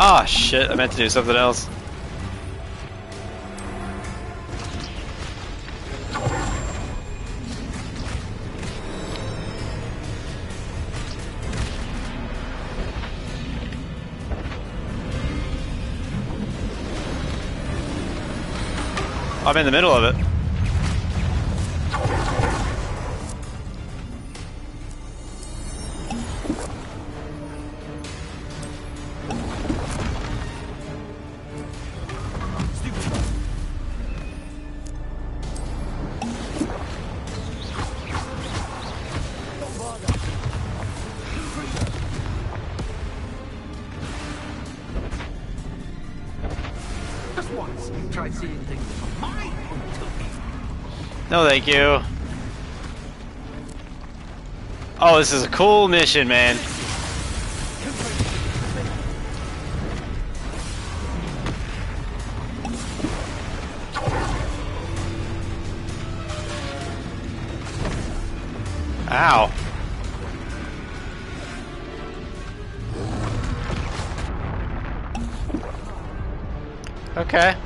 Speaker 1: Ah, shit, I meant to do something else. I'm in the middle of it.
Speaker 5: Just once, try seeing things from my point of view.
Speaker 1: No, thank you. Oh, this is a cool mission, man. Ow. Okay.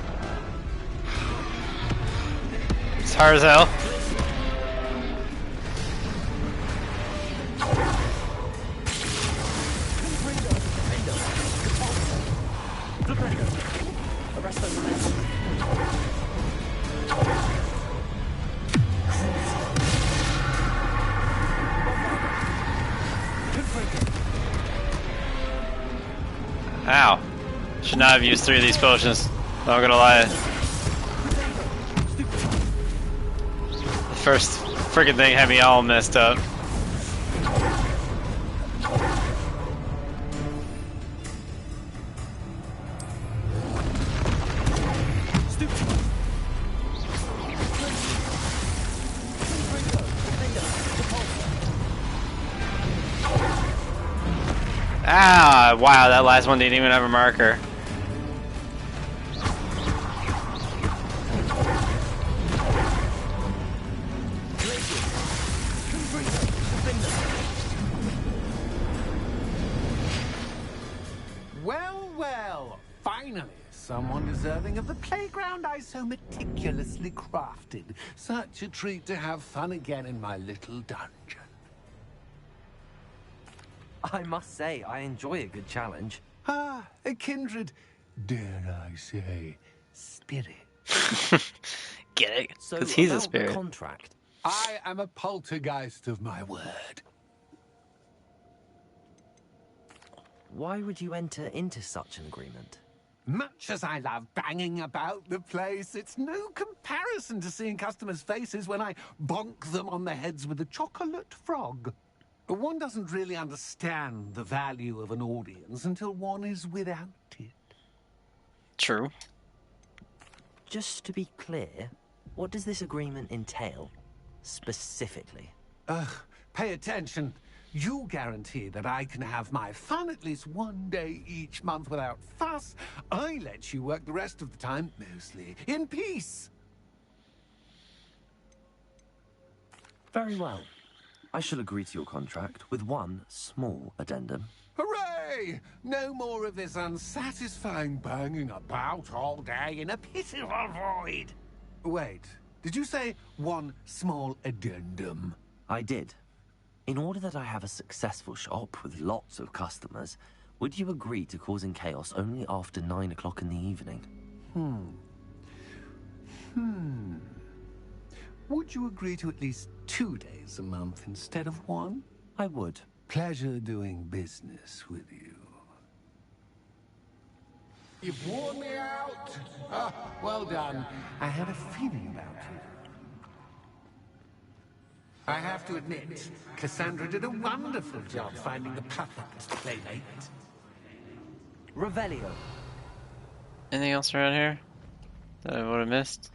Speaker 1: It's hard as hell. Ow. Should not have used 3 of these potions. Not gonna lie. The first friggin' thing had me all messed up. Ah, wow, that last one didn't even have a marker.
Speaker 5: Well, well, finally, someone deserving of the playground I so meticulously crafted. Such a treat to have fun again in my little dungeon.
Speaker 2: I must say, I enjoy a good challenge.
Speaker 5: Ah, a kindred, dare I say, spirit.
Speaker 1: Get it?
Speaker 2: So,
Speaker 1: Because he's a
Speaker 2: about the
Speaker 1: spirit.
Speaker 2: contract.
Speaker 5: I am a poltergeist of my word.
Speaker 2: Why would you enter into such an agreement?
Speaker 5: Much as I love banging about the place, it's no comparison to seeing customers' faces when I bonk them on the heads with a chocolate frog. One doesn't really understand the value of an audience until one is without it.
Speaker 1: True.
Speaker 2: Just to be clear, what does this agreement entail, specifically?
Speaker 5: Pay attention. You guarantee that I can have my fun at least one day each month without fuss. I let you work the rest of the time, mostly in peace.
Speaker 2: Very well. I shall agree to your contract with one small addendum.
Speaker 5: Hooray! No more of this unsatisfying banging about all day in a pitiful void. Wait, did you say one small addendum?
Speaker 2: I did. In order that I have a successful shop with lots of customers, would you agree to causing chaos only after 9 o'clock in the evening?
Speaker 5: Would you agree to at least 2 days a month instead of one?
Speaker 2: I would.
Speaker 5: Pleasure doing business with you. You've worn me out. Well done. I had a feeling about you. I have to admit, Cassandra did a wonderful job finding the perfect playmate.
Speaker 2: Revelio.
Speaker 1: Anything else around here that I would have missed?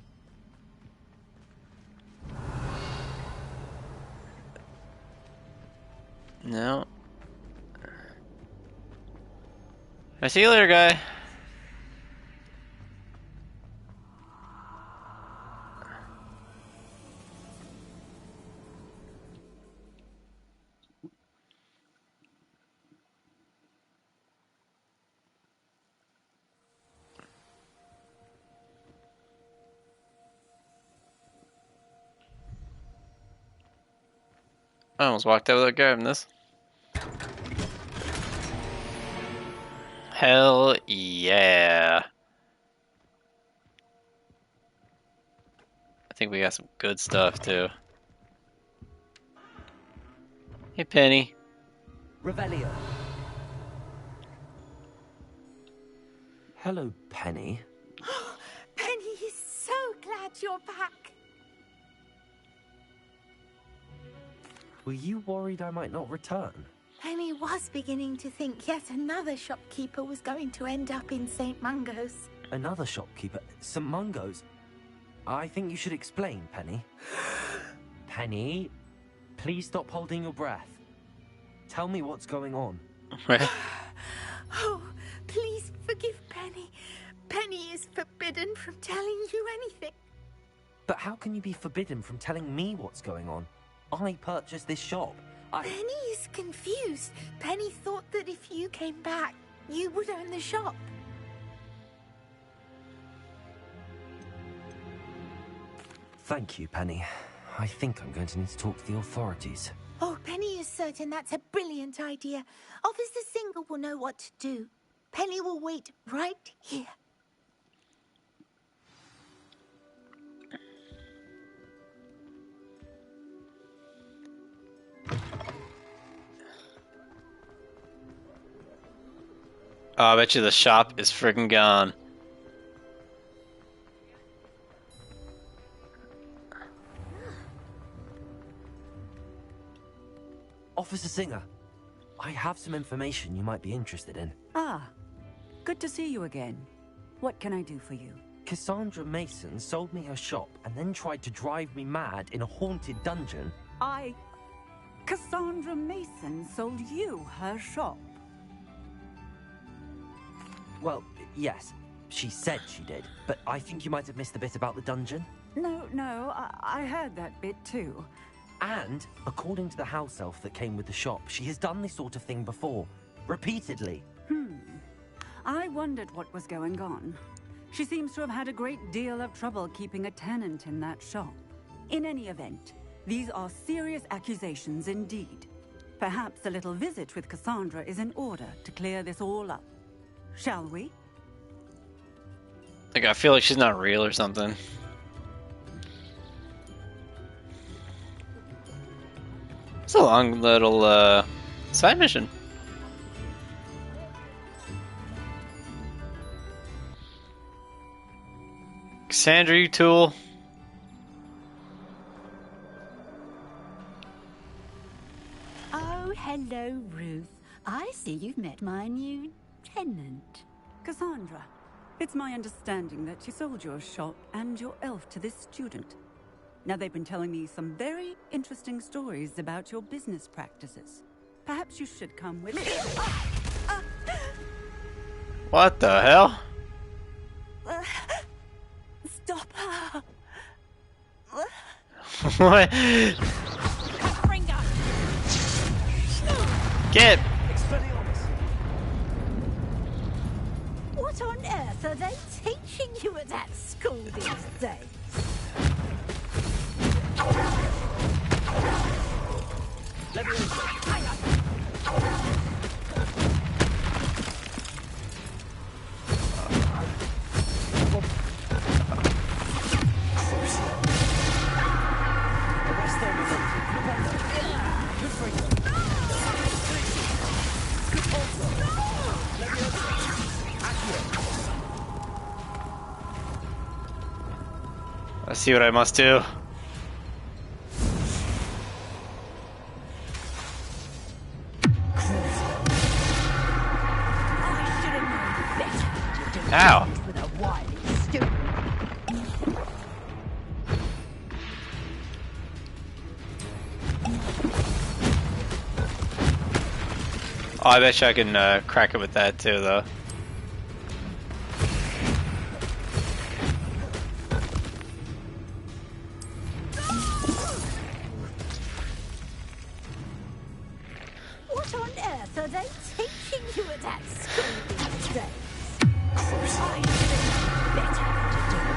Speaker 1: No. I see you later, guy. I almost walked out without grabbing this. Hell yeah. I think we got some good stuff too. Hey, Penny.
Speaker 2: Revelio. Hello, Penny.
Speaker 18: Penny is so glad you're back.
Speaker 2: Were you worried I might not return?
Speaker 18: Penny was beginning to think yet another shopkeeper was going to end up in St. Mungo's.
Speaker 2: Another shopkeeper? St. Mungo's? I think you should explain, Penny. Penny, please stop holding your breath. Tell me what's going on.
Speaker 18: Oh, please forgive Penny. Penny is forbidden from telling you anything.
Speaker 2: But how can you be forbidden from telling me what's going on? I purchased this shop.
Speaker 18: Penny is confused. Penny thought that if you came back, you would own the shop.
Speaker 2: Thank you, Penny. I think I'm going to need to talk to the authorities.
Speaker 18: Oh, Penny is certain that's a brilliant idea. Officer Singer will know what to do. Penny will wait right here.
Speaker 1: Oh, I bet you the shop is friggin' gone.
Speaker 2: Officer Singer, I have some information you might be interested in.
Speaker 20: Ah, good to see you again. What can I do for you?
Speaker 2: Cassandra Mason sold me her shop and then tried to drive me mad in a haunted dungeon.
Speaker 20: Cassandra Mason sold you her shop?
Speaker 2: Well, yes, she said she did, but I think you might have missed the bit about the dungeon.
Speaker 20: No, I heard that bit too.
Speaker 2: And, according to the house elf that came with the shop, she has done this sort of thing before. Repeatedly.
Speaker 20: I wondered what was going on. She seems to have had a great deal of trouble keeping a tenant in that shop. In any event, these are serious accusations indeed. Perhaps a little visit with Cassandra is in order to clear this all up. Shall we?
Speaker 1: Like, I feel like she's not real or something. It's a long little side mission. Cassandra, you tool.
Speaker 19: Oh, hello, Ruth. I see you've met my new tenant.
Speaker 20: Cassandra, it's my understanding that you sold your shop and your elf to this student. Now, they've been telling me some very interesting stories about your business practices. Perhaps you should come with me.
Speaker 1: What the hell?
Speaker 19: Stop her.
Speaker 1: What? Get!
Speaker 19: What on earth are they teaching you at that school these days?
Speaker 1: I see what I must do. Ow! Oh, I bet you I can crack it with that too, though.
Speaker 19: What on earth are they teaching you at that school these days? I should have known better to do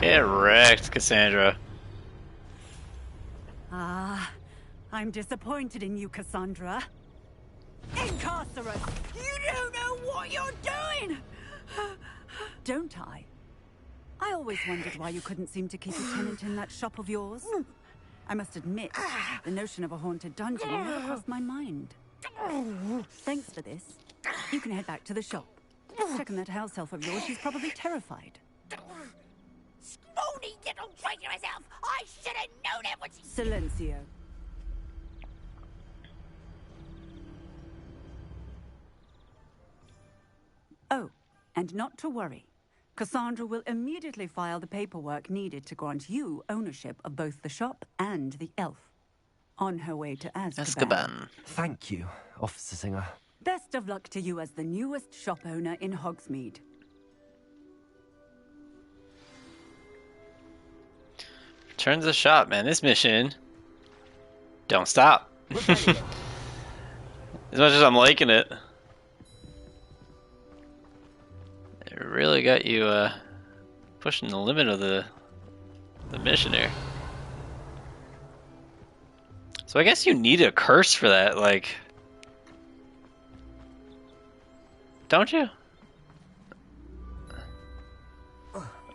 Speaker 1: Get wrecked, Cassandra.
Speaker 20: Ah, I'm disappointed in you, Cassandra. Incarcerate! You don't know what you're doing! Don't I? I always wondered why you couldn't seem to keep a tenant in that shop of yours. I must admit, the notion of a haunted dungeon never crossed my mind. Thanks for this. You can head back to the shop. Check on that house elf of yours, she's probably terrified.
Speaker 19: Scrawny little traitor herself! I should have known it when she...
Speaker 20: Silencio. Oh, and not to worry. Cassandra will immediately file the paperwork needed to grant you ownership of both the shop and the elf. On her way to Azkaban.
Speaker 2: Thank you, Officer Singer.
Speaker 20: Best of luck to you as the newest shop owner in Hogsmeade.
Speaker 1: Turn to the shop, man. This mission don't stop. As much as I'm liking it, it really got you pushing the limit of the mission here. So I guess you need a curse for that, like, don't you?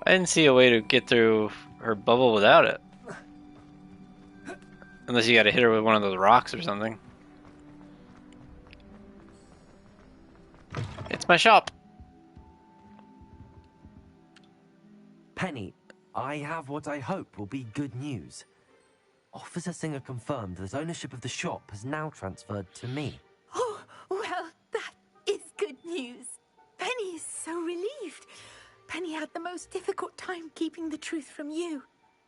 Speaker 1: I didn't see a way to get through her bubble without it. Unless you gotta hit her with one of those rocks or something. It's my shop.
Speaker 2: Penny, I have what I hope will be good news. Officer Singer confirmed that ownership of the shop has now transferred to me.
Speaker 18: Oh, well, that is good news. had the most difficult time keeping the truth from you.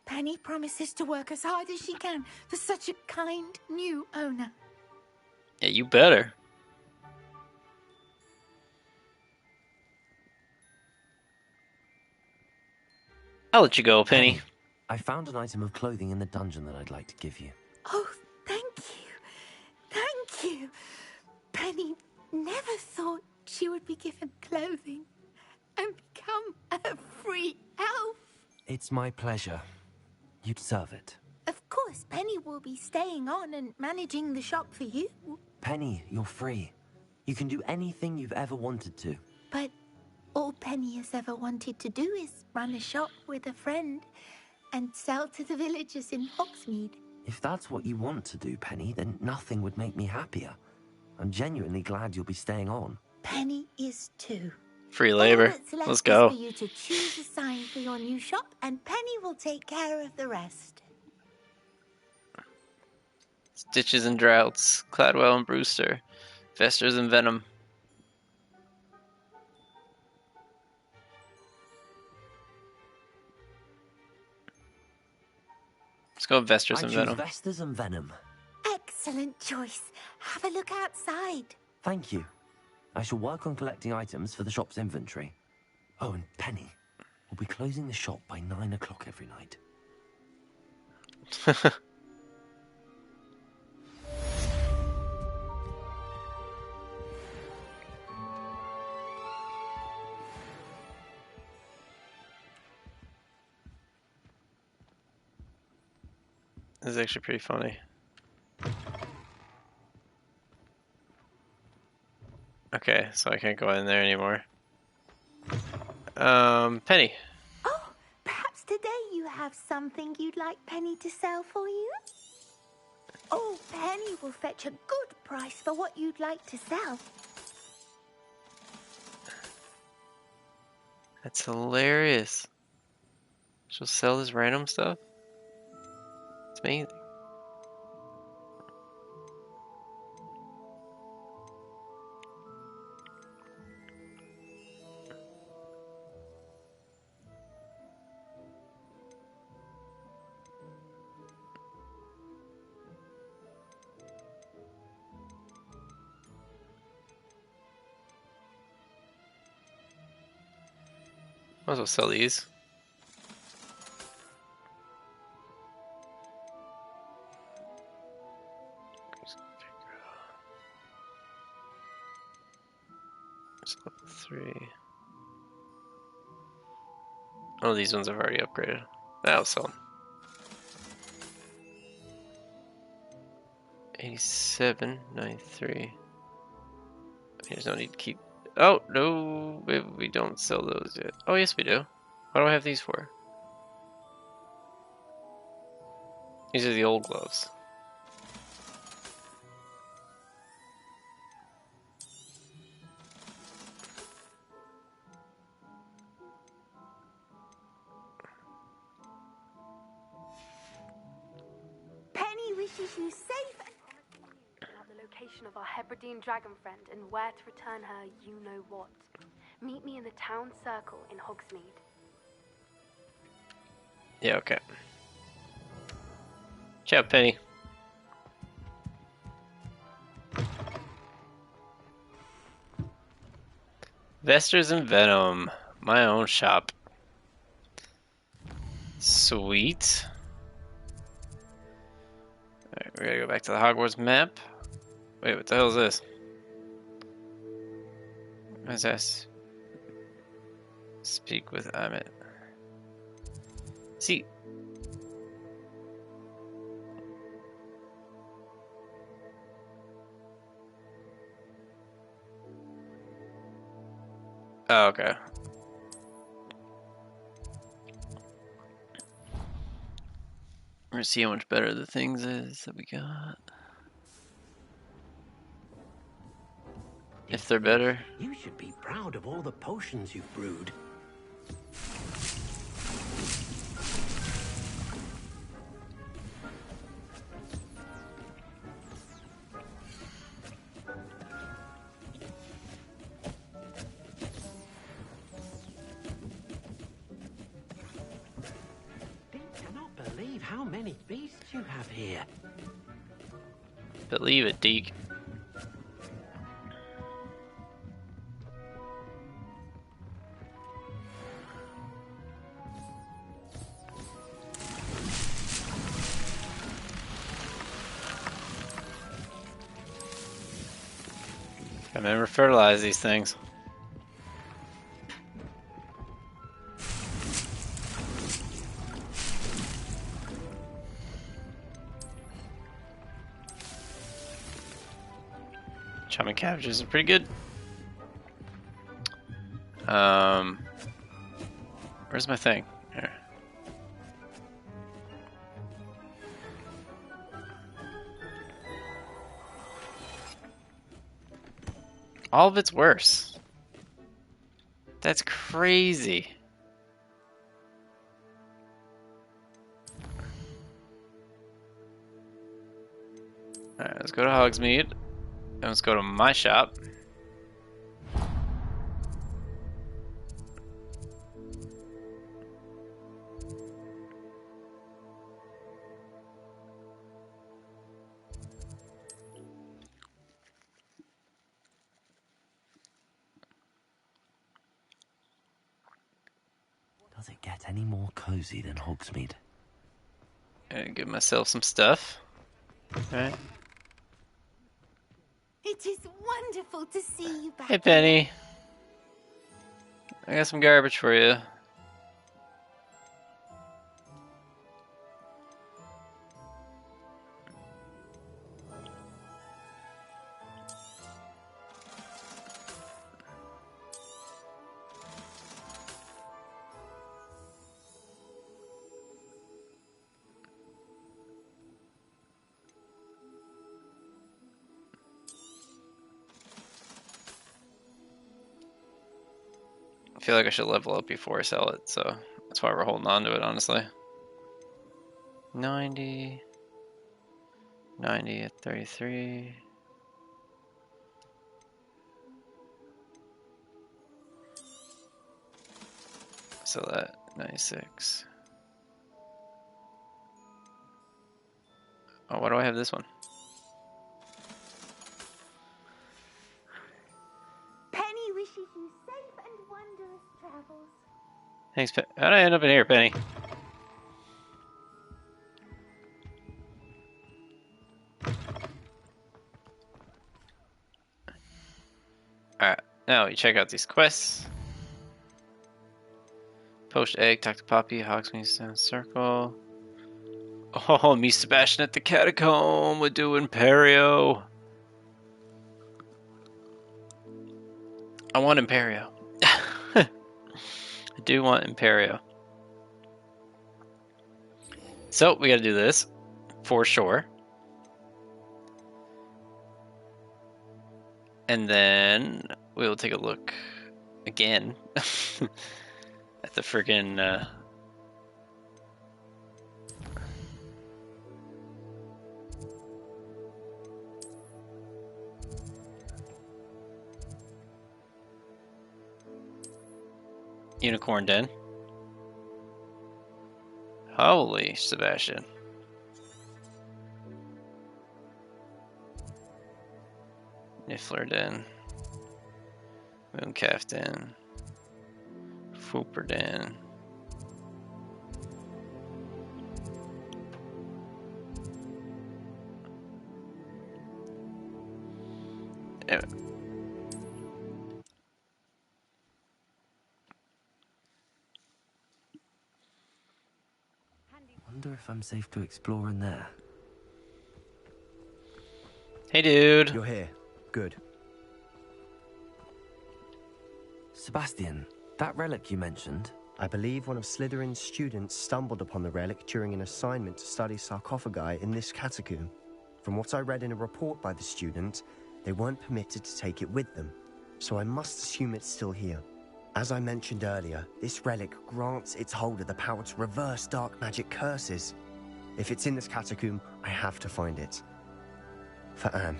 Speaker 18: Penny promises to work as hard as she can for such a kind new owner.
Speaker 1: Yeah, you better. I'll let you go, Penny.
Speaker 2: I found an item of clothing in the dungeon that I'd like to give you.
Speaker 18: Oh, thank you. Thank you. Penny never thought she would be given clothing and become a free elf.
Speaker 2: It's my pleasure. You deserve it.
Speaker 18: Of course, Penny will be staying on and managing the shop for you.
Speaker 2: Penny, you're free. You can do anything you've ever wanted to.
Speaker 18: But all Penny has ever wanted to do is run a shop with a friend and sell to the villagers in Hogsmeade.
Speaker 2: If that's what you want to do, Penny, then nothing would make me happier. I'm genuinely glad you'll be staying on.
Speaker 18: Penny is too.
Speaker 1: Free labor. Let's go.
Speaker 18: For you to choose a sign for your new shop, and Penny will take care of the rest.
Speaker 1: Stitches and Droughts, Cladwell and Brewster, Vesters and Venom. Let's go with Vesters and Venom.
Speaker 2: Vesters and Venom.
Speaker 18: Excellent choice. Have a look outside.
Speaker 2: Thank you. I shall work on collecting items for the shop's inventory. Oh, and Penny, we'll be closing the shop by 9 o'clock every night.
Speaker 1: This is actually pretty funny. Okay, so I can't go in there anymore. Penny.
Speaker 18: Oh, perhaps today you have something you'd like Penny to sell for you? Oh, Penny will fetch a good price for what you'd like to sell.
Speaker 1: That's hilarious. She'll sell this random stuff? It's amazing. Might as well sell these. It's level 3. Oh, these ones I've already upgraded. I'll sell them. 87, 93. There's no need to keep. Oh, no, we don't sell those yet. Oh, yes, we do. What do I have these for? These are the old gloves.
Speaker 18: Penny wishes you safe.
Speaker 21: Out the location of our Hebridean dragon friend and where to return her you-know-what. Meet me in the town circle in Hogsmeade.
Speaker 1: Yeah, okay. Ciao, Penny. Vesters and Venom. My own shop. Sweet. Alright, we gotta go back to the Hogwarts map. Wait, what the hell is this? What is this? Speak with Amit. See. Oh, okay. We're gonna see how much better the things is that we got. If they're better.
Speaker 22: You should be proud of all the potions you've brewed. how many beasts you have here.
Speaker 1: Believe it, Deke. I never fertilize these things. Chummy cabbages are pretty good. Where's my thing? Here. All of it's worse. That's crazy. Alright, let's go to Hogsmeade. And let's go to my shop.
Speaker 2: Does it get any more cozy than Hogsmeade?
Speaker 1: And give myself some stuff. Alright.
Speaker 18: It is wonderful to see you back.
Speaker 1: Hey, Penny. I got some garbage for you. I feel like I should level up before I sell it, so that's why we're holding on to it, honestly. 90 at 33. So that 96. Oh, why do I have this one?
Speaker 18: Penny wishes you safe and wondrous travels.
Speaker 1: Thanks, how'd I end up in here, Penny? Alright, now you check out these quests. Poached egg, talk to Poppy, Hogsmeade Circle. Oh, me Sebastian at the catacomb. We're doing Imperio. I want Imperio. I do want Imperio. So, we gotta do this. For sure. And then we'll take a look again at the friggin' Unicorn Den. Holy Sebastian. Niffler Den. Mooncalf Den. Fooper Den. Yeah.
Speaker 2: Wonder if I'm safe to explore in there.
Speaker 1: Hey, dude.
Speaker 6: You're here. Good.
Speaker 2: Sebastian, that relic you mentioned?
Speaker 6: I believe one of Slytherin's students stumbled upon the relic during an assignment to study sarcophagi in this catacomb. From what I read in a report by the student, they weren't permitted to take it with them, so I must assume it's still here. As I mentioned earlier, this relic grants its holder the power to reverse dark magic curses. If it's in this catacomb, I have to find it. For Anne.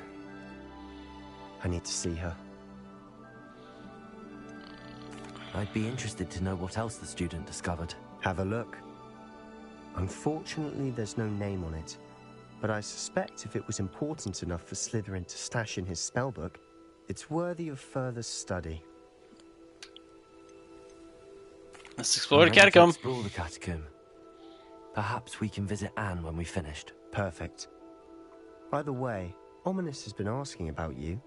Speaker 6: I need to see her.
Speaker 2: I'd be interested to know what else the student discovered.
Speaker 6: Have a look. I'm Unfortunately, there's no name on it, but I suspect if it was important enough for Slytherin to stash in his spellbook, it's worthy of further study.
Speaker 1: Let's explore the
Speaker 2: I'm ready to
Speaker 1: catacomb.
Speaker 2: Explore the catacomb. Perhaps we can visit Anne when we finished.
Speaker 6: Perfect. By the way, Ominous has been asking about you.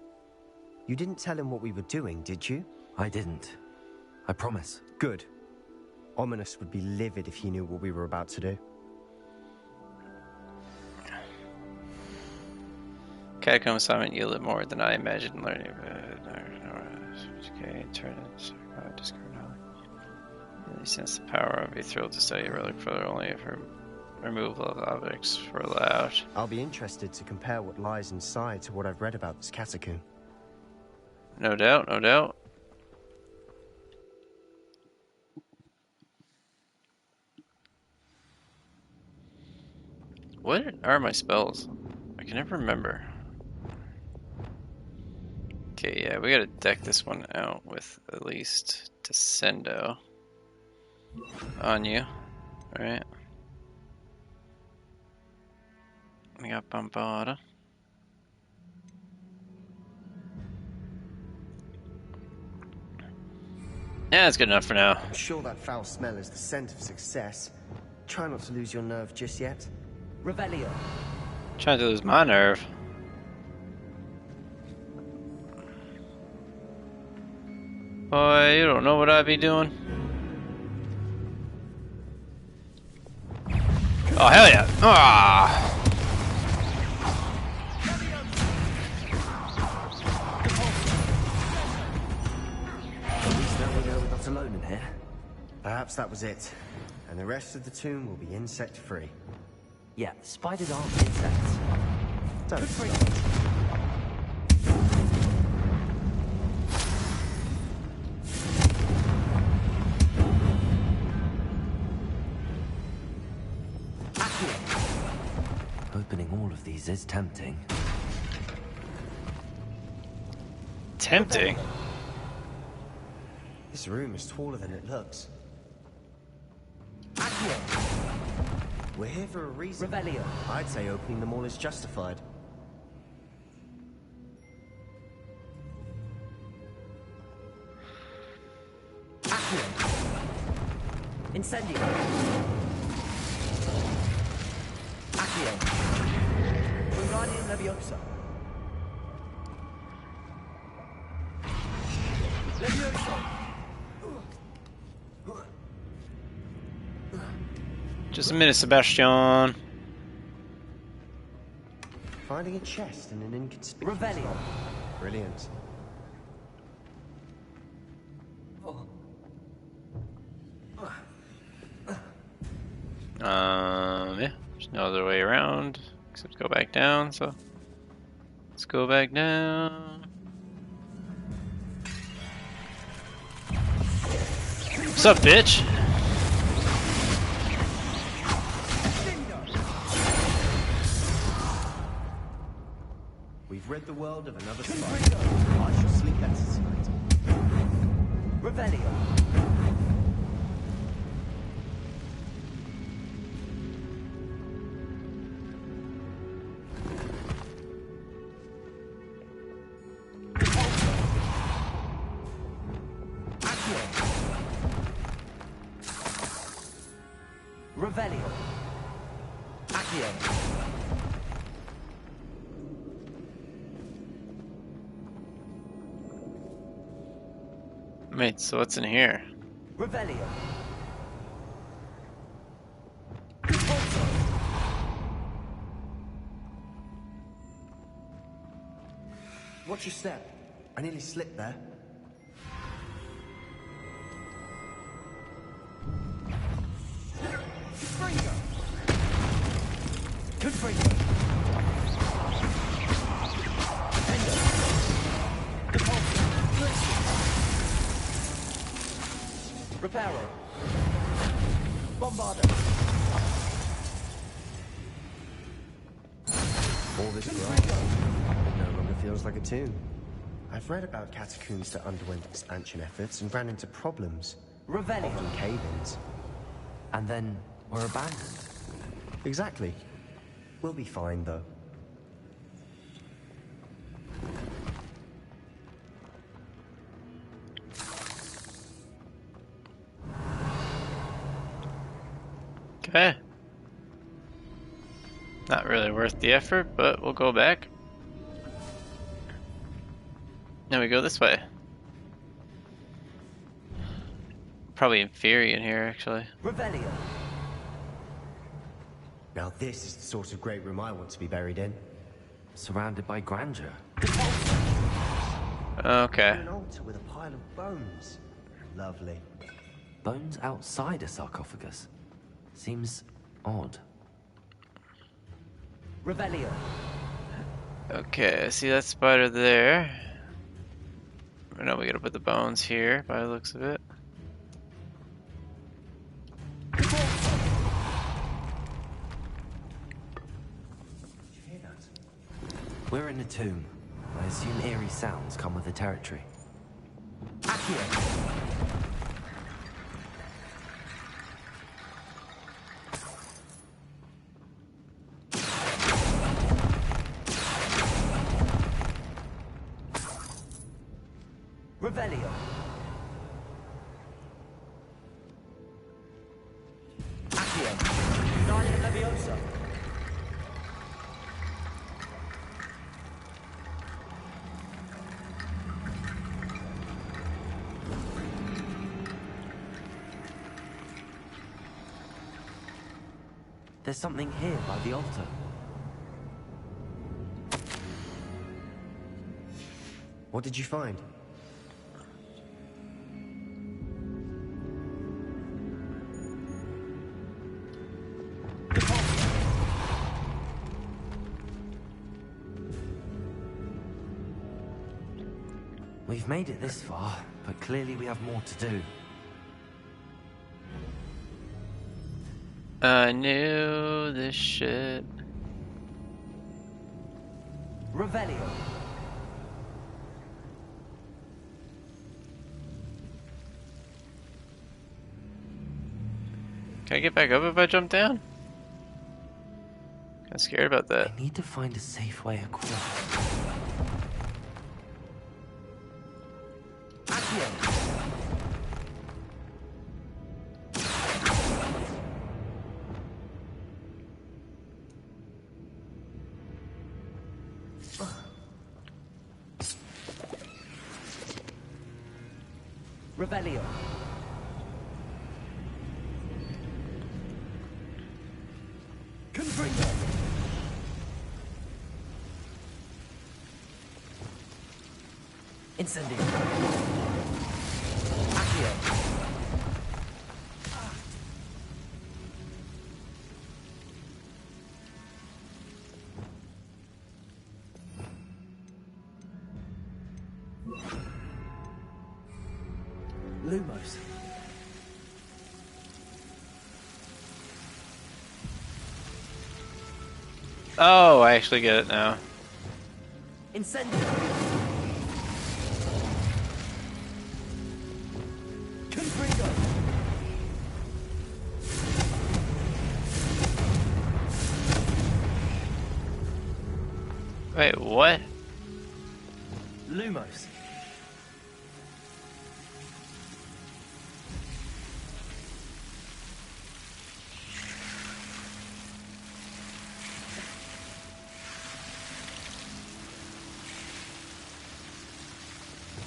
Speaker 6: You didn't tell him what we were doing, did you?
Speaker 2: I didn't. I promise.
Speaker 6: Good. Ominous would be livid if he knew what we were about to do.
Speaker 1: Catacomb assignment yielded more than I imagined learning. Okay, turn it. Discard knowledge. Really sense the power. I'd be thrilled to study a relic further only if her removal of objects were allowed.
Speaker 6: I'll be interested to compare what lies inside to what I've read about this catacomb.
Speaker 1: No doubt, no doubt. What are my spells? I can never remember. Okay, yeah, we gotta deck this one out with at least Descendo on you, right? We got Bombarda. Yeah, that's good enough for now.
Speaker 6: I'm sure that foul smell is the scent of success. Try not to lose your nerve just yet.
Speaker 2: Revelio.
Speaker 1: Trying to lose my nerve. Boy, you don't know what I be doing. Oh, hell yeah. Ah.
Speaker 2: At least now we know we're not alone in here.
Speaker 6: Perhaps that was it. And the rest of the tomb will be insect-free.
Speaker 2: Yeah, spiders aren't insects.
Speaker 6: Don't freak.
Speaker 2: Opening all of these is tempting.
Speaker 1: Tempting?
Speaker 6: This room is taller than it looks. We're here for a reason.
Speaker 2: Revelio.
Speaker 6: I'd say opening them all is justified.
Speaker 2: Incendio. Accio. Wingardium Leviosa. Leviosa.
Speaker 1: Just a minute, Sebastian.
Speaker 6: Finding a chest in an inconspicuous
Speaker 2: Revelio.
Speaker 6: spot. Brilliant.
Speaker 1: Yeah, there's no other way around except go back down, so let's go back down. What's up, bitch?
Speaker 6: We've rid the world of another spider. I shall sleep better tonight.
Speaker 2: Revelio. Revelio. Accio.
Speaker 1: Wait, so what's in here?
Speaker 2: Revelio.
Speaker 6: Watch your step. I nearly slipped there.
Speaker 2: Confringo. Defender. Reparo. Bombarder.
Speaker 6: All this grass. It no longer feels like a tomb. I've read about catacombs that underwent expansion efforts and ran into problems.
Speaker 2: Revelio.
Speaker 6: Often cave-ins.
Speaker 2: And then were abandoned.
Speaker 6: Exactly. We'll be fine, though.
Speaker 1: Okay. Not really worth the effort, but we'll go back. Now we go this way. Probably inferior in here, actually.
Speaker 2: Revelio.
Speaker 6: Now this is the sort of great room I want to be buried in.
Speaker 2: Surrounded by grandeur.
Speaker 1: Okay.
Speaker 6: An altar with a pile of bones. Lovely.
Speaker 2: Bones outside a sarcophagus. Seems odd. Revelio.
Speaker 1: Okay, I see that spider there. I know we gotta put the bones here by the looks of it.
Speaker 2: We're in a tomb. I assume eerie sounds come with the territory. Accio! Revelio! Accio! Guardia Leviosa! There's something here by the altar.
Speaker 6: What did you find?
Speaker 2: We've made it this far, but clearly we have more to do.
Speaker 1: I knew this shit.
Speaker 2: Revelio.
Speaker 1: Can I get back up if I jump down? I'm scared about that.
Speaker 2: I need to find a safe way across. Revelio. Confringo. Incendio. Accio. Lumos.
Speaker 1: Oh, I actually get it now.
Speaker 2: Incendio. Confringo.
Speaker 1: Wait, what?
Speaker 2: Lumos.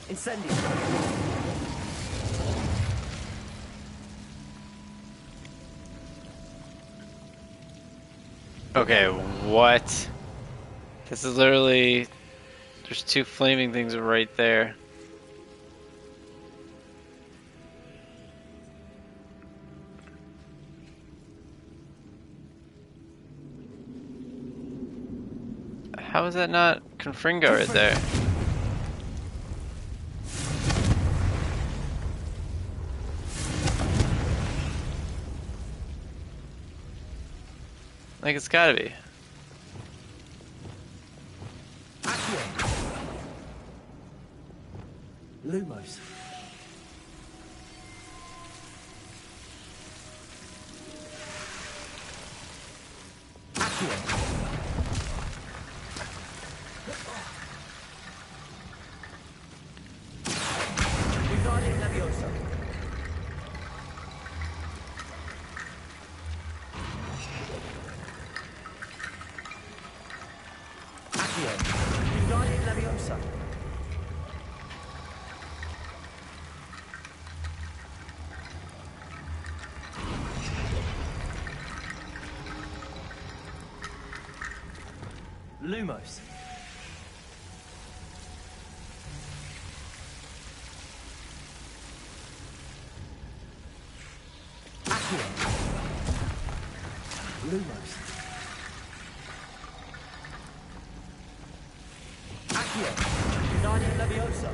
Speaker 2: Incendio.
Speaker 1: Okay, what? This is literally... There's two flaming things right there. How is that not Confringo right there? Like, it's gotta be.
Speaker 2: Lumos. Wingardium Leviosa. Accio. Wingardium Leviosa. Lumos. Accio. Lumos. Accio. Wingardium Leviosa.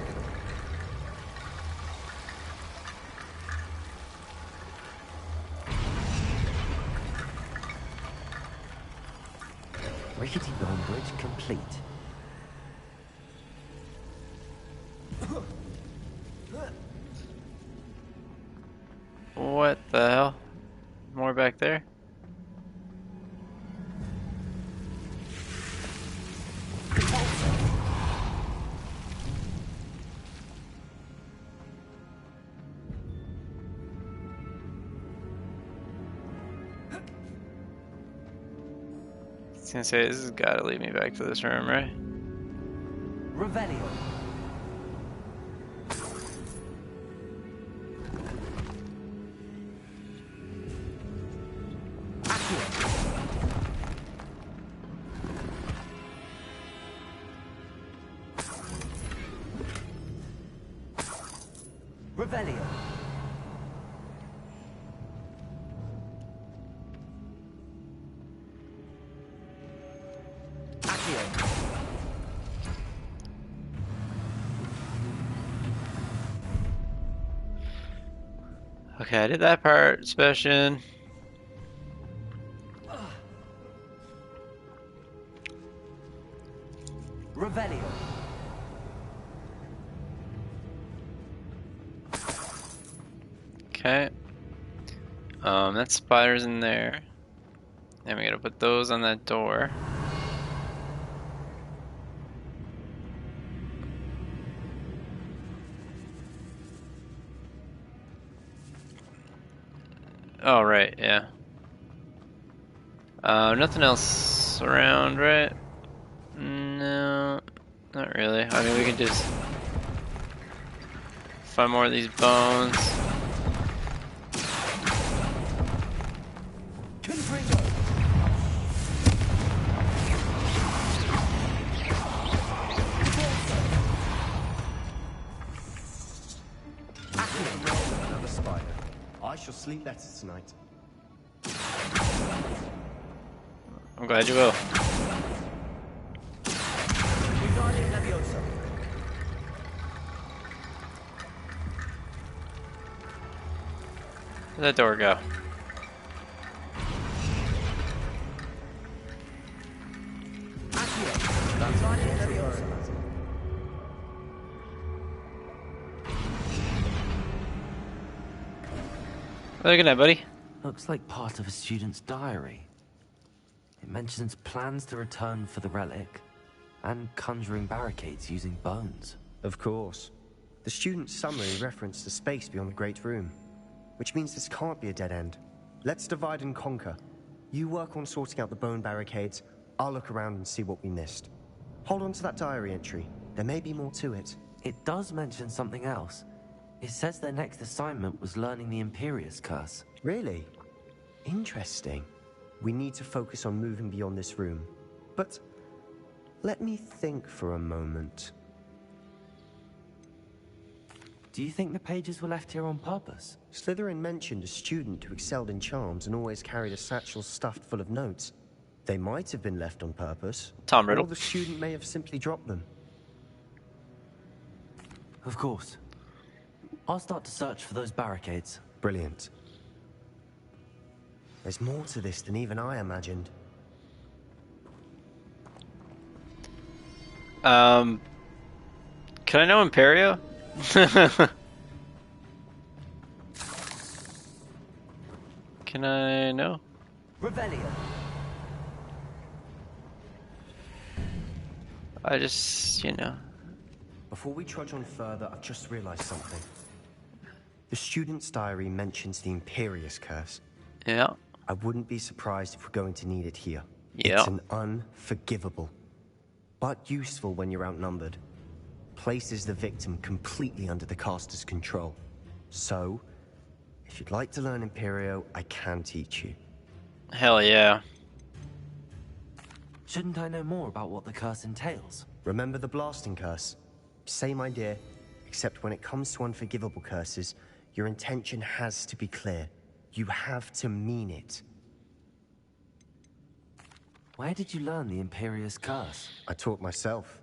Speaker 2: Rickety bone bridge complete.
Speaker 1: What the hell? More back there? I was gonna say, this has gotta lead me back to this room, right?
Speaker 2: Revelio. Revelio. Accio.
Speaker 1: Okay, I did that part, Sebastian.
Speaker 2: Revelio.
Speaker 1: Okay. That spider's in there. And we gotta put those on that door. Oh, right, yeah. Nothing else around, right? No, not really. I mean, we can just find more of these bones.
Speaker 6: Another spider. I shall sleep better tonight.
Speaker 1: I'm glad you will.
Speaker 2: Wingardium Leviosa.
Speaker 1: Where'd that door go? Look at that, buddy.
Speaker 2: Looks like part of a student's diary. It mentions plans to return for the relic and conjuring barricades using bones.
Speaker 6: Of course. The student's summary referenced the space beyond the Great Room, which means this can't be a dead end. Let's divide and conquer. You work on sorting out the bone barricades, I'll look around and see what we missed. Hold on to that diary entry. There may be more to it.
Speaker 2: It does mention something else. It says their next assignment was learning the Imperius Curse.
Speaker 6: Really? Interesting. We need to focus on moving beyond this room. But let me think for a moment.
Speaker 2: Do you think the pages were left here on purpose?
Speaker 6: Slytherin mentioned a student who excelled in charms and always carried a satchel stuffed full of notes. They might have been left on purpose.
Speaker 1: Tom Riddle.
Speaker 6: Or the student may have simply dropped them.
Speaker 2: Of course. I'll start to search for those barricades.
Speaker 6: Brilliant. There's more to this than even I imagined.
Speaker 1: Can I know Imperio? Can I know?
Speaker 2: Revelio.
Speaker 1: I just, you know.
Speaker 6: Before we trudge on further, I've just realized something. The student's diary mentions the Imperious Curse.
Speaker 1: Yeah.
Speaker 6: I wouldn't be surprised if we're going to need it here.
Speaker 1: Yeah.
Speaker 6: It's an unforgivable, but useful when you're outnumbered. Places the victim completely under the caster's control. So, if you'd like to learn Imperio, I can teach you.
Speaker 1: Hell yeah.
Speaker 2: Shouldn't I know more about what the curse entails?
Speaker 6: Remember the blasting curse? Same idea, except when it comes to unforgivable curses, your intention has to be clear. You have to mean it.
Speaker 2: Where did you learn the Imperious Curse?
Speaker 6: I taught myself.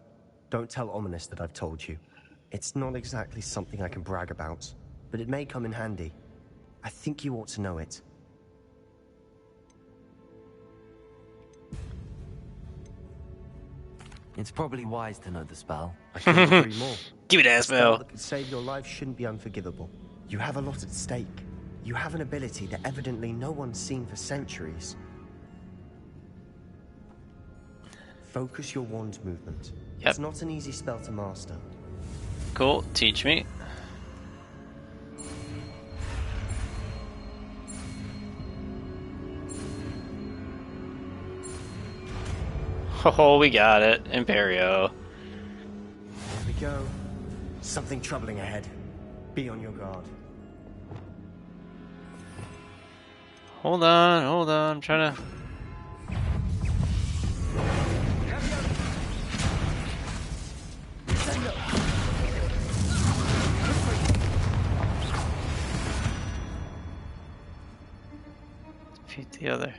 Speaker 6: Don't tell Ominous that I've told you. It's not exactly something I can brag about, but it may come in handy. I think you ought to know it.
Speaker 2: It's probably wise to know the spell.
Speaker 6: I couldn't agree more.
Speaker 1: Give me that
Speaker 6: A spell
Speaker 1: spell.
Speaker 6: that could save your life shouldn't be unforgivable. You have a lot at stake. You have an ability that evidently no one's seen for centuries. Focus your wand movement.
Speaker 1: Yep.
Speaker 6: It's not an easy spell to master.
Speaker 1: Cool, teach me. Oh, we got it. Imperio.
Speaker 6: There we go. Something troubling ahead. Be on your guard.
Speaker 1: Hold on, I'm trying to... Defeat the other.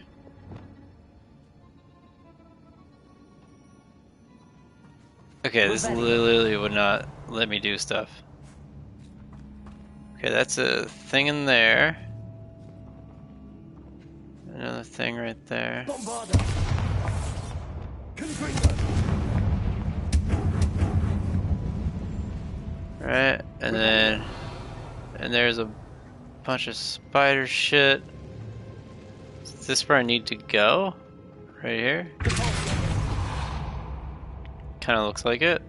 Speaker 1: Okay, this literally would not let me do stuff. Okay, that's a thing in there. Another thing right there. Right, and there's a bunch of spider shit. Is this where I need to go? Right here? Kinda looks like it.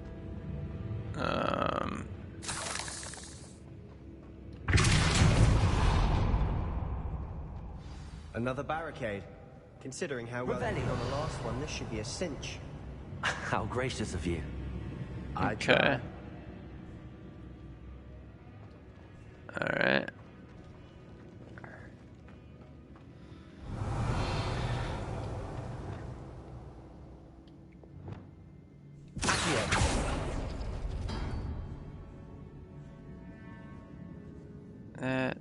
Speaker 6: Another barricade. Considering how well I did on the last one, this should be a cinch.
Speaker 2: How gracious of you.
Speaker 1: Okay. Alright. That.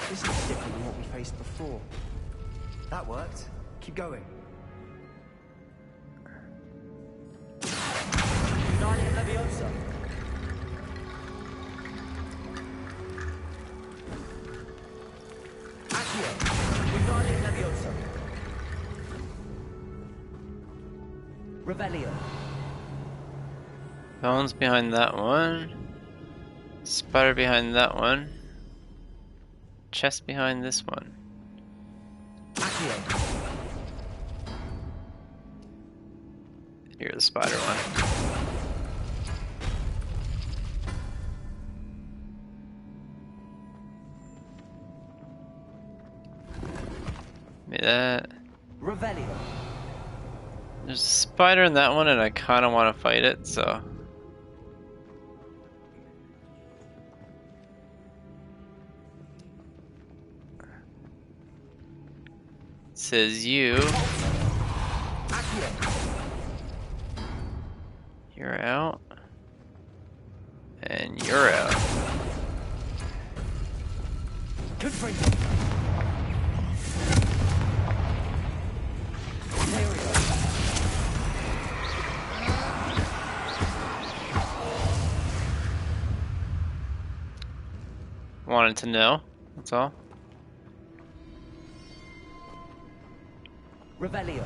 Speaker 6: This looks different than what we faced before. That worked. Keep going. Guardian Leviosa. Accio. Guardian Leviosa. Revelio.
Speaker 1: Bones behind that one. Spider behind that one. Chest behind this one.
Speaker 6: Accio.
Speaker 1: Here's the spider one. Give me that.
Speaker 6: Revelio.
Speaker 1: There's a spider in that one and I kinda wanna fight it, so. It says you. You're out. And you're out.
Speaker 6: Good for you.
Speaker 1: Wanted to know, that's all.
Speaker 6: Revelio.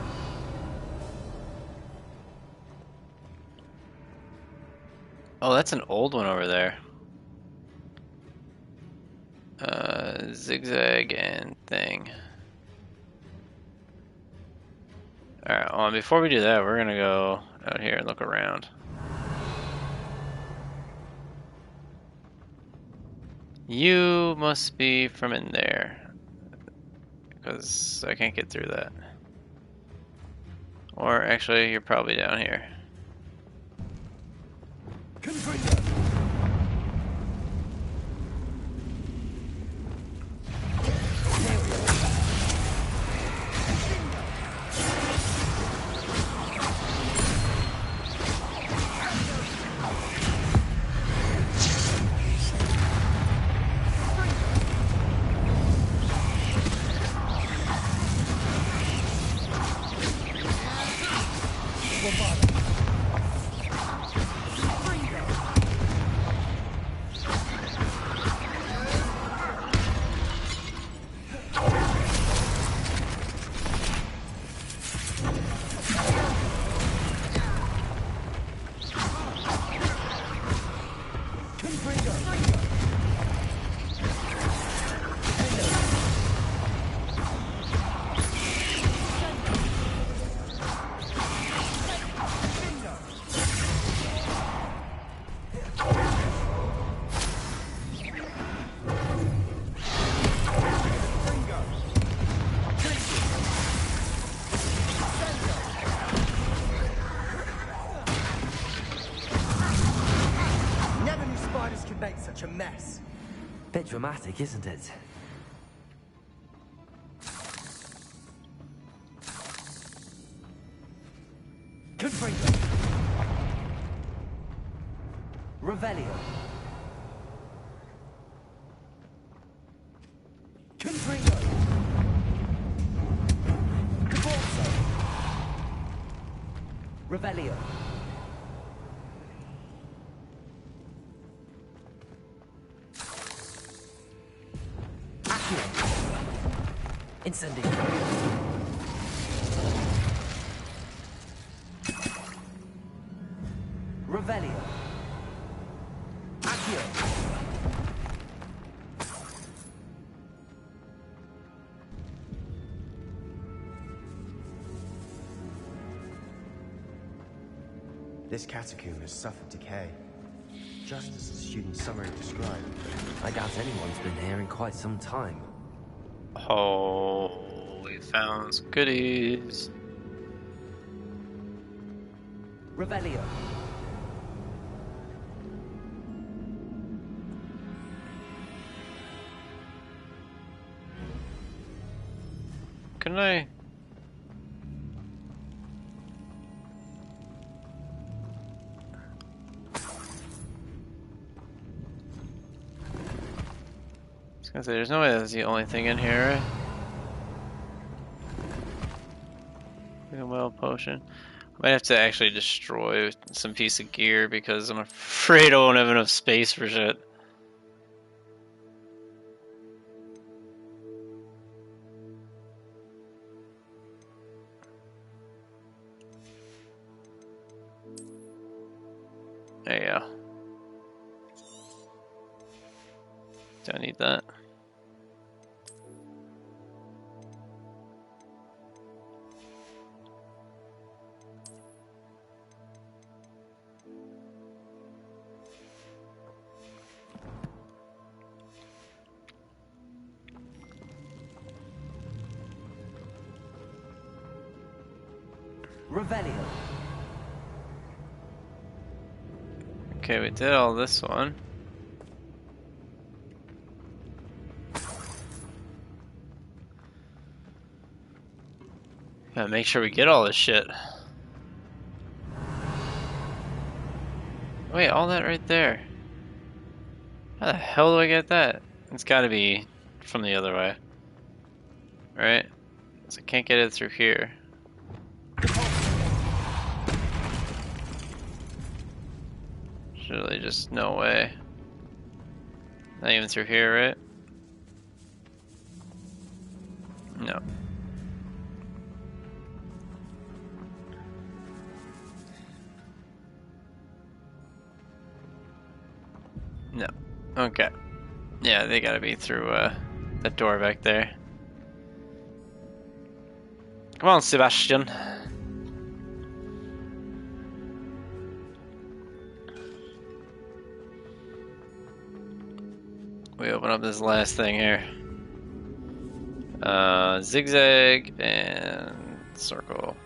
Speaker 1: Oh, that's an old one over there. zigzag and thing. Alright, well, before we do that, we're gonna go out here and look around. You must be from in there, because I can't get through that. Or actually, you're probably down here.
Speaker 2: Make such a mess. Bit dramatic, isn't it? Confringo. Revelio. Confringo. Caborzo. Revelio. Incendio. Revelio. Accio.
Speaker 6: This catacomb has suffered decay, just as the student summary described.
Speaker 2: I doubt anyone's been here in quite some time.
Speaker 1: Oh, we found some goodies.
Speaker 2: Revelio.
Speaker 1: Can I? I was gonna say, there's no way that's the only thing in here, right? Like a well potion. I might have to actually destroy some piece of gear because I'm afraid I won't have enough space for shit. There you go. Don't need that.
Speaker 2: Revelio.
Speaker 1: Okay, we did all this one. Gotta make sure we get all this shit. Wait, all that right there. How the hell do I get that? It's gotta be from the other way. Right? So I can't get it through here. Surely just no way. Not even through here, right? No. No. Okay. Yeah, they gotta be through that door back there. Come on, Sebastian. We open up this last thing here. Zigzag and circle.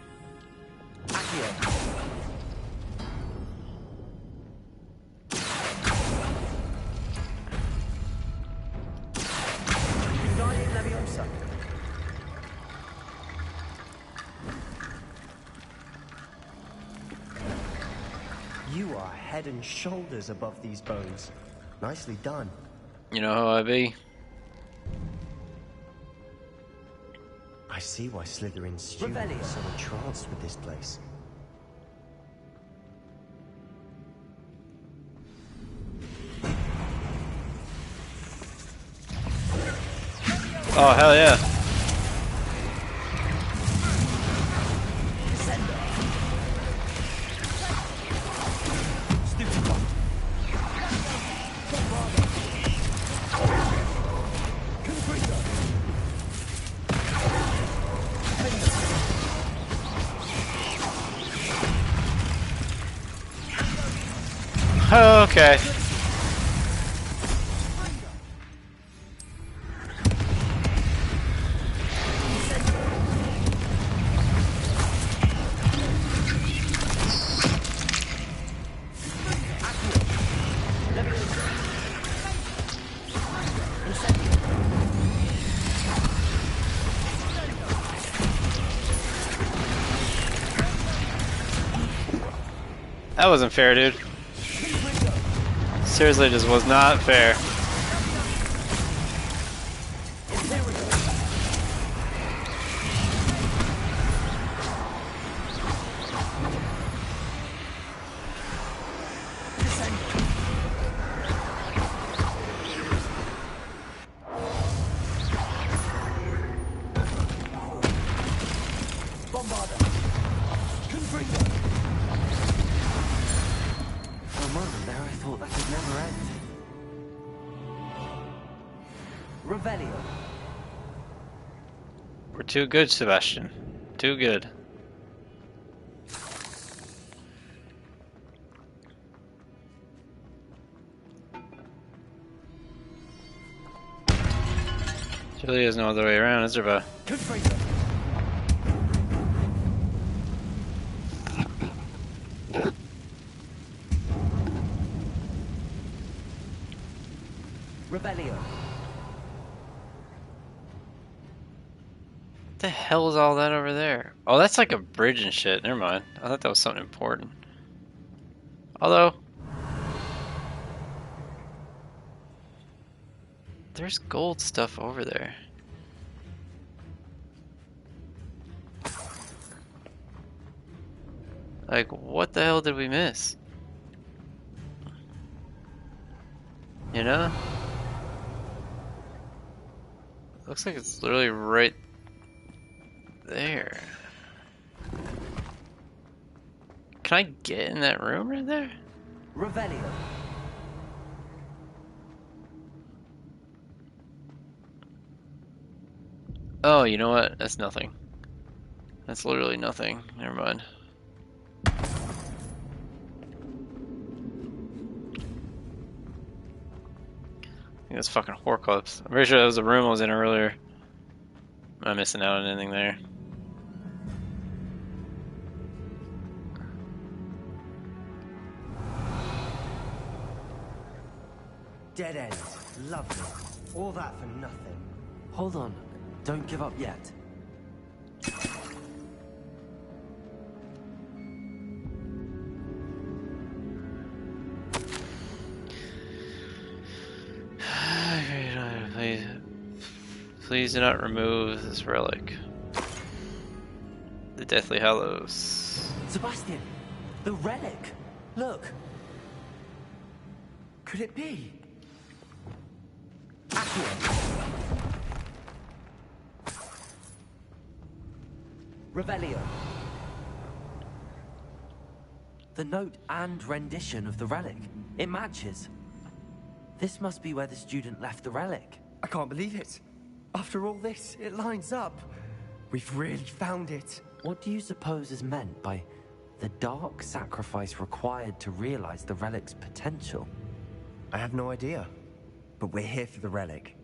Speaker 6: You are head and shoulders above these bones. Nicely done.
Speaker 1: You know how I be?
Speaker 6: I see why Slytherin's students are so entranced with this place.
Speaker 1: Oh, hell yeah. Okay. That wasn't fair, dude. Seriously, just was not fair. We're too good, Sebastian. Too good. Surely there's no other way around, is there, bud?
Speaker 2: Rebellion.
Speaker 1: What the hell is all that over there? Oh, that's like a bridge and shit. Never mind. I thought that was something important. Although, there's gold stuff over there. Like, what the hell did we miss? You know? Looks like it's literally right there. Can I get in that room right there?
Speaker 2: Revelio.
Speaker 1: Oh, you know what? That's nothing. That's literally nothing. Never mind. I think that's fucking Horcrux. I'm pretty sure that was the room I was in earlier. Am I missing out on anything there?
Speaker 6: Dead end. Lovely. All that for nothing.
Speaker 2: Hold on. Don't give up yet.
Speaker 1: Please do not remove this relic. The Deathly Hallows.
Speaker 2: Sebastian, the relic. Look. Could it be? Accio. Revelio. The note and rendition of the relic. It matches. This must be where the student left the relic.
Speaker 6: I can't believe it. After all this, it lines up. We've really found it.
Speaker 2: What do you suppose is meant by the dark sacrifice required to realize the relic's potential?
Speaker 6: I have no idea, but we're here for the relic.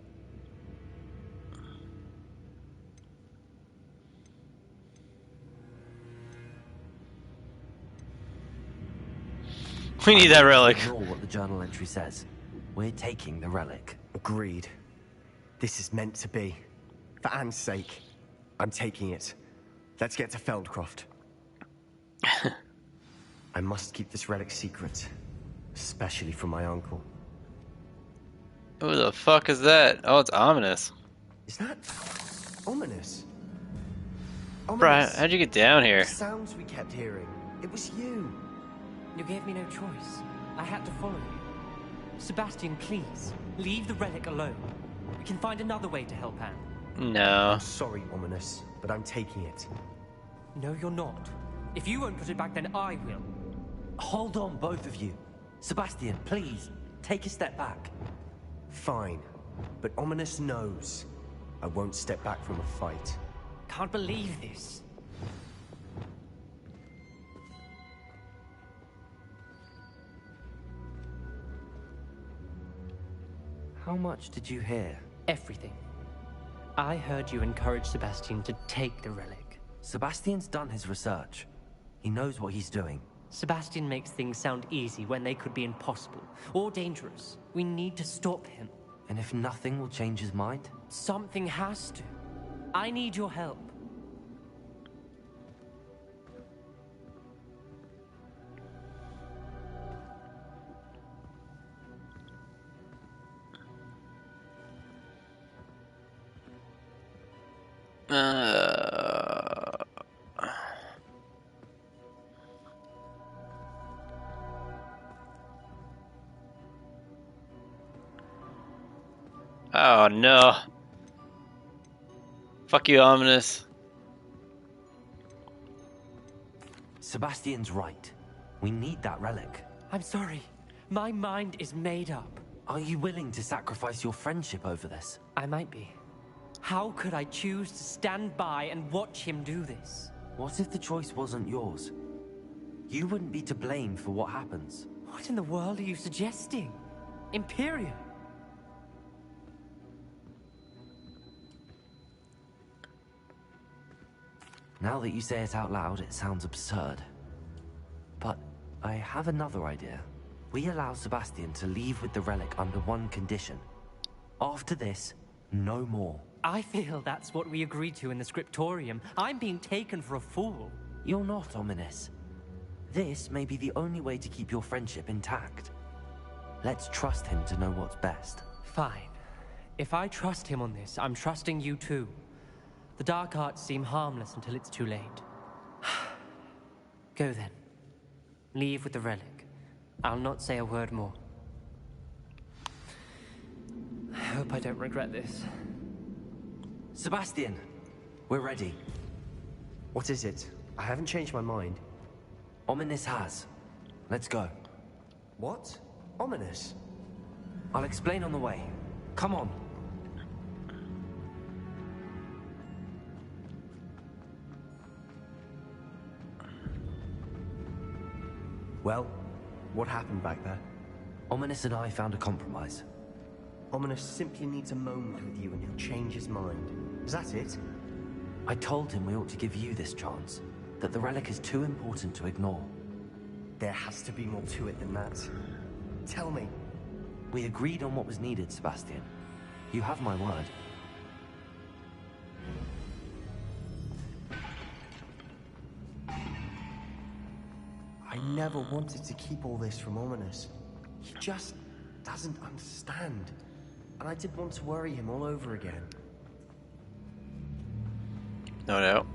Speaker 1: We need that relic.
Speaker 2: Ignore what the journal entry says. We're taking the relic.
Speaker 6: Agreed. This is meant to be. For Anne's sake, I'm taking it. Let's get to Feldcroft. I must keep this relic secret, especially from my uncle.
Speaker 1: Who the fuck is that? Oh, it's ominous.
Speaker 6: Is that ominous?
Speaker 1: Brian, how'd you get down here?
Speaker 6: The sounds we kept hearing. It was you.
Speaker 3: You gave me no choice. I had to follow you. Sebastian, please, leave the relic alone. We can find another way to help Anne.
Speaker 1: No.
Speaker 6: I'm sorry, Ominous, but I'm taking it.
Speaker 3: No, you're not. If you won't put it back, then I will.
Speaker 2: Hold on, both of you. Sebastian, please, take a step back.
Speaker 6: Fine, but Ominous knows I won't step back from a fight.
Speaker 3: Can't believe this.
Speaker 2: How much did you hear?
Speaker 3: Everything. I heard you encourage Sebastian to take the relic.
Speaker 2: Sebastian's done his research. He knows what he's doing.
Speaker 3: Sebastian makes things sound easy when they could be impossible or dangerous. We need to stop him.
Speaker 2: And if nothing will change his mind?
Speaker 3: Something has to. I need your help.
Speaker 1: Oh no. Fuck you, Ominous.
Speaker 2: Sebastian's right. We need that relic.
Speaker 3: I'm sorry. My mind is made up.
Speaker 2: Are you willing to sacrifice your friendship over this?
Speaker 3: I might be. How could I choose to stand by and watch him do this?
Speaker 2: What if the choice wasn't yours? You wouldn't be to blame for what happens.
Speaker 3: What in the world are you suggesting? Imperium?
Speaker 2: Now that you say it out loud, it sounds absurd. But I have another idea. We allow Sebastian to leave with the relic under one condition. After this, no more.
Speaker 3: I feel that's what we agreed to in the scriptorium. I'm being taken for a fool.
Speaker 2: You're not, Ominous. This may be the only way to keep your friendship intact. Let's trust him to know what's best.
Speaker 3: Fine. If I trust him on this, I'm trusting you too. The dark arts seem harmless until it's too late. Go then. Leave with the relic. I'll not say a word more. I hope I don't regret this.
Speaker 2: Sebastian, we're ready.
Speaker 6: What is it? I haven't changed my mind.
Speaker 2: Ominous has. Let's go.
Speaker 6: What? Ominous?
Speaker 2: I'll explain on the way. Come on.
Speaker 6: Well, what happened back there?
Speaker 2: Ominous and I found a compromise.
Speaker 6: Ominous simply needs a moment with you and he'll change his mind. Is that it?
Speaker 2: I told him we ought to give you this chance. That the relic is too important to ignore.
Speaker 6: There has to be more to it than that. Tell me.
Speaker 2: We agreed on what was needed, Sebastian. You have my word.
Speaker 6: I never wanted to keep all this from Ominous. He just doesn't understand. And I didn't want to worry him all over again.
Speaker 1: No doubt.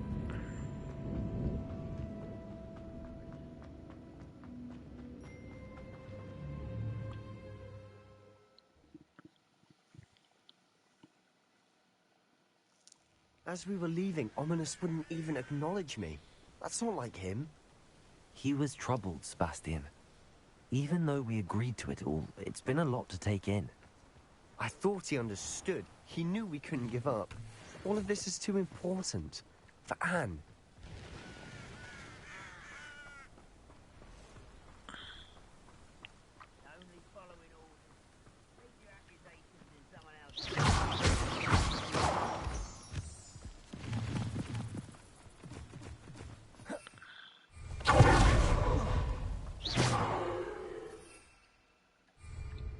Speaker 6: As we were leaving, Ominous wouldn't even acknowledge me. That's not like him.
Speaker 2: He was troubled, Sebastian. Even though we agreed to it all, it's been a lot to take in.
Speaker 6: I thought he understood. He knew we couldn't give up. All of this is too important. For Anne.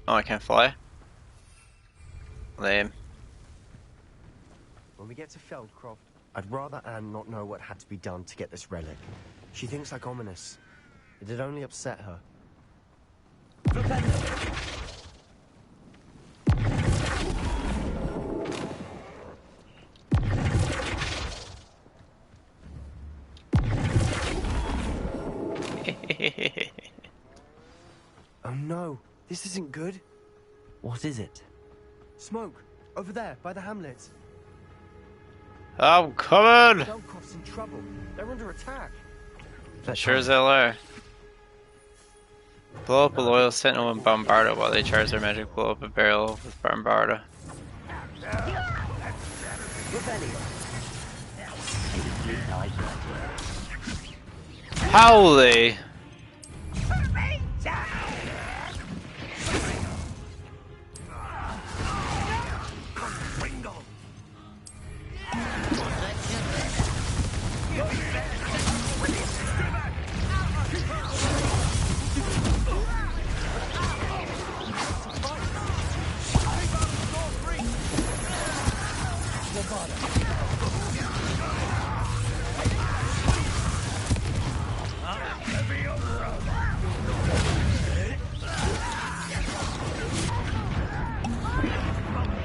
Speaker 1: Oh, I can't fly? Lame.
Speaker 6: When we get to Feldcroft, I'd rather Anne not know what had to be done to get this relic. She thinks like ominous. It'd only upset her. Oh no, this isn't good.
Speaker 2: What is it?
Speaker 6: Smoke, over there, by the hamlet.
Speaker 1: I'm coming!
Speaker 6: Feldcroft's in trouble. They're under attack.
Speaker 1: Sure as hell are. Blow up a loyal sentinel and bombard it while they charge their magic. Blow up a barrel with bombarda. Howley!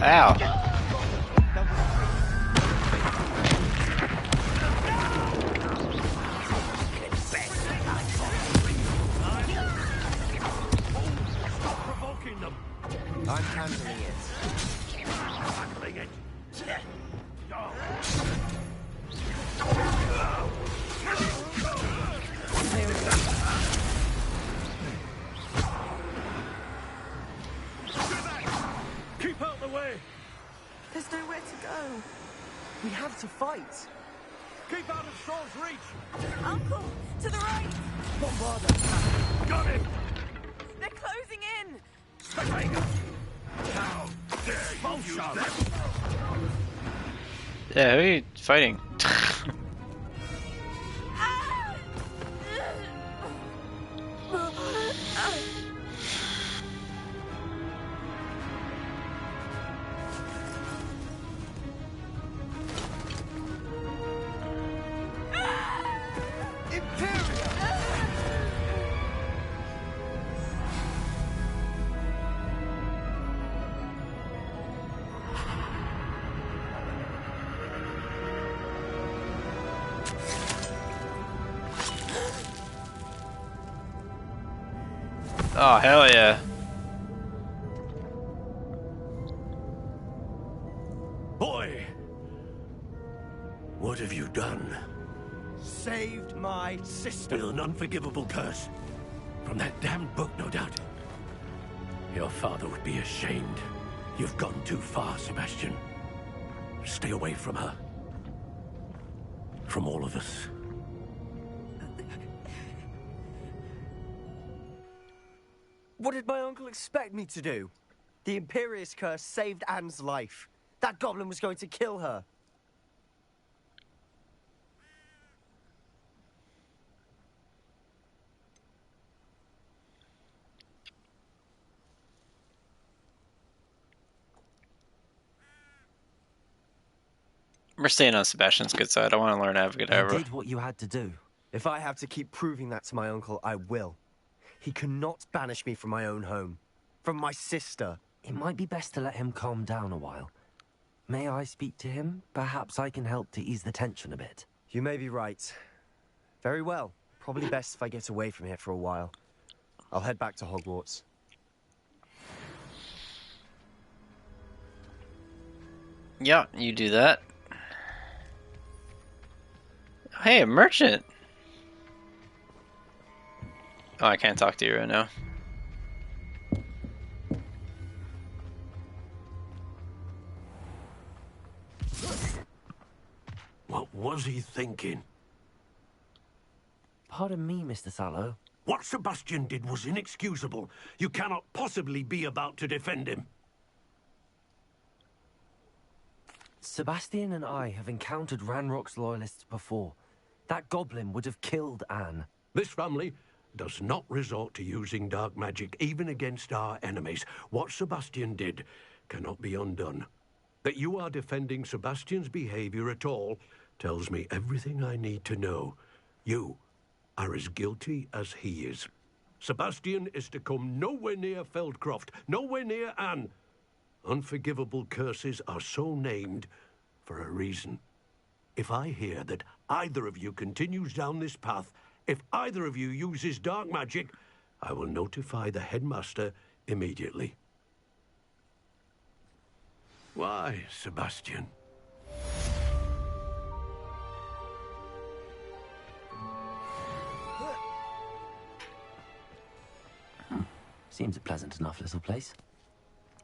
Speaker 1: Ow.
Speaker 6: I'm handling it.
Speaker 14: Handling it.
Speaker 17: Keep out the way! There's nowhere to go.
Speaker 6: We have to fight.
Speaker 17: Keep out of Saul's reach!
Speaker 16: Uncle, to the right!
Speaker 6: Bombarda!
Speaker 14: Got him!
Speaker 16: They're closing in!
Speaker 14: How dare you use them?
Speaker 1: Yeah, who are you fighting? Oh, hell yeah.
Speaker 14: Boy! What have you done?
Speaker 6: Saved my sister.
Speaker 14: With an unforgivable curse. From that damned book, no doubt. Your father would be ashamed. You've gone too far, Sebastian. Stay away from her. From all of us.
Speaker 6: What did my uncle expect me to do? The Imperious curse saved Anne's life. That goblin was going to kill her.
Speaker 1: We're staying on Sebastian's good side. I want to learn Advocate
Speaker 2: You
Speaker 1: Ever.
Speaker 2: did what you had to do.
Speaker 6: If I have to keep proving that to my uncle, I will. He cannot banish me from my own home. From my sister.
Speaker 2: It might be best to let him calm down a while. May I speak to him? Perhaps I can help to ease the tension a bit.
Speaker 6: You may be right. Very well. Probably best if I get away from here for a while. I'll head back to Hogwarts.
Speaker 1: Yeah, you do that. Hey, a merchant! Oh, I can't talk to you right now.
Speaker 7: was he thinking?
Speaker 2: Pardon me, Mr. Sallow.
Speaker 7: What Sebastian did was inexcusable. You cannot possibly be about to defend him.
Speaker 2: Sebastian and I have encountered Ranrock's loyalists before. That goblin would have killed Anne.
Speaker 7: This family does not resort to using dark magic, even against our enemies. What Sebastian did cannot be undone. That you are defending Sebastian's behavior at all tells me everything I need to know. You are as guilty as he is. Sebastian is to come nowhere near Feldcroft, nowhere near Anne. Unforgivable curses are so named for a reason. If I hear that either of you continues down this path, if either of you uses dark magic, I will notify the headmaster immediately. Why, Sebastian?
Speaker 2: Seems a pleasant enough little place.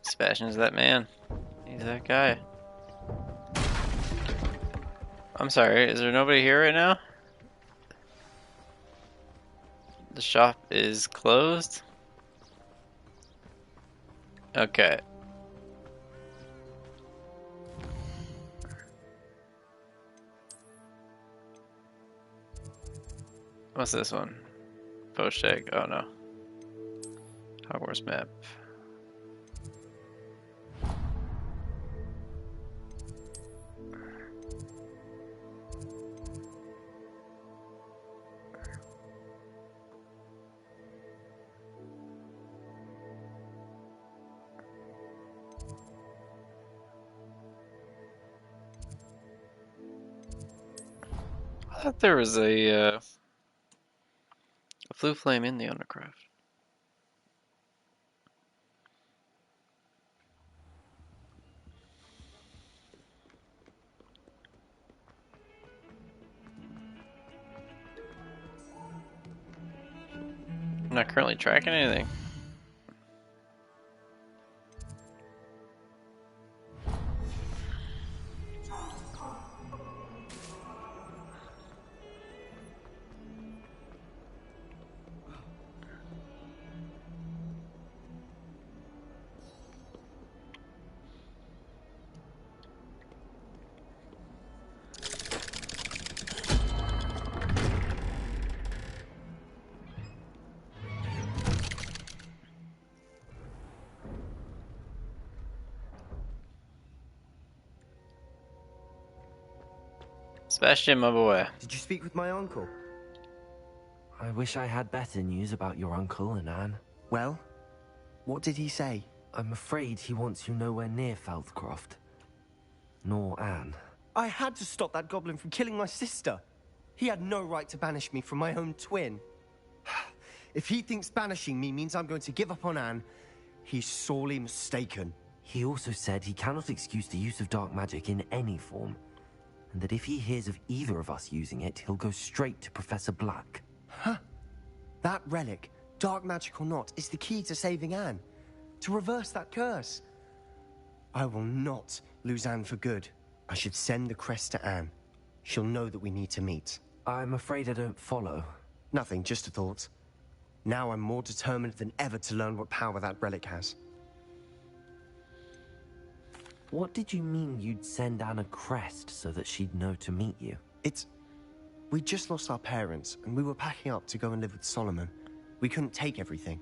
Speaker 1: Sebastian's that man. He's that guy. I'm sorry, is there nobody here right now? The shop is closed? Okay. What's this one? Post egg. Oh no. Hogwarts map. I thought there was a blue flame in the Undercraft. I'm not currently tracking anything. Sebastian, my boy.
Speaker 6: Did you speak with my uncle?
Speaker 2: I wish I had better news about your uncle and Anne.
Speaker 6: Well, what did he say?
Speaker 2: I'm afraid he wants you nowhere near Feldcroft. Nor Anne.
Speaker 6: I had to stop that goblin from killing my sister. He had no right to banish me from my own twin. If he thinks banishing me means I'm going to give up on Anne, he's sorely mistaken.
Speaker 2: He also said he cannot excuse the use of dark magic in any form, and that if he hears of either of us using it, he'll go straight to Professor Black.
Speaker 6: Huh? That relic, dark magic or not, is the key to saving Anne. To reverse that curse. I will not lose Anne for good. I should send the crest to Anne. She'll know that we need to meet.
Speaker 2: I'm afraid I don't follow.
Speaker 6: Nothing, just a thought. Now I'm more determined than ever to learn what power that relic has.
Speaker 2: What did you mean you'd send Anne a crest so that she'd know to meet you?
Speaker 6: We just lost our parents, and we were packing up to go and live with Solomon. We couldn't take everything.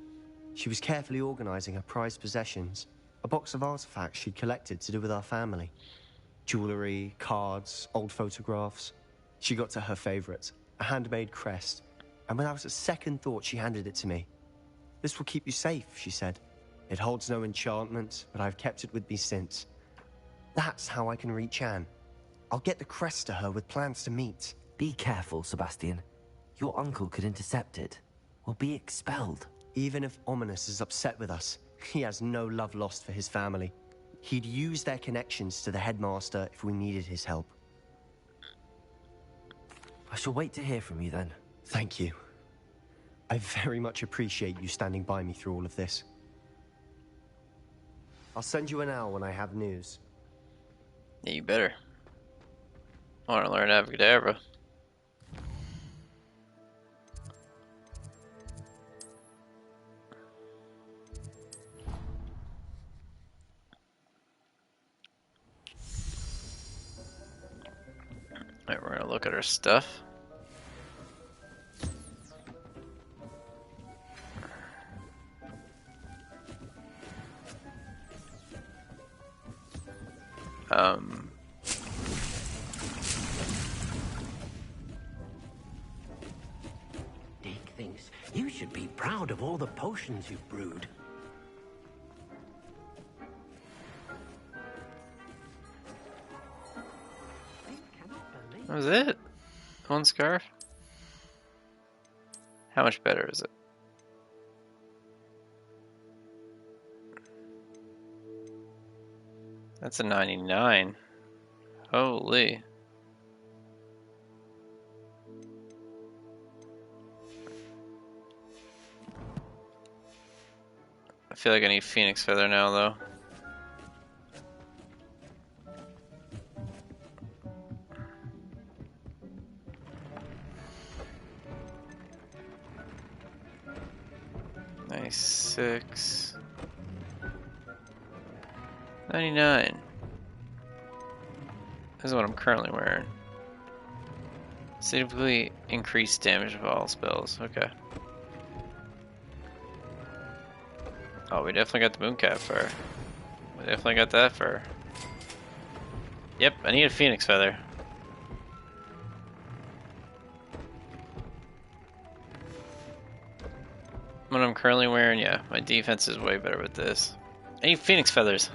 Speaker 6: She was carefully organizing her prized possessions, a box of artifacts she'd collected to do with our family. Jewelry, cards, old photographs. She got to her favorite, a handmade crest, and when I was at second thought, she handed it to me. This will keep you safe, she said. It holds no enchantment, but I've kept it with me since. That's how I can reach Anne. I'll get the crest to her with plans to meet.
Speaker 2: Be careful, Sebastian. Your uncle could intercept it. We'll be expelled.
Speaker 6: Even if Ominous is upset with us, he has no love lost for his family. He'd use their connections to the headmaster if we needed his help.
Speaker 2: I shall wait to hear from you then.
Speaker 6: Thank you. I very much appreciate you standing by me through all of this. I'll send you an owl when I have news.
Speaker 1: Yeah, you better. I want to learn Abracadabra. Alright, we're gonna look at our stuff.
Speaker 22: Dick thinks you should be proud of all the potions you've brewed.
Speaker 1: That was it? One scarf? How much better is it? That's a 99. Holy. I feel like I need Phoenix Feather now, though. $96. 99. This is what I'm currently wearing. Significantly increased damage of all spells. Okay. Oh, we definitely got the Mooncap fur. We definitely got that fur. Yep, I need a Phoenix Feather. What I'm currently wearing, yeah, my defense is way better with this. I need Phoenix Feathers.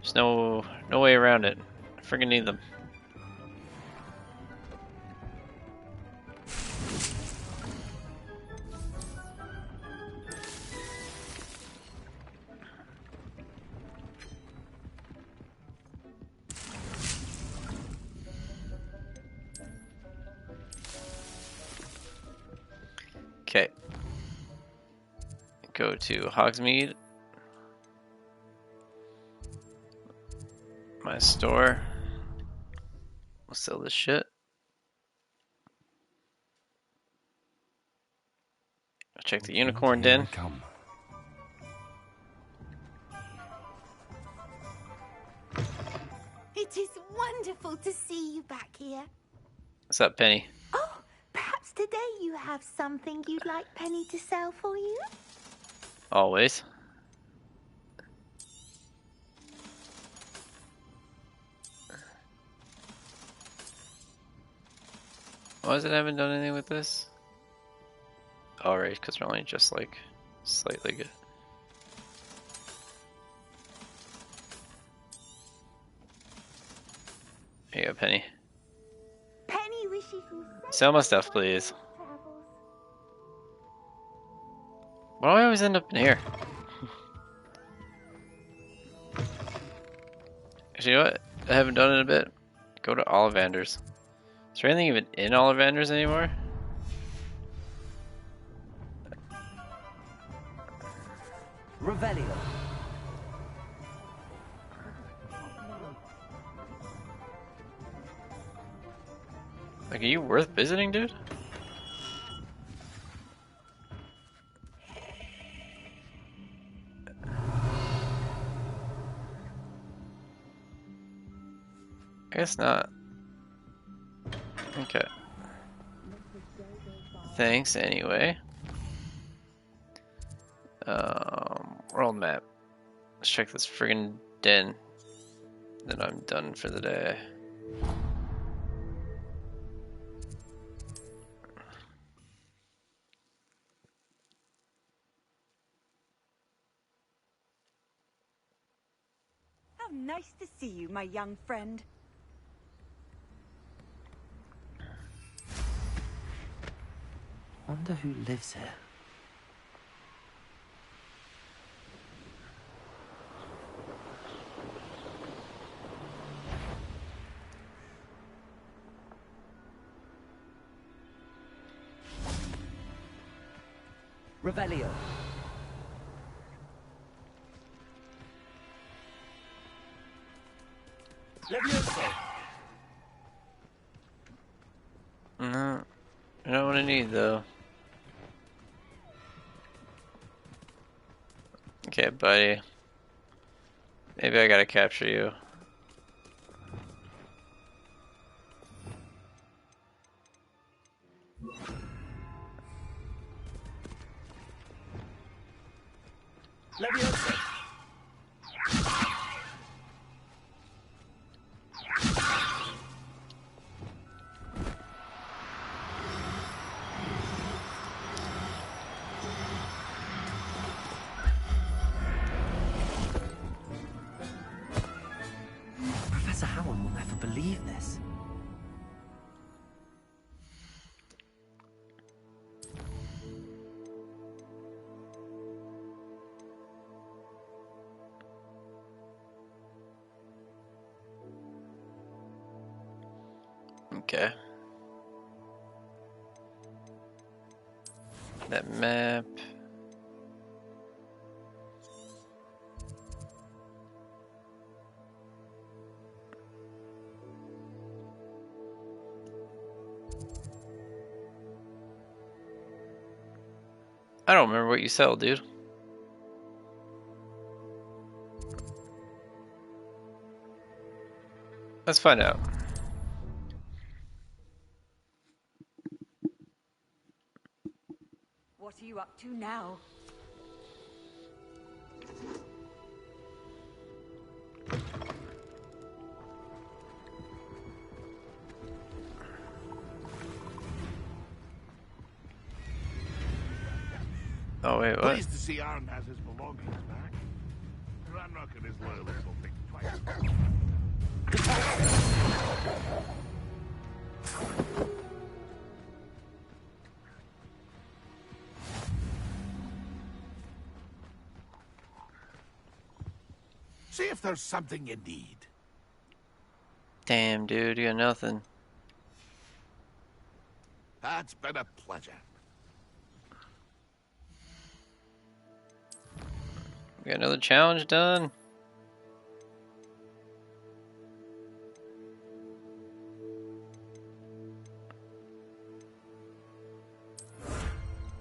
Speaker 1: There's no way around it. I freaking need them. Okay. Go to Hogsmeade. My store. We'll sell this shit. I'll check the unicorn den.
Speaker 6: Come.
Speaker 18: It is wonderful to see you back here.
Speaker 1: What's up, Penny?
Speaker 18: Oh, perhaps today you have something you'd like Penny to sell for you?
Speaker 1: Always. Why is it I haven't done anything with this? Alright, because we're only just like slightly good. Here you go, Penny.
Speaker 18: Penny wishes you
Speaker 1: Sell my stuff, please. Why do I always end up in here? Actually, you know what? I haven't done it in a bit. Go to Ollivander's. Is there anything even in Ollivander's anymore?
Speaker 2: Revelio.
Speaker 1: Like, are you worth visiting, dude? I guess not. Okay. Thanks anyway. World map. Let's check this friggin' den. Then I'm done for the day.
Speaker 16: How nice to see you, my young friend.
Speaker 2: Wonder who lives here. Revelio. Levioso.
Speaker 1: I need though. Okay, buddy. Maybe I gotta capture you.
Speaker 9: Leviosa.
Speaker 2: Professor Howard will never believe this.
Speaker 1: Okay. That map. I don't remember what you sell, dude. Let's find out.
Speaker 16: What are you up to now?
Speaker 1: Oh wait, what?
Speaker 9: Pleased to see Aaron has his belongings back. Ranrock and his loyalists will think twice. See if there's something you need.
Speaker 1: Damn, dude, you got nothing.
Speaker 9: That's been a pleasure.
Speaker 1: We got another challenge done.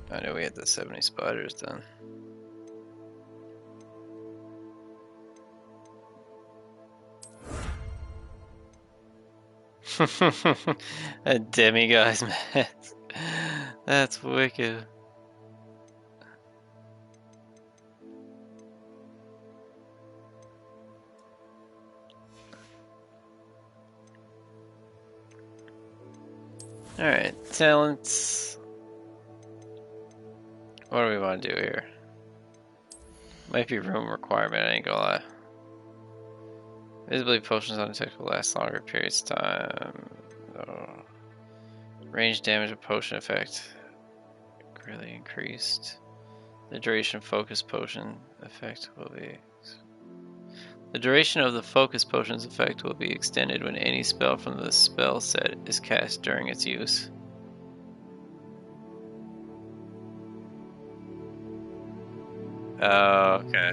Speaker 1: I know we had the 70 spiders done. A demiguy's mask. That's wicked. Alright, talents. What do we want to do here? Might be room requirement, I ain't gonna lie. Visibility potions undetectable last longer periods of time. Oh. Range damage of potion effect greatly increased. The duration of focus potion effect will be... The duration of the focus potion's effect will be extended when any spell from the spell set is cast during its use. Oh, okay.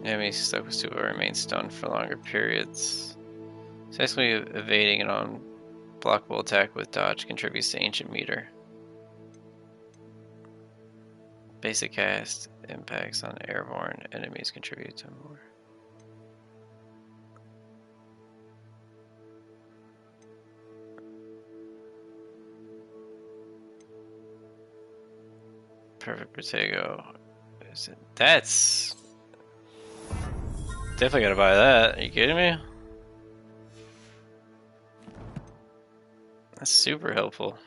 Speaker 1: Enemies stuck with super remain stunned for longer periods. Successfully evading an unblockable attack with dodge contributes to ancient meter. Basic cast impacts on airborne enemies contribute to more. Perfect Protego. That's definitely gotta buy that. Are you kidding me? That's super helpful.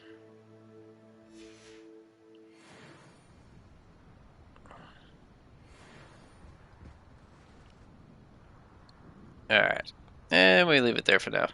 Speaker 1: Alright. And we leave it there for now.